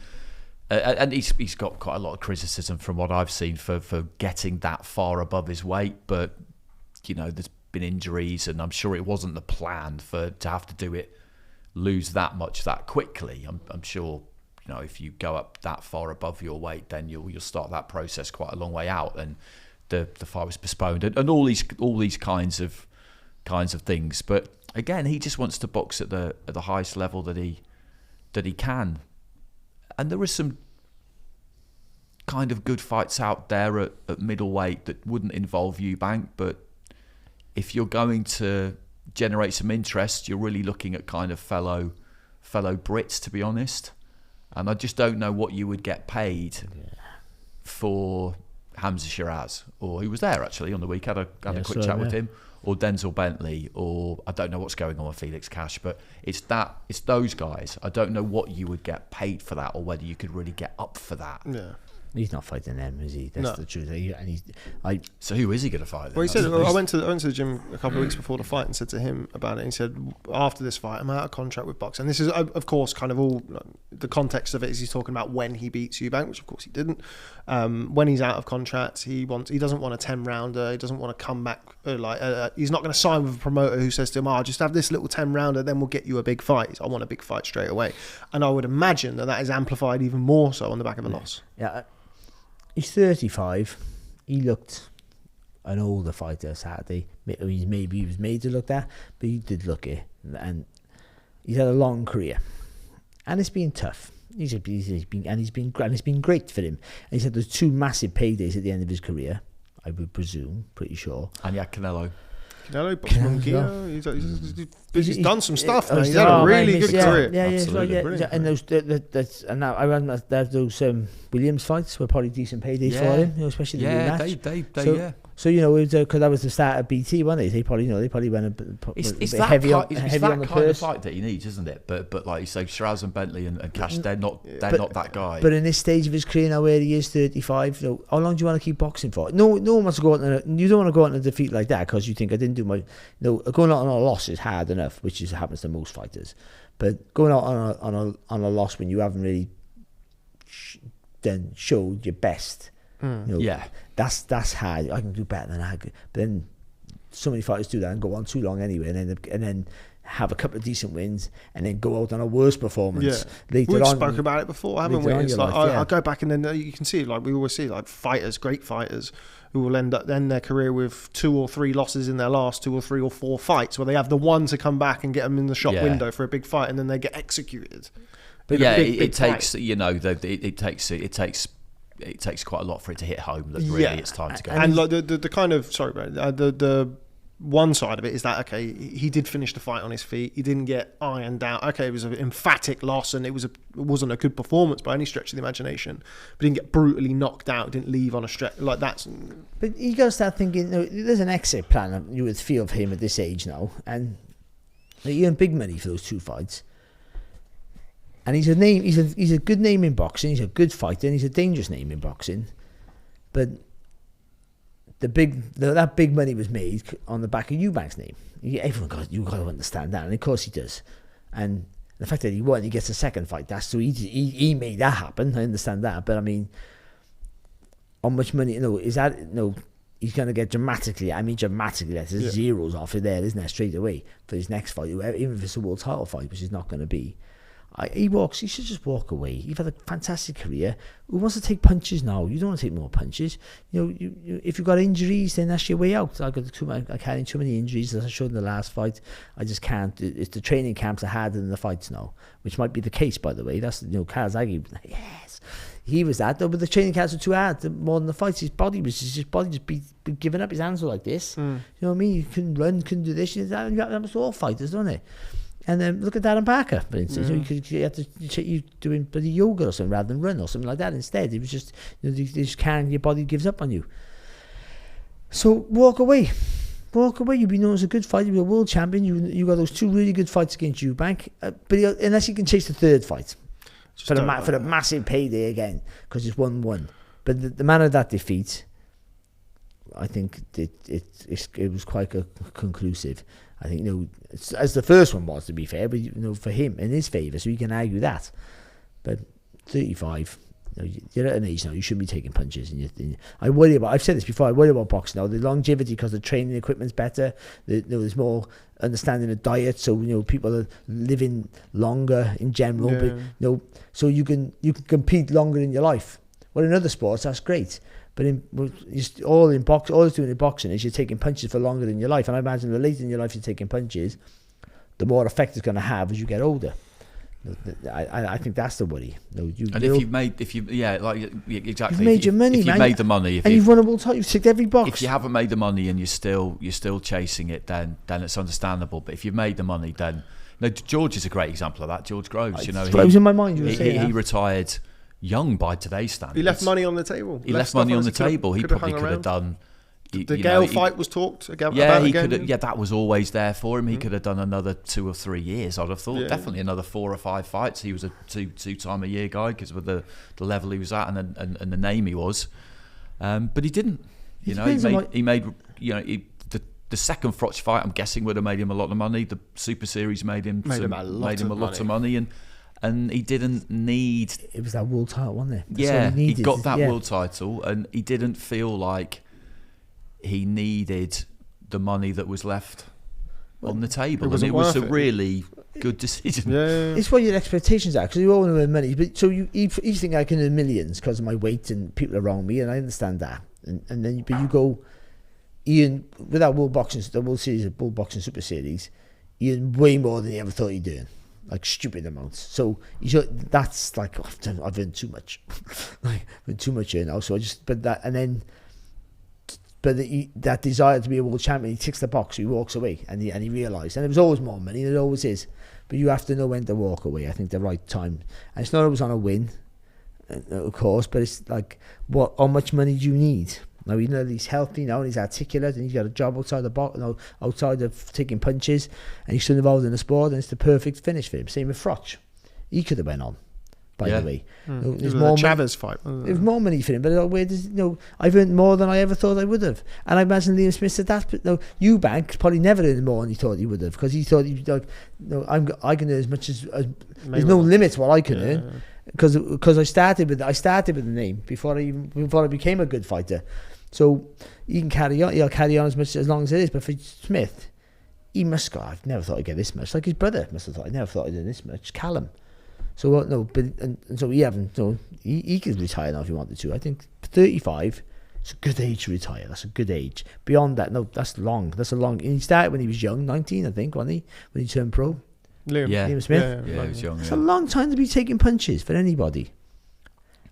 he's got quite a lot of criticism from what I've seen for getting that far above his weight. But there's been injuries, and I'm sure it wasn't the plan to have to lose that much that quickly. I'm sure if you go up that far above your weight, then you'll start that process quite a long way out, and the fight was postponed, and all these kinds of things. But again, he just wants to box at the highest level that he can. And there are some kind of good fights out there at middleweight that wouldn't involve Eubank, but if you're going to generate some interest, you're really looking at kind of fellow Brits, to be honest. And I just don't know what you would get paid for Hamza Shiraz, or who was there actually on the week, had a quick chat with him, or Denzel Bentley, or I don't know what's going on with Felix Cash, but it's those guys. I don't know what you would get paid for that, or whether you could really get up for that. Yeah. He's not fighting them, is he? That's the truth. So who is he going to fight then? Well, he said, I went to the gym a couple of weeks before the fight and said to him about it. He said, after this fight, I'm out of contract with Boxing. And this is, of course, kind of all the context of it is he's talking about when he beats Eubank, which of course he didn't. When he's out of contract, he doesn't want a 10-rounder. He doesn't want to come back. He's not going to sign with a promoter who says to him, just have this little 10-rounder, then we'll get you a big fight. I want a big fight straight away. And I would imagine that is amplified even more so on the back of a loss. Yeah. He's 35. He looked an older fighter Saturday. Maybe he was made to look that, but he did look it. And he's had a long career, and it's been tough. He's been great for him. And he said there's two massive paydays at the end of his career, I would presume, pretty sure. And yeah, Canelo, he's done some stuff. He's had a really good career. And now I remember those Williams fights were probably decent paydays for him, especially the rematch. So because that was the start of BT, wasn't it? They probably went it's a that heavy kind, on it's heavy that on the kind of purse. fight that he needs, isn't it? But like you say, Shiraz and Bentley and Cash, they're not that guy. But in this stage of his career now, where he is 35, how long do you want to keep boxing for? No one wants to go out you don't want to go out in a defeat like that because you think I didn't do my. Going out on a loss is hard enough, which happens to most fighters. But going out on a loss when you haven't really then showed your best. That's hard. I can do better than that. But then so many fighters do that and go on too long anyway, and then have a couple of decent wins, and then go out on a worse performance later We've on. spoke about it before, haven't we? It's like I go back and then you can see, like we always see, like fighters, great fighters, who will end their career with 2 or 3 losses in their last 2 or 3 or 4 fights, where they have the one to come back and get them in the shop window for a big fight, and then they get executed. But it takes, you know, it takes quite a lot for it to hit home that really it's time to go. And like the kind of the one side of it is that, okay, he did finish the fight on his feet. He didn't get ironed out. Okay, it was an emphatic loss, and it wasn't a good performance by any stretch of the imagination. But he didn't get brutally knocked out. Didn't leave on a stretch like that. But you got to start thinking. There's an exit plan you would feel for him at this age now, and he earned big money for those 2 fights. And he's a name. He's a good name in boxing. He's a good fighter, and he's a dangerous name in boxing. But that big money was made on the back of Eubank's name. Everyone got to understand that, and of course he does. And the fact that he won, he gets a second fight. That's so he made that happen. I understand that, but I mean, how much money? Is that he's going to get dramatically. I mean, dramatically, there's zeros off it there, isn't there? Straight away for his next fight, even if it's a world title fight, which is not going to be. He should just walk away. You've had a fantastic career. Who wants to take punches now? You don't want to take more punches. You if you've got injuries, then that's your way out. I carry too many injuries, as I showed in the last fight. I just can't. It's the training camps are harder than the fights now, which might be the case, by the way. That's Kazagi. Yes, he was that though, but the training camps were too hard. More than the fights, his body just be giving up. His hands were like this. You know what I mean? You couldn't run, couldn't do this. That was all fighters, don't it? And then look at Darren Parker, for instance. You have to doing bloody yoga or something rather than run or something like that. Instead, it was just your body gives up on you. So walk away. You'll be known as a good fighter. You'll be a world champion. You got those 2 really good fights against Eubank. But unless you can chase the 3rd fight for the massive payday again, because it's 1-1. But the manner of that defeat, I think it was quite conclusive. I think as the first one was, to be fair, but for him in his favour, so you can argue that. But 35, you're at an age now you shouldn't be taking punches. And I've said this before. I worry about boxing now. The longevity, because the training equipment's better. There's more understanding of diet, so people are living longer in general. But so you can compete longer in your life. Well, in other sports that's great. But all it's doing in boxing is you're taking punches for longer in your life. And I imagine the later in your life you're taking punches, the more effect it's going to have as you get older. I think that's the worry. You've made your money, if you've made the money, and you've won a world title, you've ticked every box. If you haven't made the money and you're still chasing it, then it's understandable. But if you've made the money, then George is a great example of that. George Groves, it was in my mind. He retired young by today's standards. He left money on the table. He probably could have done. The Gale fight was talked about again. That was always there for him. He could have done another 2 or 3 years. I'd have thought definitely another 4 or 5 fights. He was a two-time-a-year guy because of the level he was at and the name he was. But he didn't. He made the second Frotch fight, I'm guessing, would have made him a lot of money. The Super Series made him a lot of money. And he didn't need. It was that world title, wasn't it? He got that world title, and he didn't feel like he needed the money that was left on the table. It was a really good decision. It's what your expectations are, because you all want to earn money. But so you think I can earn millions because of my weight and people around me, and I understand that. And then you go, Ian, with that the World Series of World Boxing Super Series, Ian way more than he ever thought he'd do. Like stupid amounts. So that's like I've earned too much, too much here now. So I just that desire to be a world champion, he ticks the box. So he walks away, and he realised, and it was always more money. It always is, but you have to know when to walk away. I think the right time, and it's not always on a win, of course, but it's like how much money do you need? Now he's healthy now and he's articulate and he's got a job outside the box, outside of taking punches, and he's still involved in the sport, and it's the perfect finish for him. Same with Frotch. He could have went on, by the way. There's more Chavez fight. There's more money for him, but I've earned more than I ever thought I would have. And I imagine Liam Smith said that, but Eubank probably never earned more than he thought he would have, because he thought I can earn as much as there's no limit to what I can earn, because I started with the name before I became a good fighter. So you can carry on, as long as it is. But for Smith, he must go, I've never thought I'd get this much. Like his brother must have thought, I never thought I'd do this much. Callum. So, no, but and so he haven't, no, he could retire now if he wanted to. I think 35, it's a good age to retire. That's a good age. Beyond that, no, that's long. That's a long, he started when he was young, 19, I think, wasn't he? When he turned pro. Liam Smith. Yeah, he was young. It's a long time to be taking punches for anybody.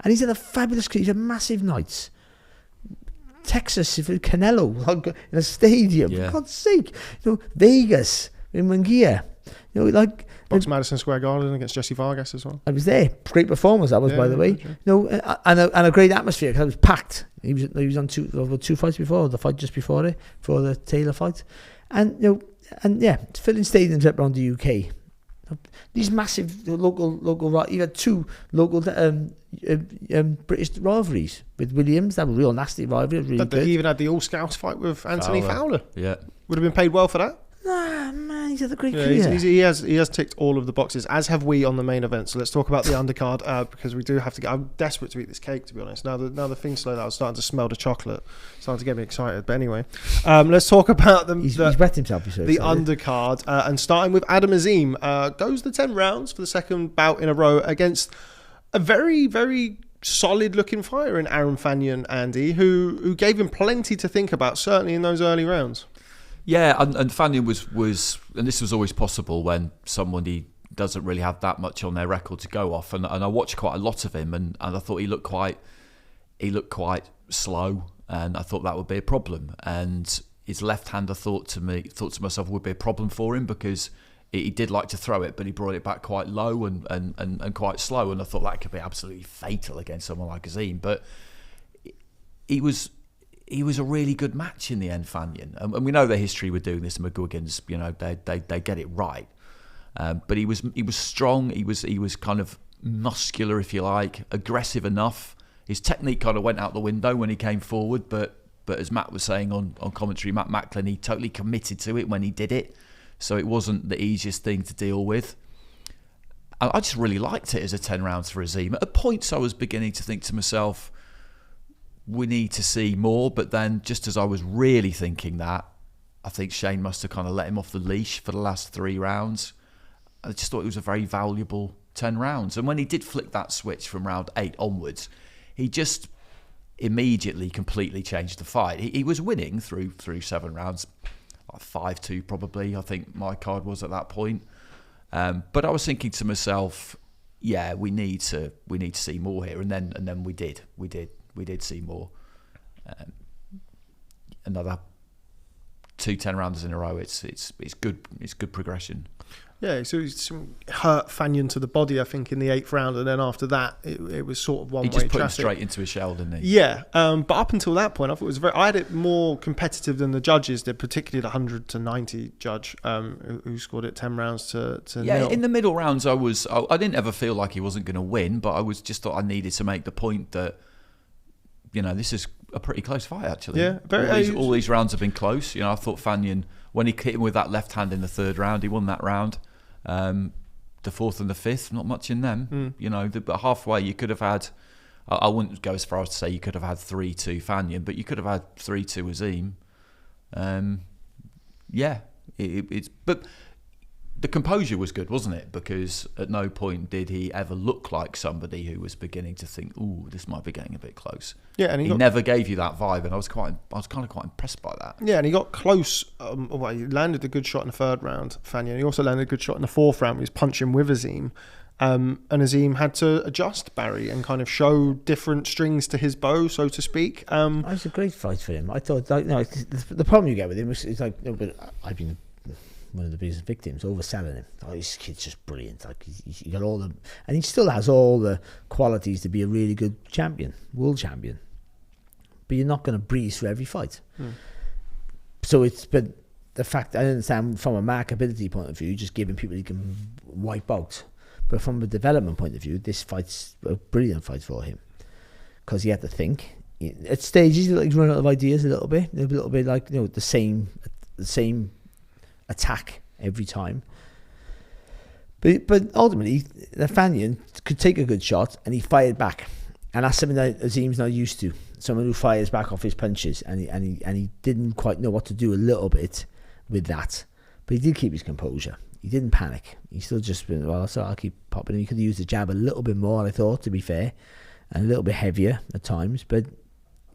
And he's had a fabulous, he's had massive nights. Texas, Canelo, like, in a stadium, for God's sake. Vegas, in Munguia. Box Madison Square Garden against Jesse Vargas as well. I was there. Great performance that was, by the way. And a great atmosphere because it was packed. He was on two fights before, the fight just before it, for the Taylor fight. And filling stadiums up around the UK. These massive local, you had two local British rivalries with Williams. That was a real nasty rivalry. Really he even had the All Scouts fight with Anthony Fowler. Yeah, would have been paid well for that. Nah, man, he's had a great career. He has ticked all of the boxes, as have we on the main event. So let's talk about the undercard because we do have to get. I'm desperate to eat this cake, to be honest. Now the thing's slow down, I'm starting to smell the chocolate, starting to get me excited. But anyway, let's talk about He's wet himself. The undercard and starting with Adam Azim goes the 10 rounds for the second bout in a row against a very, very solid looking fighter in Aaron Faniyan, Andy, who gave him plenty to think about, certainly in those early rounds. Yeah, and Faniyan was, and this was always possible when somebody doesn't really have that much on their record to go off. And I watched quite a lot of him, and I thought he looked quite slow, and I thought that would be a problem. And his left hand, I thought to myself, would be a problem for him because he did like to throw it, but he brought it back quite low and quite slow. And I thought that could be absolutely fatal against someone like Azim. But he was a really good match in the end, Faniyan. And we know their history with doing this. The McGuigans, they get it right. But he was strong. He was kind of muscular, if you like, aggressive enough. His technique kind of went out the window when he came forward. But as Matt was saying on commentary, Matt Macklin, he totally committed to it when he did it. So it wasn't the easiest thing to deal with. I just really liked it as a 10 rounds for Azim. At points, I was beginning to think to myself, we need to see more. But then just as I was really thinking that, I think Shane must have kind of let him off the leash for the last 3 rounds. I just thought it was a very valuable 10 rounds. And when he did flick that switch from round 8 onwards, he just immediately completely changed the fight. He was winning through 7 rounds, like 5-2 probably, I think my card was at that point. But I was thinking to myself, yeah, we need to see more here. And then we did see more. Another 2 10 rounders in a row. It's good progression. Yeah, so he hurt Faniyan to the body, I think, in the 8th round, and then after that, it was sort of one-way traffic. He just put him straight into his shell, didn't he? Yeah, but up until that point, I thought I had it more competitive than the judges did, particularly the 100-90 judge who scored it 10 rounds to nil. In the middle rounds, I didn't ever feel like he wasn't going to win, but I just thought I needed to make the point that, this is a pretty close fight, actually. Yeah, all these rounds have been close. I thought Faniyan, when he hit him with that left hand in the 3rd round, he won that round. The 4th and the 5th, not much in them. But halfway you could have had, I wouldn't go as far as to say you could have had 3-2 Faniyan, but you could have had 3-2 Azim. But the composure was good, wasn't it? Because at no point did he ever look like somebody who was beginning to think, "Ooh, this might be getting a bit close." Yeah, and he never gave you that vibe, and I was kind of quite impressed by that. Yeah, and he got close. He landed a good shot in the 3rd round, Faniyan. He also landed a good shot in the 4th round. He was punching with Azim, and Azim had to adjust Barry and kind of show different strings to his bow, so to speak. It was a great fight for him. I thought, the problem you get with him is like, I've been one of the biggest victims, overselling him. This kid's just brilliant. Like he got all and he still has all the qualities to be a really good champion, world champion. But you're not going to breeze through every fight. But the fact, I understand from a markability point of view, just giving people he can wipe out. But from a development point of view, this fight's a brilliant fight for him because he had to think. At stages, he's run out of ideas a little bit like the same attack every time. But ultimately, the Faniyan could take a good shot and he fired back, and that's something that Azim's not used to. Someone who fires back off his punches, and he didn't quite know what to do a little bit with that. But he did keep his composure. He didn't panic. He still just went, well, so I'll keep popping. He could have used the jab a little bit more, I thought, to be fair, and a little bit heavier at times. But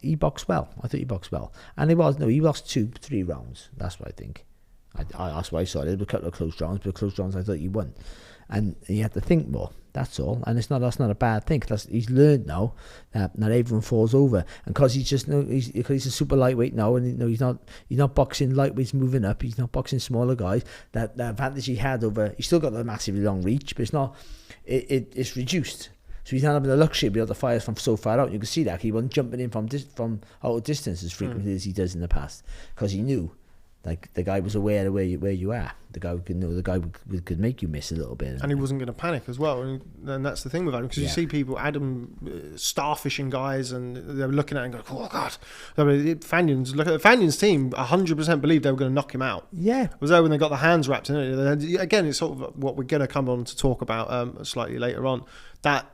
he boxed well. I thought he boxed well. And he lost 2-3 rounds. That's what I think. That's why I saw it. There were a couple of close rounds, but close rounds I thought he won. And he had to think more. That's all. And that's not a bad thing. He's learned now that not everyone falls over. And because he's a super lightweight now, and he's not boxing lightweights moving up. He's not boxing smaller guys. That the advantage he had over, he's still got a massively long reach, but it's reduced. So he's not having the luxury of being able to fire from so far out. You can see that he wasn't jumping in from out of distance as frequently as he does in the past, because he knew, like, the guy was aware of where you are. The guy could make you miss a little bit, and he wasn't going to panic as well. And that's the thing with Adam, because you see people, Adam, starfishing guys, and they're looking at him and go, "Oh God!" I mean, Faniyan's team 100% believed they were going to knock him out. Yeah, it was there when they got the hands wrapped in it. Again, it's sort of what we're going to come on to talk about slightly later on. That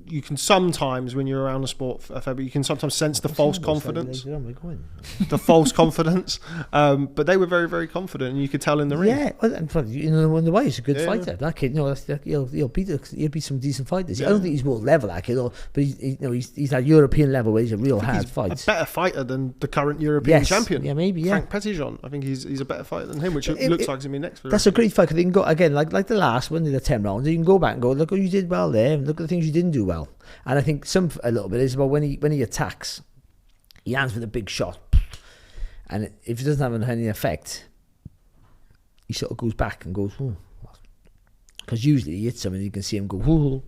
you can sometimes, when you're around the sport, you can sometimes sense the false confidence. The false confidence. But they were very, very confident, and you could tell in the ring. Yeah, well, in the way, he's a good fighter. That kid, he'll beat some decent fighters. I don't think he's world level, that kid, but he's at European level where he's a real hard fight. A better fighter than the current European champion. Yeah, maybe. Frank Petitjean. I think he's a better fighter than him, which looks like he's going to be next. That's a great fight, because they can go again, like the last one, the 10 rounds. You can go back and go, look, you did well there, and look at the things you didn't do well. And I think a little bit is about when he attacks, he lands with a big shot, and if it doesn't have any effect, he sort of goes back and goes, because usually he hits someone, you can see him go,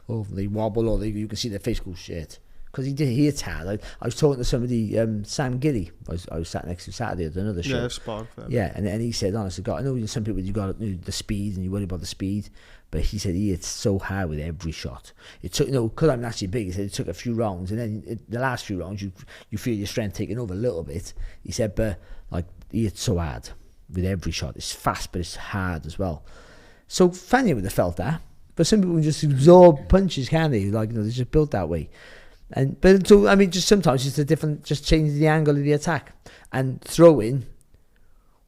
or they wobble, or you can see their face go shit. Because he hits hard. I was talking to somebody, Sam Giddy. I was sat next to Saturday at another show. Yeah, sparred for them. Yeah, and he said, honestly, God, I know some people, you got the speed and you worry about the speed, but he said he hits so hard with every shot. It took, because I'm actually big, he said it took a few rounds, and then the last few rounds, you feel your strength taking over a little bit. He said, but like, he hits so hard with every shot. It's fast, but it's hard as well. So Faniyan would have felt that, but some people just absorb punches, can't they? Like, they're just built that way. But just sometimes it's just change the angle of the attack and throw in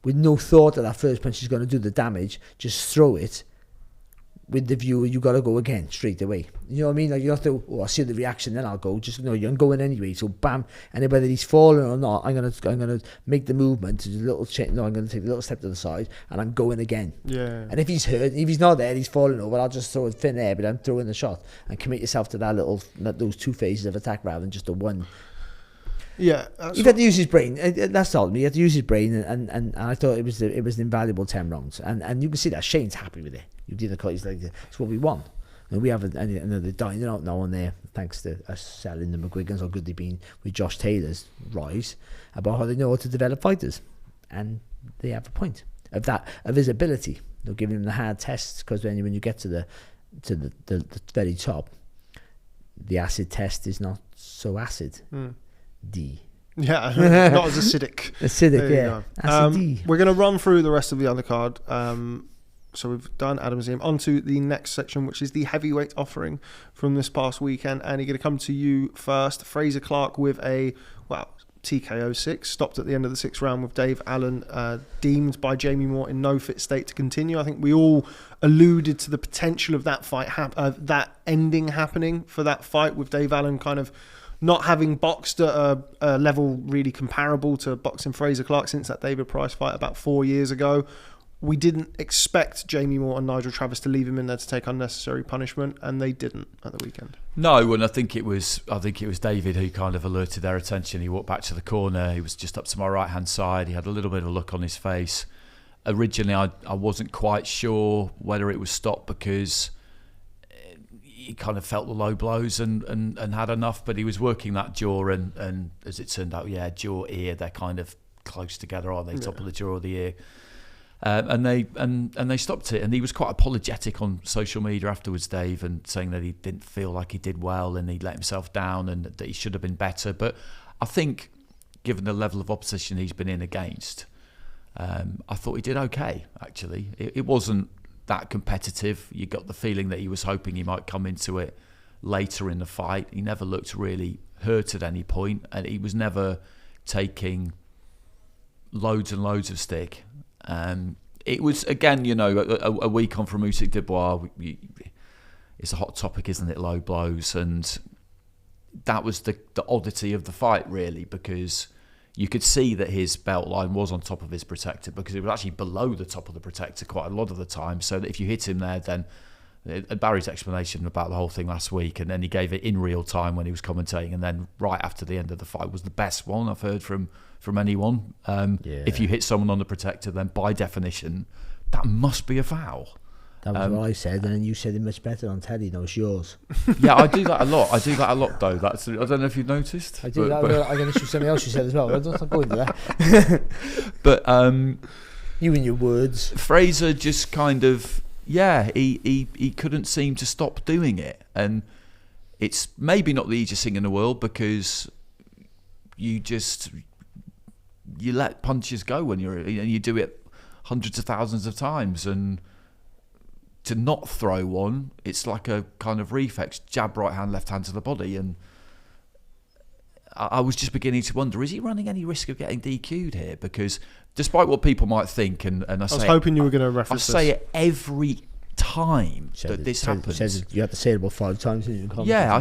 with no thought that first punch is going to do the damage. Just throw it with the view you got to go again straight away. You know what I mean? Like, you have to, I'll see the reaction, then I'll go. Just you're going anyway. So bam, and whether he's falling or not, I'm gonna make the movement to a little change. No, I'm gonna take a little step to the side, and I'm going again. Yeah. And if he's hurt, if he's not there, he's falling over. I'll just throw it thin air, but I'm throwing the shot and commit yourself to those two phases of attack rather than just the one. Yeah, he had to use his brain. That's all. He had to use his brain, and I thought it was an invaluable 10 rounds. And you can see that Shane's happy with it. You did he's like, it's what we want. And we have another dining out now and there, thanks to us selling the McGuigans, how good they've been with Josh Taylor's rise, about how they know how to develop fighters, and they have a point of his ability. They're giving him the hard tests, because when you get to the very top, the acid test is not so acid. D. Yeah, not as acidic. Acidic, yeah. Acid D. We're going to run through the rest of the undercard. So we've done Azim. On to the next section, which is the heavyweight offering from this past weekend. And you're going to come to you first. Fraser Clarke with a, TKO 6. Stopped at the end of the 6th round with Dave Allen deemed by Jamie Moore in no fit state to continue. I think we all alluded to the potential of that fight, that ending happening for that fight, with Dave Allen kind of not having boxed at a level really comparable to boxing Fraser Clarke since that David Price fight about 4 years ago. We didn't expect Jamie Moore and Nigel Travis to leave him in there to take unnecessary punishment, and they didn't at the weekend. No, and I think it was David who kind of alerted their attention. He walked back to the corner. He was just up to my right hand side. He had a little bit of a look on his face. Originally, I wasn't quite sure whether it was stopped because he kind of felt the low blows and had enough, but he was working that jaw, and as it turned out, jaw, ear, they're kind of close together, aren't they? Top of the jaw or the ear. And they stopped it, and he was quite apologetic on social media afterwards, Dave, and saying that he didn't feel like he did well and he'd let himself down and that he should have been better. But I think, given the level of opposition he's been in against, I thought he did okay, actually. It wasn't that competitive. You got the feeling that he was hoping he might come into it later in the fight. He never looked really hurt at any point, and he was never taking loads and loads of stick. it was, again, a week on from Usyk Dubois. It's a hot topic, isn't it? Low blows. And that was the oddity of the fight, really, because you could see that his belt line was on top of his protector, because it was actually below the top of the protector quite a lot of the time. So that if you hit him there, then Barry's explanation about the whole thing last week, and then he gave it in real time when he was commentating, and then right after the end of the fight was the best one I've heard from anyone. If you hit someone on the protector, then by definition, that must be a foul. That was what I said, and then you said it much better on telly. No, it's yours. Yeah, I do that a lot. Though. I don't know if you've noticed. I do that. I can issue something else you said as well. I'm not going to that. But you and your words. Fraser just kind of, he couldn't seem to stop doing it, and it's maybe not the easiest thing in the world, because you let punches go when you do it hundreds of thousands of times, and to not throw one, it's like a kind of reflex, jab right hand, left hand to the body. And I was just beginning to wonder, is he running any risk of getting DQ'd here? Because despite what people might think, and I was hoping you were going to reference this. I say it every time this happens. You had to say it about 5 times, didn't you? Yeah,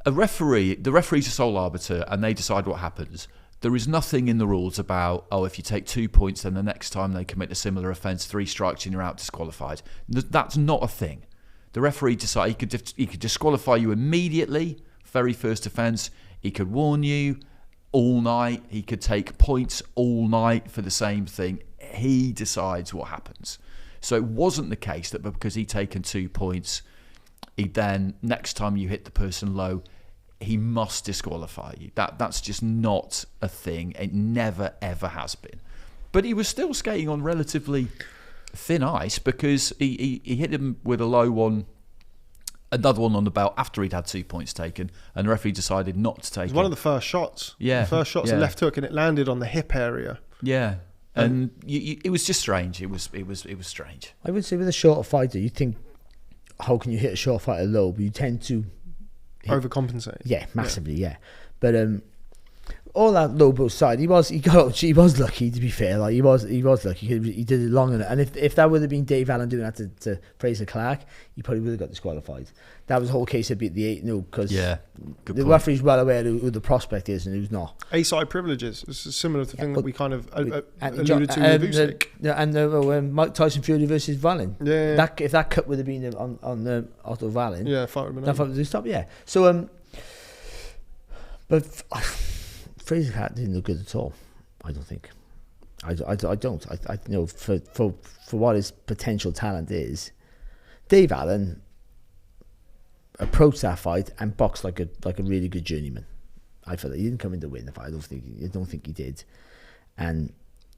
The referee's a sole arbiter, and they decide what happens. There is nothing in the rules about, if you take 2 points, then the next time they commit a similar offence, 3 strikes and you're out, disqualified. That's not a thing. The referee decides he could disqualify you immediately, very first offence. He could warn you all night. He could take points all night for the same thing. He decides what happens. So it wasn't the case that because he'd taken 2 points, he then, next time you hit the person low, he must disqualify you. That's just not a thing. It never, ever has been. But he was still skating on relatively thin ice, because he hit him with a low one, another one on the belt after he'd had 2 points taken, and the referee decided not to take it. It was one of the first shots. Yeah. The first shot's a left hook, and it landed on the hip area. Yeah. And it was just strange. It was strange. I would say with a shorter fighter, you think, how can you hit a short fighter low? But you tend to overcompensate. Yeah, massively. Yeah, but all that low blow side, he was lucky, to be fair. Like he was lucky. He did it long enough. And if that would have been Dave Allen doing that to Fraser Clarke, he probably would have got disqualified. That was the whole case of beat the 8-0, because the referee's well aware who the prospect is and who's not. A-side privileges. This is similar to the thing that we kind of alluded to with Usyk. And Mike Tyson Fury versus Vallon. Yeah. If that cut would have been on Otto Vallon. Yeah, fight would have been stop. Yeah. So but Fraser Clarke didn't look good at all. I don't think. I don't. I for what his potential talent is, Dave Allen approached that fight and boxed like a really good journeyman. I feel that he didn't come in to win the fight. I don't think he did. And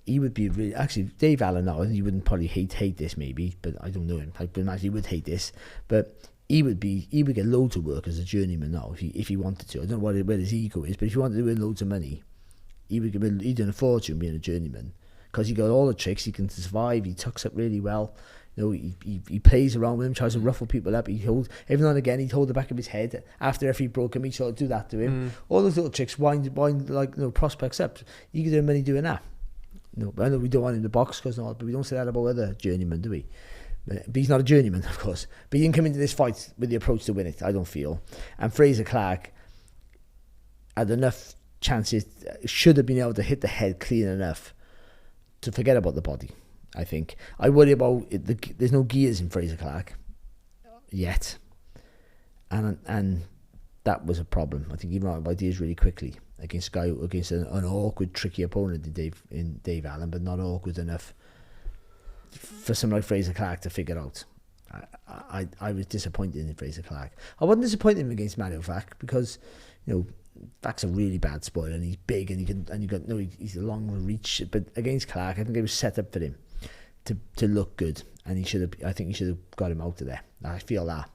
he would be really, actually, Dave Allen now, he wouldn't probably hate this maybe, but I don't know him. I can imagine he would hate this, but he would get loads of work as a journeyman now if he wanted to. I don't know where his ego is, but if he wanted to win loads of money, he'd done a fortune being a journeyman, because he got all the tricks. He can survive. He tucks up really well. He plays around with him, tries to ruffle people up. Every now and again he'd hold the back of his head after every broke him. He'd sort of do that to him. All those little tricks wind prospects up. You can earn money doing that. But I know we don't want him to box, but we don't say that about other journeymen, do we? But he's not a journeyman, of course. But he didn't come into this fight with the approach to win it, I don't feel. And Fraser Clarke had enough chances, should have been able to hit the head clean enough to forget about the body. I think I worry about there's no gears in Fraser Clarke yet, and that was a problem. I think he ran out of ideas really quickly against an awkward, tricky opponent in Dave Allen, but not awkward enough for someone like Fraser Clarke to figure out. I was disappointed in Fraser Clarke. I wasn't disappointed in him against Mario Vac, because Vac's a really bad spoiler, and he's big, and he's a long reach. But against Clarke, I think it was set up for him to look good, and I think he should have got him out of there. I feel that,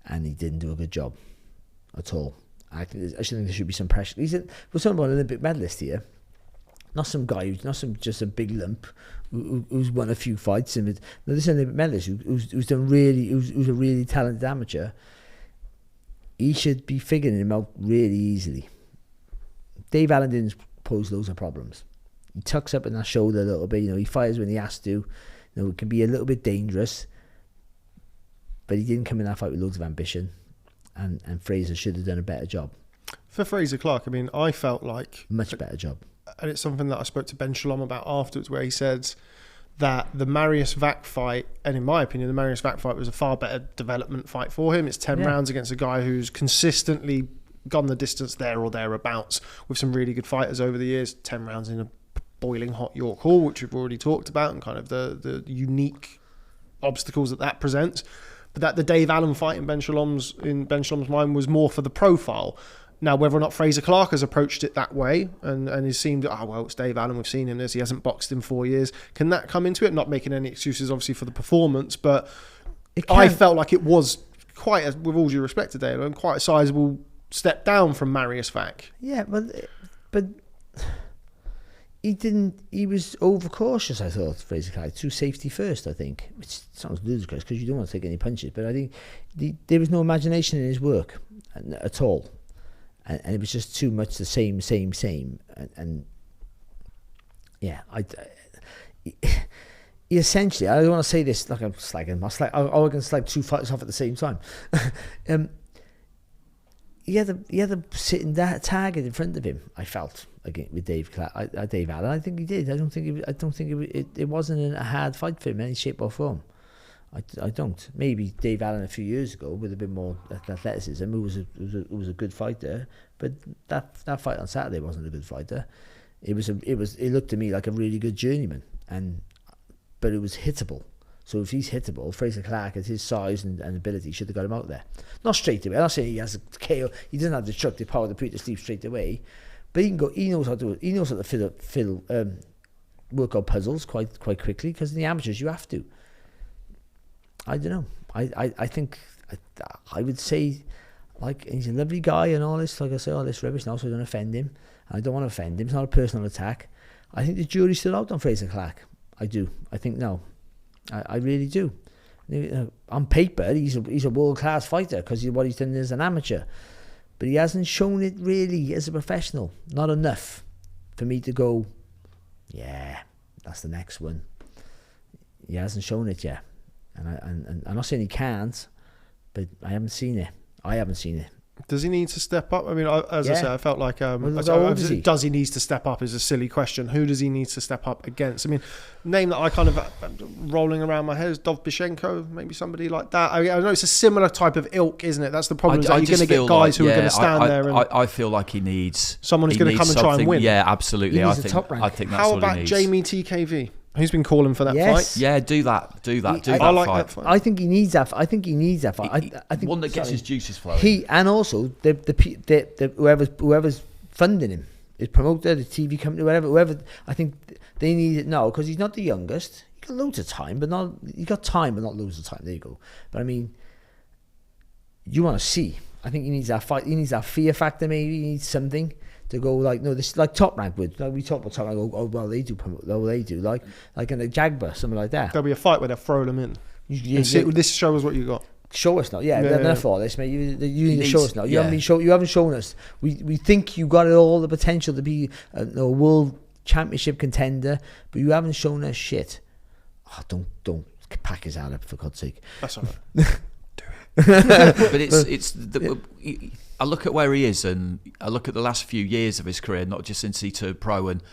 and he didn't do a good job at all. I think there should be some pressure. We're talking about an Olympic medalist here, not some guy just a big lump who's won a few fights. This is an Olympic medalist who's a really talented amateur. He should be figuring him out really easily. Dave Allen didn't pose loads of problems. he tucks up in that shoulder a little bit. He fires when he has to. It can be a little bit dangerous. But he didn't come in that fight with loads of ambition. And Fraser should have done a better job. For Fraser Clarke, I mean, I felt like... Much better job. And it's something that I spoke to Ben Shalom about afterwards, where he said that the Marius Vac fight, and in my opinion, the Marius Vac fight was a far better development fight for him. It's 10 rounds against a guy who's consistently gone the distance there or thereabouts with some really good fighters over the years. 10 rounds in a boiling hot York Hall, which we've already talked about, and kind of the unique obstacles that presents. But that the Dave Allen fight in Ben Shalom's mind was more for the profile. Now, whether or not Fraser Clarke has approached it that way and has seemed, it's Dave Allen, we've seen him this, he hasn't boxed in 4 years. Can that come into it? Not making any excuses, obviously, for the performance, but I felt like it was with all due respect to Dave Allen, quite a sizable step down from Marius Vac. Yeah, but he was overcautious, I thought, Fraser Clarke, too safety first, I think, which sounds ludicrous because you don't want to take any punches, but I think there was no imagination in his work at all. And it was just too much the same. And yeah, essentially, I don't want to say this like I'm slagging. I can slag two fighters off at the same time. He had a sitting target in front of him. I felt again with Dave Allen. I think he did. I don't think it wasn't a hard fight for him in any shape or form. I don't. Maybe Dave Allen a few years ago with a bit more athleticism, who was a good fighter, but that fight on Saturday wasn't a good fighter. It looked to me like a really good journeyman, but it was hittable. So if he's hittable, Fraser Clarke at his size and ability should have got him out there. Not straight away. I'm not saying he has a KO. He doesn't have the destructive power to put to sleep straight away, but he can go. He knows how to do it. He knows how to work out puzzles quite quickly, because in the amateurs you have to. I don't know. I think I would say, like, he's a lovely guy and all this. Like I say, all this rubbish now, so I don't offend him. I don't want to offend him. It's not a personal attack. I think the jury's still out on Fraser Clarke. I do. I think no. I really do. On paper, he's a world class fighter because what he's done as an amateur, but he hasn't shown it really as a professional. Not enough for me to go, yeah, that's the next one. He hasn't shown it yet. And I'm not saying he can't, but I haven't seen it. Does he need to step up? I mean, as I said, I felt like does he need to step up is a silly question. Who does he need to step up against? I mean, name that I kind of rolling around my head is Dovbychenko, maybe somebody like that. I know it's a similar type of ilk, isn't it? That's the problem. You're going to get guys who are going to stand there. And I feel like he needs someone who's going to come and try and win. Yeah, absolutely. I think that's what he needs. How about Jamie TKV? Who's been calling for that fight? Yeah, do that I like that fight. I think he needs that. I think I think one that gets his juices flowing. And also the whoever's funding him, his promoter, the TV company, whoever. I think they need it now because he's not the youngest. He got loads of time, but not loads of time. There you go. But I mean, you want to see. I think he needs that fight. He needs that fear factor. Maybe he needs something to go like, no, this is like Top Rank would. Like we talk about Top Rank, they do promote. Oh, they do. Like in a Jagba, something like that. There'll be a fight where they'll throw them in. This show us what you got. Show us now. Yeah. Enough for this, mate. You need to show us now. You haven't shown us. We think you got all the potential to be a world championship contender, but you haven't shown us shit. Oh, don't pack his hand up, for God's sake. That's all right. But I look at where he is, and I look at the last few years of his career, not just since he turned pro, and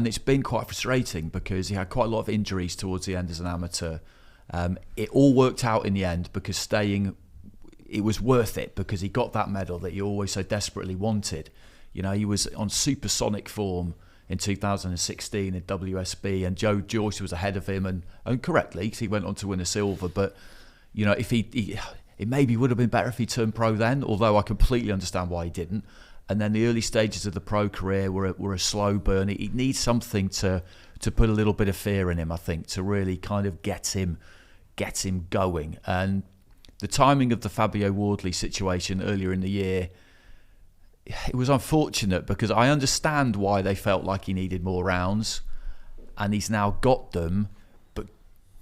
it's been quite frustrating because he had quite a lot of injuries towards the end as an amateur. It all worked out in the end because staying, it was worth it because he got that medal that he always so desperately wanted. You know, he was on supersonic form in 2016 at WSB, and Joe Joyce was ahead of him, and correctly, because he went on to win a silver. But you know, if it maybe would have been better if he turned pro then, although I completely understand why he didn't. And then the early stages of the pro career were a slow burn. He needs something to put a little bit of fear in him, I think, to really kind of get him going. And the timing of the Fabio Wardley situation earlier in the year, it was unfortunate because I understand why they felt like he needed more rounds, and he's now got them. But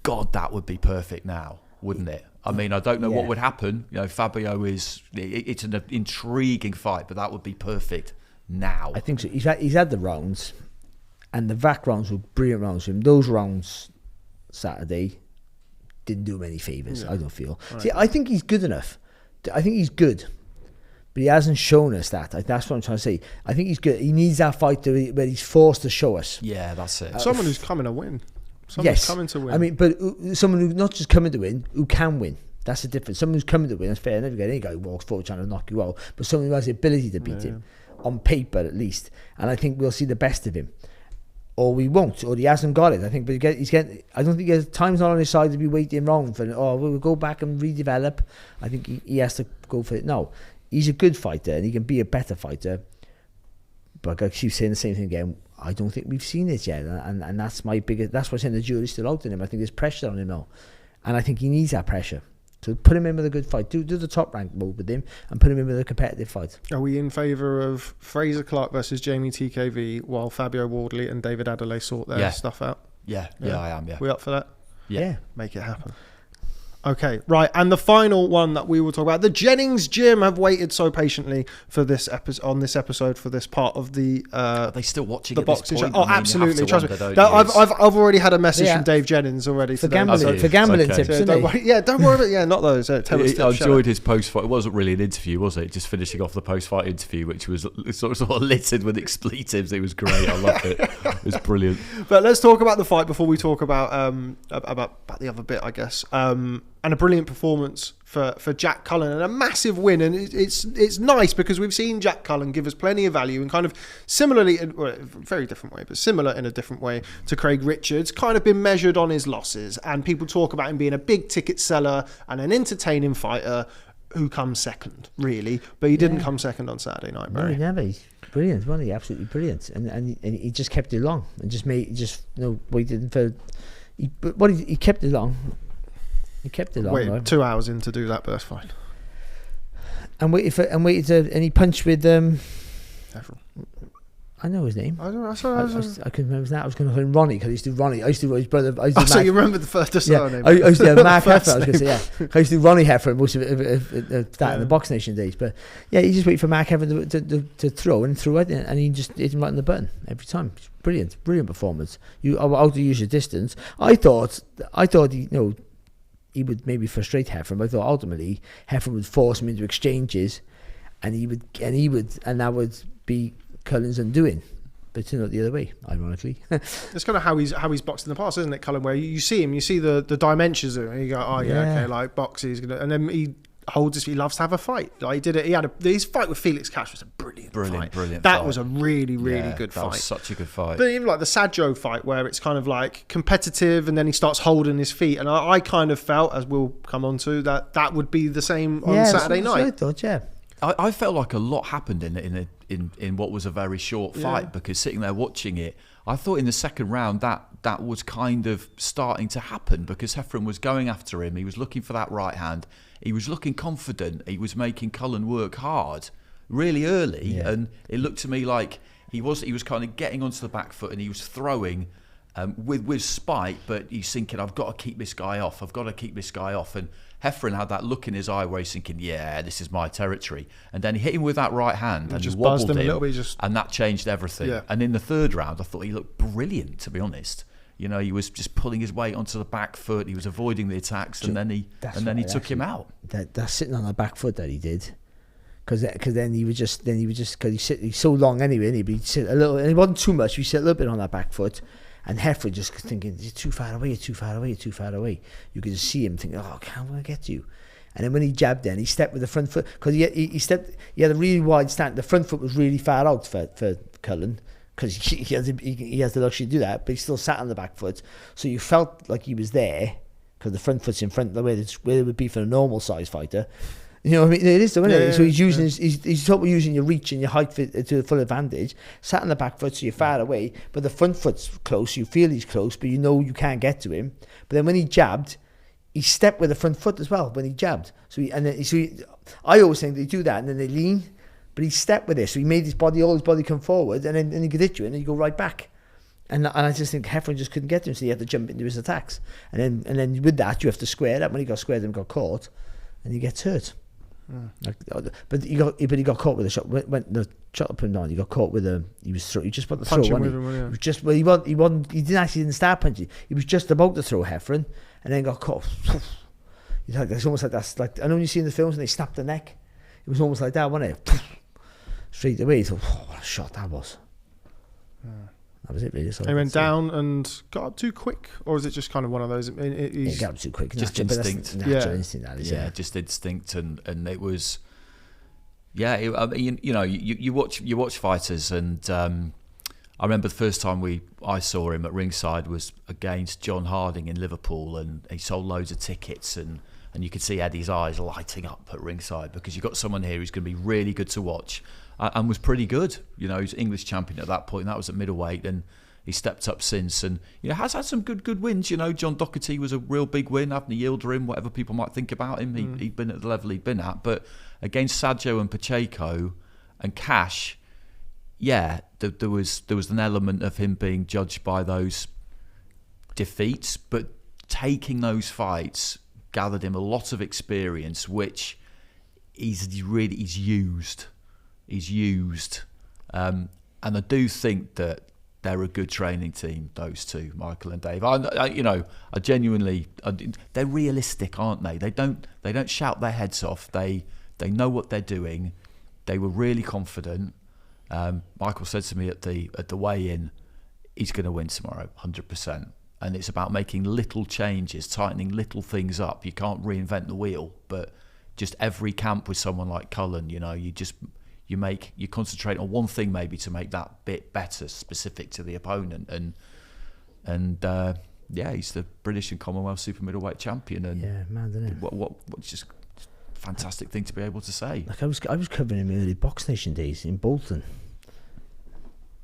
God, that would be perfect now, wouldn't it? I mean, I don't know what would happen. You know, Fabio it's an intriguing fight, but that would be perfect now. I think so. He's had the rounds, And the VAC rounds were brilliant rounds for him. Those rounds Saturday didn't do him any favours, I don't feel. Right. See, I think he's good enough. I think he's good. But he hasn't shown us that. That's what I'm trying to say. I think he's good. He needs that fight where he's forced to show us. Yeah, that's it. Someone who's coming to win. Someone's coming to win. I mean, but someone who's not just coming to win, who can win. That's the difference. Someone who's coming to win, that's fair enough. You get any guy who walks forward trying to knock you out. But someone who has the ability to beat him, on paper at least. And I think we'll see the best of him. Or we won't, or he hasn't got it. I think, but he's getting. I don't think time's not on his side to be waiting around for. We'll go back and redevelop. I think he has to go for it. No, he's a good fighter and he can be a better fighter. But I keep saying the same thing again. I don't think we've seen it yet, and that's my biggest. That's why I'm saying the jury's still out on him. I think there's pressure on him now, and I think he needs that pressure. So put him in with a good fight. Do the top rank mode with him and put him in with a competitive fight. Are we in favour of Fraser Clarke versus Jamie TKV while Fabio Wardley and David Adelaide sort their stuff out? Yeah, I am. Yeah, we up for that? Yeah. Make it happen. Okay, right, and the final one that we will talk about. The Jennings Gym have waited so patiently for this episode for this part of the. Are they still watching the at this boxing point? show? Oh, absolutely! Trust me. I've already had a message from Dave Jennings already for gambling tips. So don't worry about not those. I enjoyed his post fight. It wasn't really an interview, was it? Just finishing off the post fight interview, which was sort of littered with expletives. It was great. I loved it. It was brilliant. But let's talk about the fight before we talk about the other bit, I guess. And a brilliant performance for Jack Cullen and a massive win. And it's nice because we've seen Jack Cullen give us plenty of value and kind of similarly, well, very different way, but similar in a different way to Craig Richards, kind of been measured on his losses. And people talk about him being a big ticket seller and an entertaining fighter who comes second, really. But he didn't come second on Saturday night, Barry. No, he never. He's brilliant, wasn't he? Absolutely brilliant. And he just kept it long and waited for... He kept it long. He kept it long. Waited 2 hours in to do that, but that's fine. And and he punched with Heffron. I know his name. I couldn't remember his name. I was going to call him Ronnie because I used to do Ronnie. I used to do his brother. So you remember the first name? I used to do Mark Heffron. I was going to say, yeah. I used to do Ronnie Heffron most of that in the Box Nation days. But yeah, he just waited for Mark Heffron to throw and threw it, and he just hit him right on the button every time. Brilliant performance. How to use your distance. I thought he would maybe frustrate Heffron, but I thought ultimately Heffron would force him into exchanges, and that would be Cullen's undoing. But it's not the other way, ironically. It's kind of how he's boxed in the past, isn't it, Cullen? Where you see him, you see the dimensions of him, and you go, okay, like boxing, he's gonna, and then he holds he loves to have a fight. Like he did it. His fight with Felix Cash was a brilliant fight. That was a really good fight. That was such a good fight. But even like the Sadjo fight, where it's kind of like competitive, and then he starts holding his feet, and I kind of felt, as we'll come on to, that would be the same on Saturday night. I thought, I felt like a lot happened in what was a very short fight, because sitting there watching it, I thought in the second round that was kind of starting to happen, because Heffron was going after him. He was looking for that right hand. He was looking confident. He was making Cullen work hard really early, and it looked to me like he was kind of getting onto the back foot, and he was throwing with spite, but he's thinking, I've got to keep this guy off. And Heffron had that look in his eye where he's thinking, yeah, this is my territory. And then he hit him with that right hand and just wobbled buzzed him him, a little bit, and that changed everything. Yeah. And in the third round, I thought he looked brilliant, to be honest. You know, he was just pulling his weight onto the back foot. He was avoiding the attacks, and then he took him out. That's sitting on the back foot that he did, because then he was just because he's so long anyway. And he'd sit a little, and it wasn't too much. He sit a little bit on that back foot, and Heffron just thinking, you're too far away. You could just see him thinking, oh, how am I get to you? And then when he jabbed, then he stepped with the front foot, because he had a really wide stand. The front foot was really far out for Cullen, because he has the luxury to do that, but he still sat on the back foot, so you felt like he was there, because the front foot's in front, the way it would be for a normal size fighter. You know what I mean? It is, though, isn't it? So he's using he's talking about using your reach and your height to the full advantage. Sat on the back foot, so you're far away, but the front foot's close. You feel he's close, but you know you can't get to him. But then when he jabbed, he stepped with the front foot as well when he jabbed. I always think they do that and then they lean, but he stepped with this, so he made all his body come forward, and then he could hit you, and then you go right back. And I just think Heffron just couldn't get to him, so he had to jump into his attacks. And then with that, you have to square up. When he got squared and got caught, and he gets hurt. But he got caught with a shot. When the shot put him down, he got caught with a. He just about to throw. Punching Wasn't with he? him, yeah. He was just. Well, he wasn't. He didn't start punching. He was just about to throw Heffron, and then got caught. It's almost like that's like I know you see in the films and they snap the neck. It was almost like that, wasn't it? Straight away. So what a shot that was. That was it, really. So he went down and got up too quick, or is it just kind of one of those? He got up too quick. Just instinct. Natural instinct. That is, just instinct, and it was. Yeah, you watch fighters, and I remember the first time I saw him at ringside was against John Harding in Liverpool, and he sold loads of tickets, and you could see Eddie's eyes lighting up at ringside because you've got someone here who's going to be really good to watch. And was pretty good. He was English champion at that point, and that was at middleweight, and he stepped up since, and has had some good wins. John Doherty was a real big win, Avni Yildirim, whatever people might think about him, he'd been at the level he'd been at. But against Sergio and Pacheco and Cash, there was an element of him being judged by those defeats, but taking those fights gathered him a lot of experience, which he's used. He's used, and I do think that they're a good training team. Those two, Michael and Dave. I genuinely, they're realistic, aren't they? They don't shout their heads off. They know what they're doing. They were really confident. Michael said to me at the weigh-in, he's going to win tomorrow, 100%. And it's about making little changes, tightening little things up. You can't reinvent the wheel, but just every camp with someone like Cullen, you concentrate on one thing maybe to make that bit better, specific to the opponent, and he's the British and Commonwealth super middleweight champion, and man, isn't it? What's just fantastic thing to be able to say. Like I was covering him early Box Nation days in Bolton.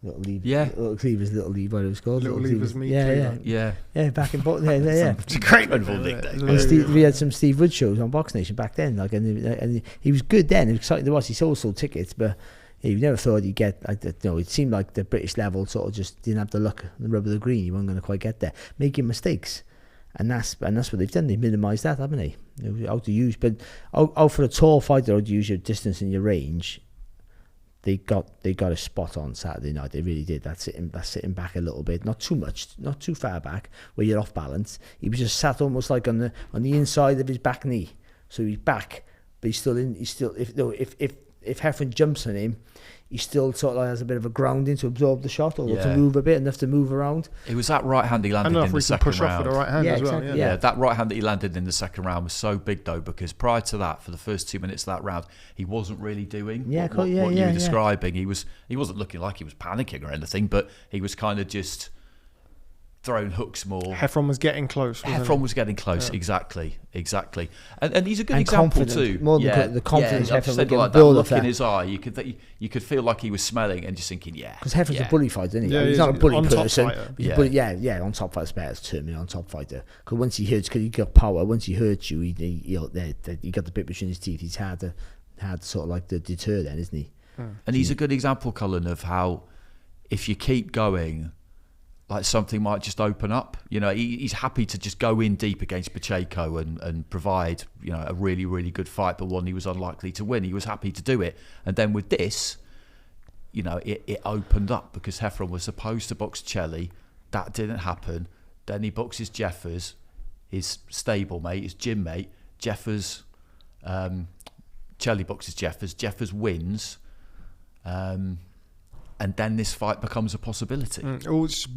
Little Cleaver's Little Leave, what it was called. Little Lever's meat. Yeah, back in Bolton. Yeah. It's a great nickname. We had some Steve Wood shows on Box Nation back then. And he was good then. It was exciting to watch. He sold tickets, but you never thought he'd get. It seemed like the British level sort of just didn't have the luck, the rub of the green. He wasn't going to quite get there, making mistakes, and that's what they've done. They've minimised that, haven't they? How to use, but out for a tall fighter, how to use your distance and your range. They got a spot on Saturday night. They really did. That's sitting back a little bit, not too much, not too far back where you're off balance. He was just sat almost like on the inside of his back knee, so he's back, but he's still in. If Heffron jumps on him, he still sort of like has a bit of a grounding to absorb the shot or to move a bit, enough to move around. It was that right hand he landed in the second push round. Off with the right hand as well. Exactly, Yeah, that right hand that he landed in the second round was so big though, because prior to that, for the first 2 minutes of that round, he wasn't really doing what you were describing. He wasn't looking like he was panicking or anything, but he was kind of just throwing hooks more. Heffron was getting close. Was getting close, exactly. And he's a good example too. More than the confidence Heffron would like get. That look in his eye, you could feel like he was smelling and just thinking, because Heffron's a bully fighter, isn't he? Yeah, he's not a bully person. On top fighter, better term, on top fighter. Because once he hurts, because he got power. Once he hurts you, he got the bit between his teeth. He's hard to sort of like to deter then, isn't he? And he's a good example, Cullen, of how if you keep going, like something might just open up. He's happy to just go in deep against Pacheco and provide, a really, really good fight, but one he was unlikely to win. He was happy to do it. And then with this, it opened up because Heffron was supposed to box Chelly. That didn't happen. Then he boxes Jeffers, his stablemate, his gym mate. Jeffers, Chelly boxes Jeffers. Jeffers wins. And then this fight becomes a possibility.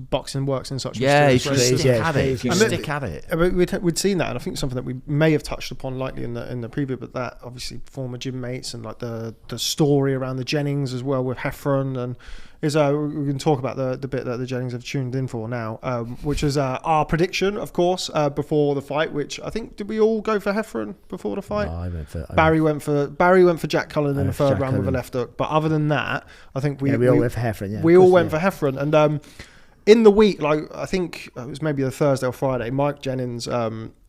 Boxing works in such a if you stick at it. We'd seen that, and I think something that we may have touched upon lightly in the preview, but that obviously former gym mates and like the story around the Jennings as well with Heffron, and we can talk about the bit that the Jennings have tuned in for now, which is our prediction, of course, before the fight. Which I think, did we all go for Heffron before the fight? No, Barry went for Jack Cullen in the third round with a left hook. But other than that, I think we all went for Heffron. Yeah, we all went for Heffron, and in the week, like I think it was maybe the Thursday or Friday, Mike Jennings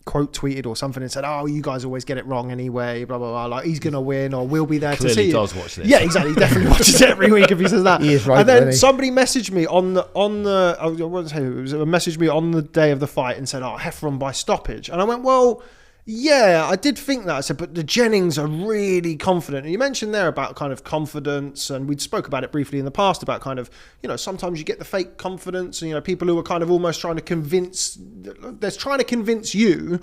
quote tweeted or something and said, "Oh, you guys always get it wrong anyway, blah blah blah, like he's gonna win or we'll be there to see." Clearly does watch this. Yeah, exactly. He definitely watches it every week if he says that. He is right. And then somebody messaged me on the I won't say who it was, messaged me on the day of the fight and said, "Oh, Heffron by stoppage," and I went, "Well, Yeah, I did think that. I said, but the Jennings are really confident. And you mentioned there about kind of confidence, and we'd spoke about it briefly in the past about kind of, sometimes you get the fake confidence and, people who are kind of almost trying to convince you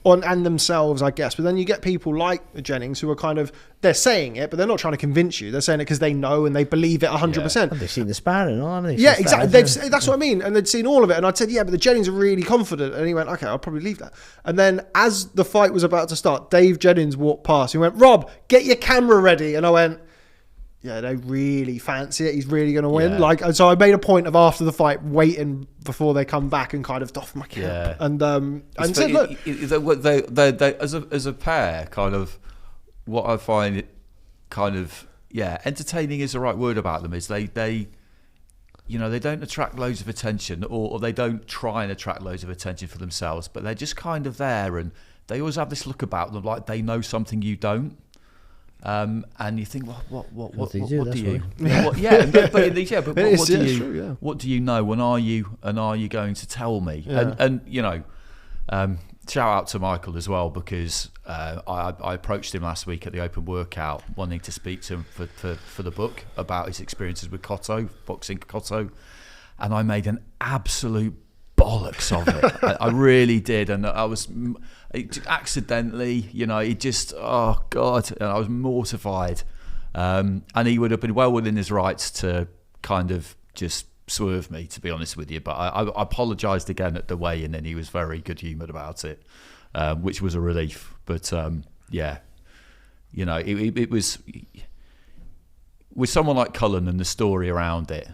and themselves, I guess. But then you get people like Jennings who are kind of, they're saying it, but they're not trying to convince you. They're saying it because they know and they believe it 100%. They've seen the sparring, haven't they? Yeah, exactly. That's what I mean. And they'd seen all of it. And I'd said, yeah, but the Jennings are really confident. And he went, okay, I'll probably leave that. And then as the fight was about to start, Dave Jennings walked past. He went, Rob, get your camera ready. And I went, yeah, they really fancy it. He's really going to win. Yeah. So I made a point of after the fight waiting before they come back and kind of doff my cap. Yeah. And said, look, they as a pair, kind of what I find kind of entertaining is the right word about them. Is they don't attract loads of attention, or they don't try and attract loads of attention for themselves, but they're just kind of there, and they always have this look about them like they know something you don't. And you think, what do you? What do you know? And are you going to tell me? Yeah. And shout out to Michael as well, because I approached him last week at the open workout, wanting to speak to him for the book about his experiences with boxing Cotto, and I made an absolute bollocks of it. I really did, and I was accidentally, it just, oh God, and I was mortified. And he would have been well within his rights to kind of just swerve me, to be honest with you. But I apologised again at the weigh-in, and he was very good-humoured about it, which was a relief. But it was with someone like Cullen and the story around it.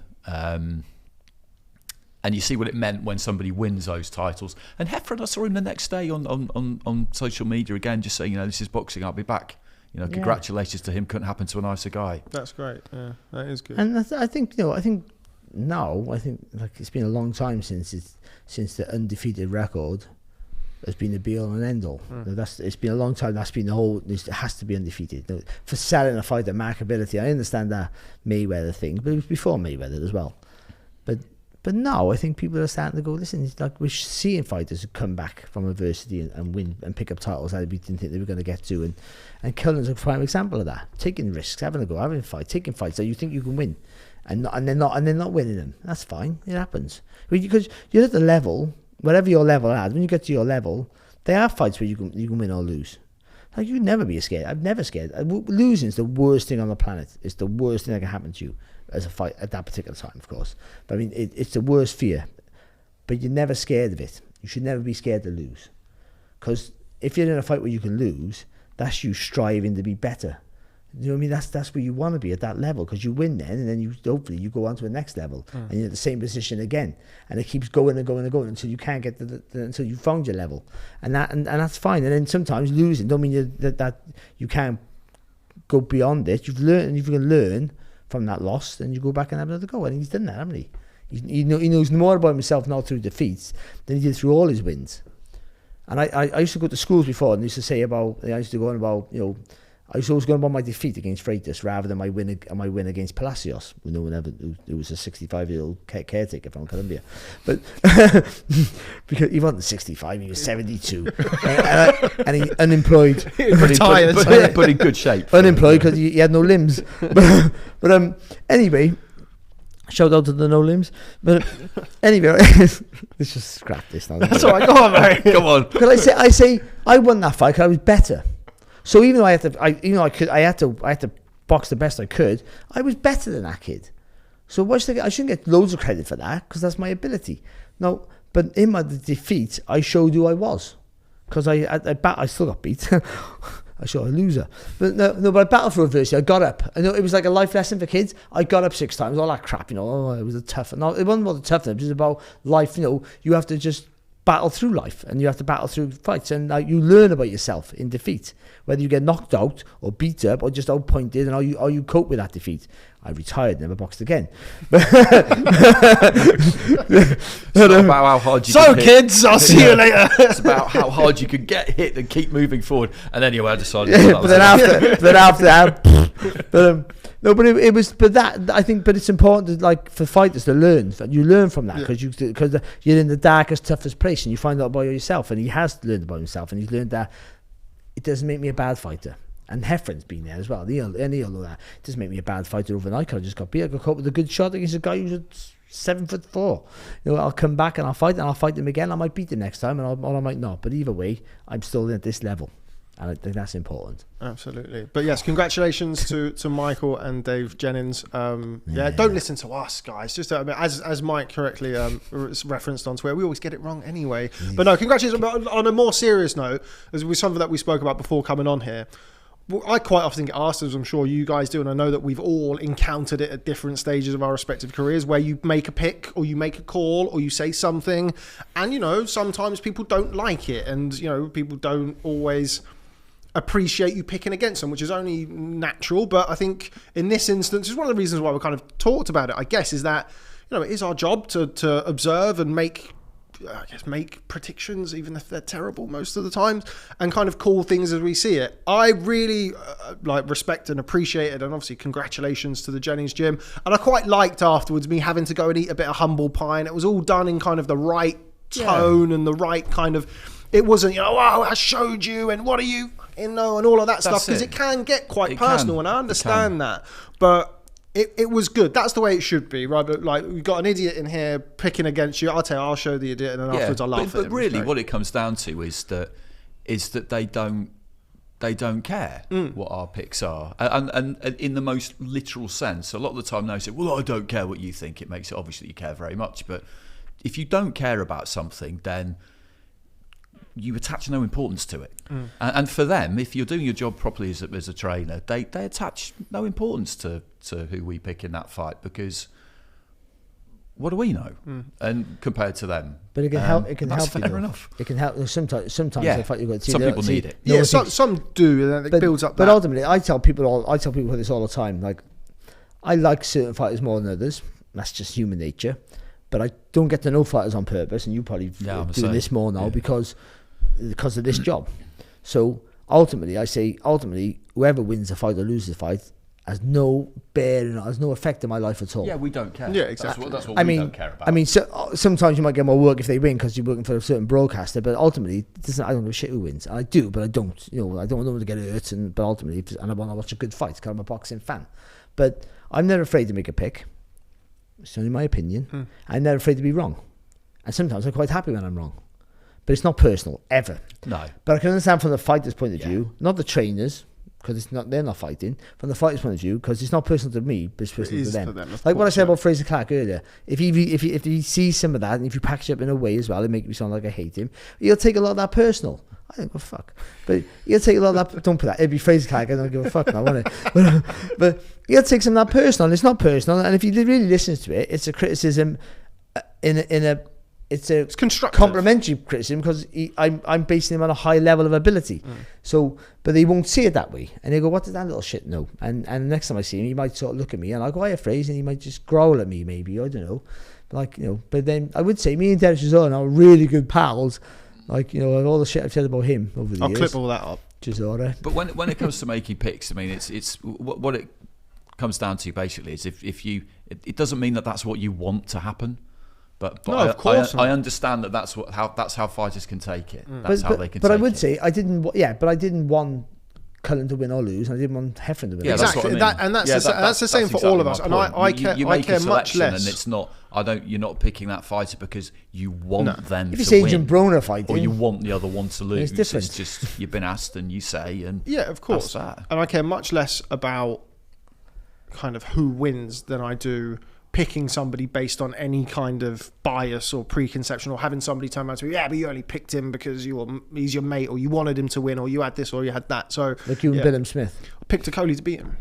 And you see what it meant when somebody wins those titles. And Heffron, I saw him the next day on social media again, just saying, this is boxing, I'll be back. Congratulations to him. Couldn't happen to a nicer guy. That's great. Yeah, that is good. And I think like it's been a long time since the undefeated record has been the be all and end all. It's been a long time. That's been the whole. It has to be undefeated for selling a fight at marketability. I understand that Mayweather thing, but it was before Mayweather as well. But now I think people are starting to go, listen, it's like we're seeing fighters who come back from adversity and win and pick up titles that we didn't think they were going to get to. And Cullen's a prime example of that. Taking risks, having a go, having a fight, taking fights that you think you can win and they're not winning them. That's fine. It happens. Because you're at the level, whatever your level is, when you get to your level, there are fights where you can win or lose. Like, you never be scared. I'm never scared. Losing is the worst thing on the planet. It's the worst thing that can happen to you as a fight at that particular time, of course. But I mean, it's the worst fear. But you're never scared of it. You should never be scared to lose. Because if you're in a fight where you can lose, that's you striving to be better. You know what I mean? That's where you want to be, at that level, because you win then, and then hopefully you go on to the next level, and you're at the same position again, and it keeps going and going and going until you can't get until you found your level, and that's fine. And then sometimes losing don't mean that you can't go beyond it. You've learned, and if you can learn from that loss, then you go back and have another go. And he's done that, hasn't he? He knows more about himself now through defeats than he did through all his wins. And I used to go to schools before and used to say about, I used to go on about, I was always going about my defeat against Freitas rather than my win against Palacios, who was a 65-year-old caretaker from Colombia. But because he wasn't 65, he was 72, and he unemployed, retired, but in good shape. Unemployed because he had no limbs. But anyway. Shout out to the no limbs. But anyway, let's just scrap this now. That's all right. Go on, mate. Come on. Because I say I won that fight because I was better. So even though I had to box the best I could, I was better than that kid. So I shouldn't get loads of credit for that because that's my ability. No, but in my defeat, I showed who I was because I still got beat. I shot a loser. But no, but I battled for adversity. I got up. I know it was like a life lesson for kids. I got up 6 times, all that crap, it was a tough. No, it wasn't about the toughness, it was about life, you have to just battle through life and you have to battle through fights, and you learn about yourself in defeat, whether you get knocked out or beat up or just outpointed, and how you cope with that defeat. I retired, never boxed again. It's not about how hard you So can kids, I'll see you later. It's about how hard you can get hit and keep moving forward. And anyway, I decided. But I think it's important like for fighters to learn. You learn from that because you're in the darkest, toughest place, and you find out about yourself. And he has learned about himself, and he's learned that it doesn't make me a bad fighter. And Heffron's been there as well. He'll know that. It doesn't make me a bad fighter overnight. I just got beat. I got caught with a good shot against a guy who's 7'4". I'll come back and I'll fight him again. I might beat him next time, or I might not. But either way, I'm still at this level, and I think that's important. Absolutely. But yes, congratulations to Michael and Dave Jennings. Don't listen to us, guys. Just as Mike correctly referenced on Twitter, we always get it wrong anyway. But no, congratulations. On a more serious note, as was something that we spoke about before coming on here. I quite often get asked, as I'm sure you guys do, and I know that we've all encountered it at different stages of our respective careers, where you make a pick or you make a call or you say something, and sometimes people don't like it, and people don't always appreciate you picking against them, which is only natural. But I think in this instance, is one of the reasons why we kind of talked about it, I guess, is that it is our job to observe and make predictions, even if they're terrible most of the time, and kind of call things as we see it. I really respect and appreciate it, and obviously congratulations to the Jennings gym. And I quite liked afterwards me having to go and eat a bit of humble pie, and it was all done in kind of the right tone and the right kind of. It wasn't I showed you and what are you and all of that stuff, because it can get quite personal, and I understand that, but. It was good. That's the way it should be, right? But we've got an idiot in here picking against you. I'll show the idiot, and then afterwards I'll laugh at him. But really, what it comes down to is that they don't care what our picks are, and in the most literal sense. A lot of the time, they say, "Well, I don't care what you think." It makes it obvious that you care very much. But if you don't care about something, then you attach no importance to it. And for them, if you're doing your job properly as a trainer, they attach no importance to who we pick in that fight, because what do we know? And compared to them, but it can help. It can help. Fair enough. It can help. Sometimes the fight you've got to some people need it. Yeah, some do, and it builds up. But ultimately, I tell people this all the time. Like, I like certain fighters more than others. That's just human nature. But I don't get to know fighters on purpose, and you probably doing this more now because of this job. So ultimately, whoever wins the fight or loses the fight has no bearing, has no effect on my life at all. Yeah, we don't care. Yeah, exactly. That's what we don't care about. I mean, sometimes you might get more work if they win because you're working for a certain broadcaster, but ultimately, I don't give a shit who wins. I do, but I don't. I don't want them to get hurt, but ultimately, and I want to watch a good fight because I'm a boxing fan. But I'm never afraid to make a pick. It's only my opinion. I'm never afraid to be wrong. And sometimes I'm quite happy when I'm wrong. But it's not personal, ever. No. But I can understand from the fighter's point of view, not the trainers, because they're not fighting. From the fighter's point of view, because it's not personal to me, but it's personal to them. Like what I said about Fraser Clarke earlier. If he sees some of that, and if you package it up in a way as well, it makes me sound like I hate him, he'll take a lot of that personal. I don't give a fuck. But he'll take a lot of that. Don't put that. It'd be Fraser Clarke. I don't give a fuck now, won't it? But he'll take some of that personal, and it's not personal. And if he really listens to it, it's a criticism it's constructive, complimentary criticism, because I'm basing him on a high level of ability. So, but they won't see it that way, and they go, "What did that little shit know?" And the next time I see him, he might sort of look at me, and I go, "I have phrase," and he might just growl at me, maybe, I don't know. But then I would say me and Derek Chisholm are really good pals. All the shit I've said about him over the years. I'll clip all that up. Chisholm. But when it comes to making picks, I mean, it's what it comes down to basically is if you, it doesn't mean that that's what you want to happen. But no, of course I understand that that's how fighters can take it. That's how they can. But I would say I didn't want Cullen to win or lose. I didn't want Heffron to win. Yeah, exactly. That's the same for all of us. And I care much less. And it's not. You're not picking that fighter because you want them. If it's to Agent win, Broner fighting, or you want the other one to lose. It's different. It's just you've been asked and you say, and yeah, of course. And I care much less about kind of who wins than I do picking somebody based on any kind of bias or preconception, or having somebody turn around to me, yeah, but you only picked him because he's your mate, or you wanted him to win, or you had this or you had that. So like you and Billum Smith, I picked a Coley to beat him.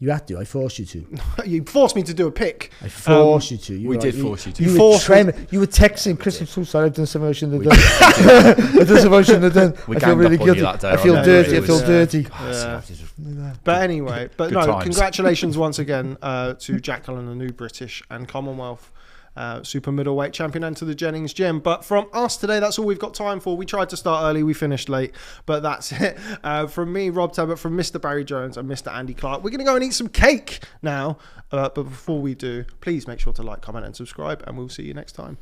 You had to. I forced you to. You forced me to do a pick. I forced you to. We did force you to. You were texting Chris. I'm so sorry. I've done something I shouldn't have done. I've done something I shouldn't have done. We I feel really ganged up on you guilty. that day, I feel right? dirty. It I feel was- dirty. But anyway, Good times. congratulations once again to Jack Cullen, the new British and Commonwealth super middleweight champion, and to the Jennings gym. But from us today, that's all we've got time for. We tried to start early, we finished late, but that's it. From me, Rob Tebbutt, from Mr. Barry Jones and Mr. Andy Clarke, we're going to go and eat some cake now. But before we do, please make sure to like, comment and subscribe, and we'll see you next time.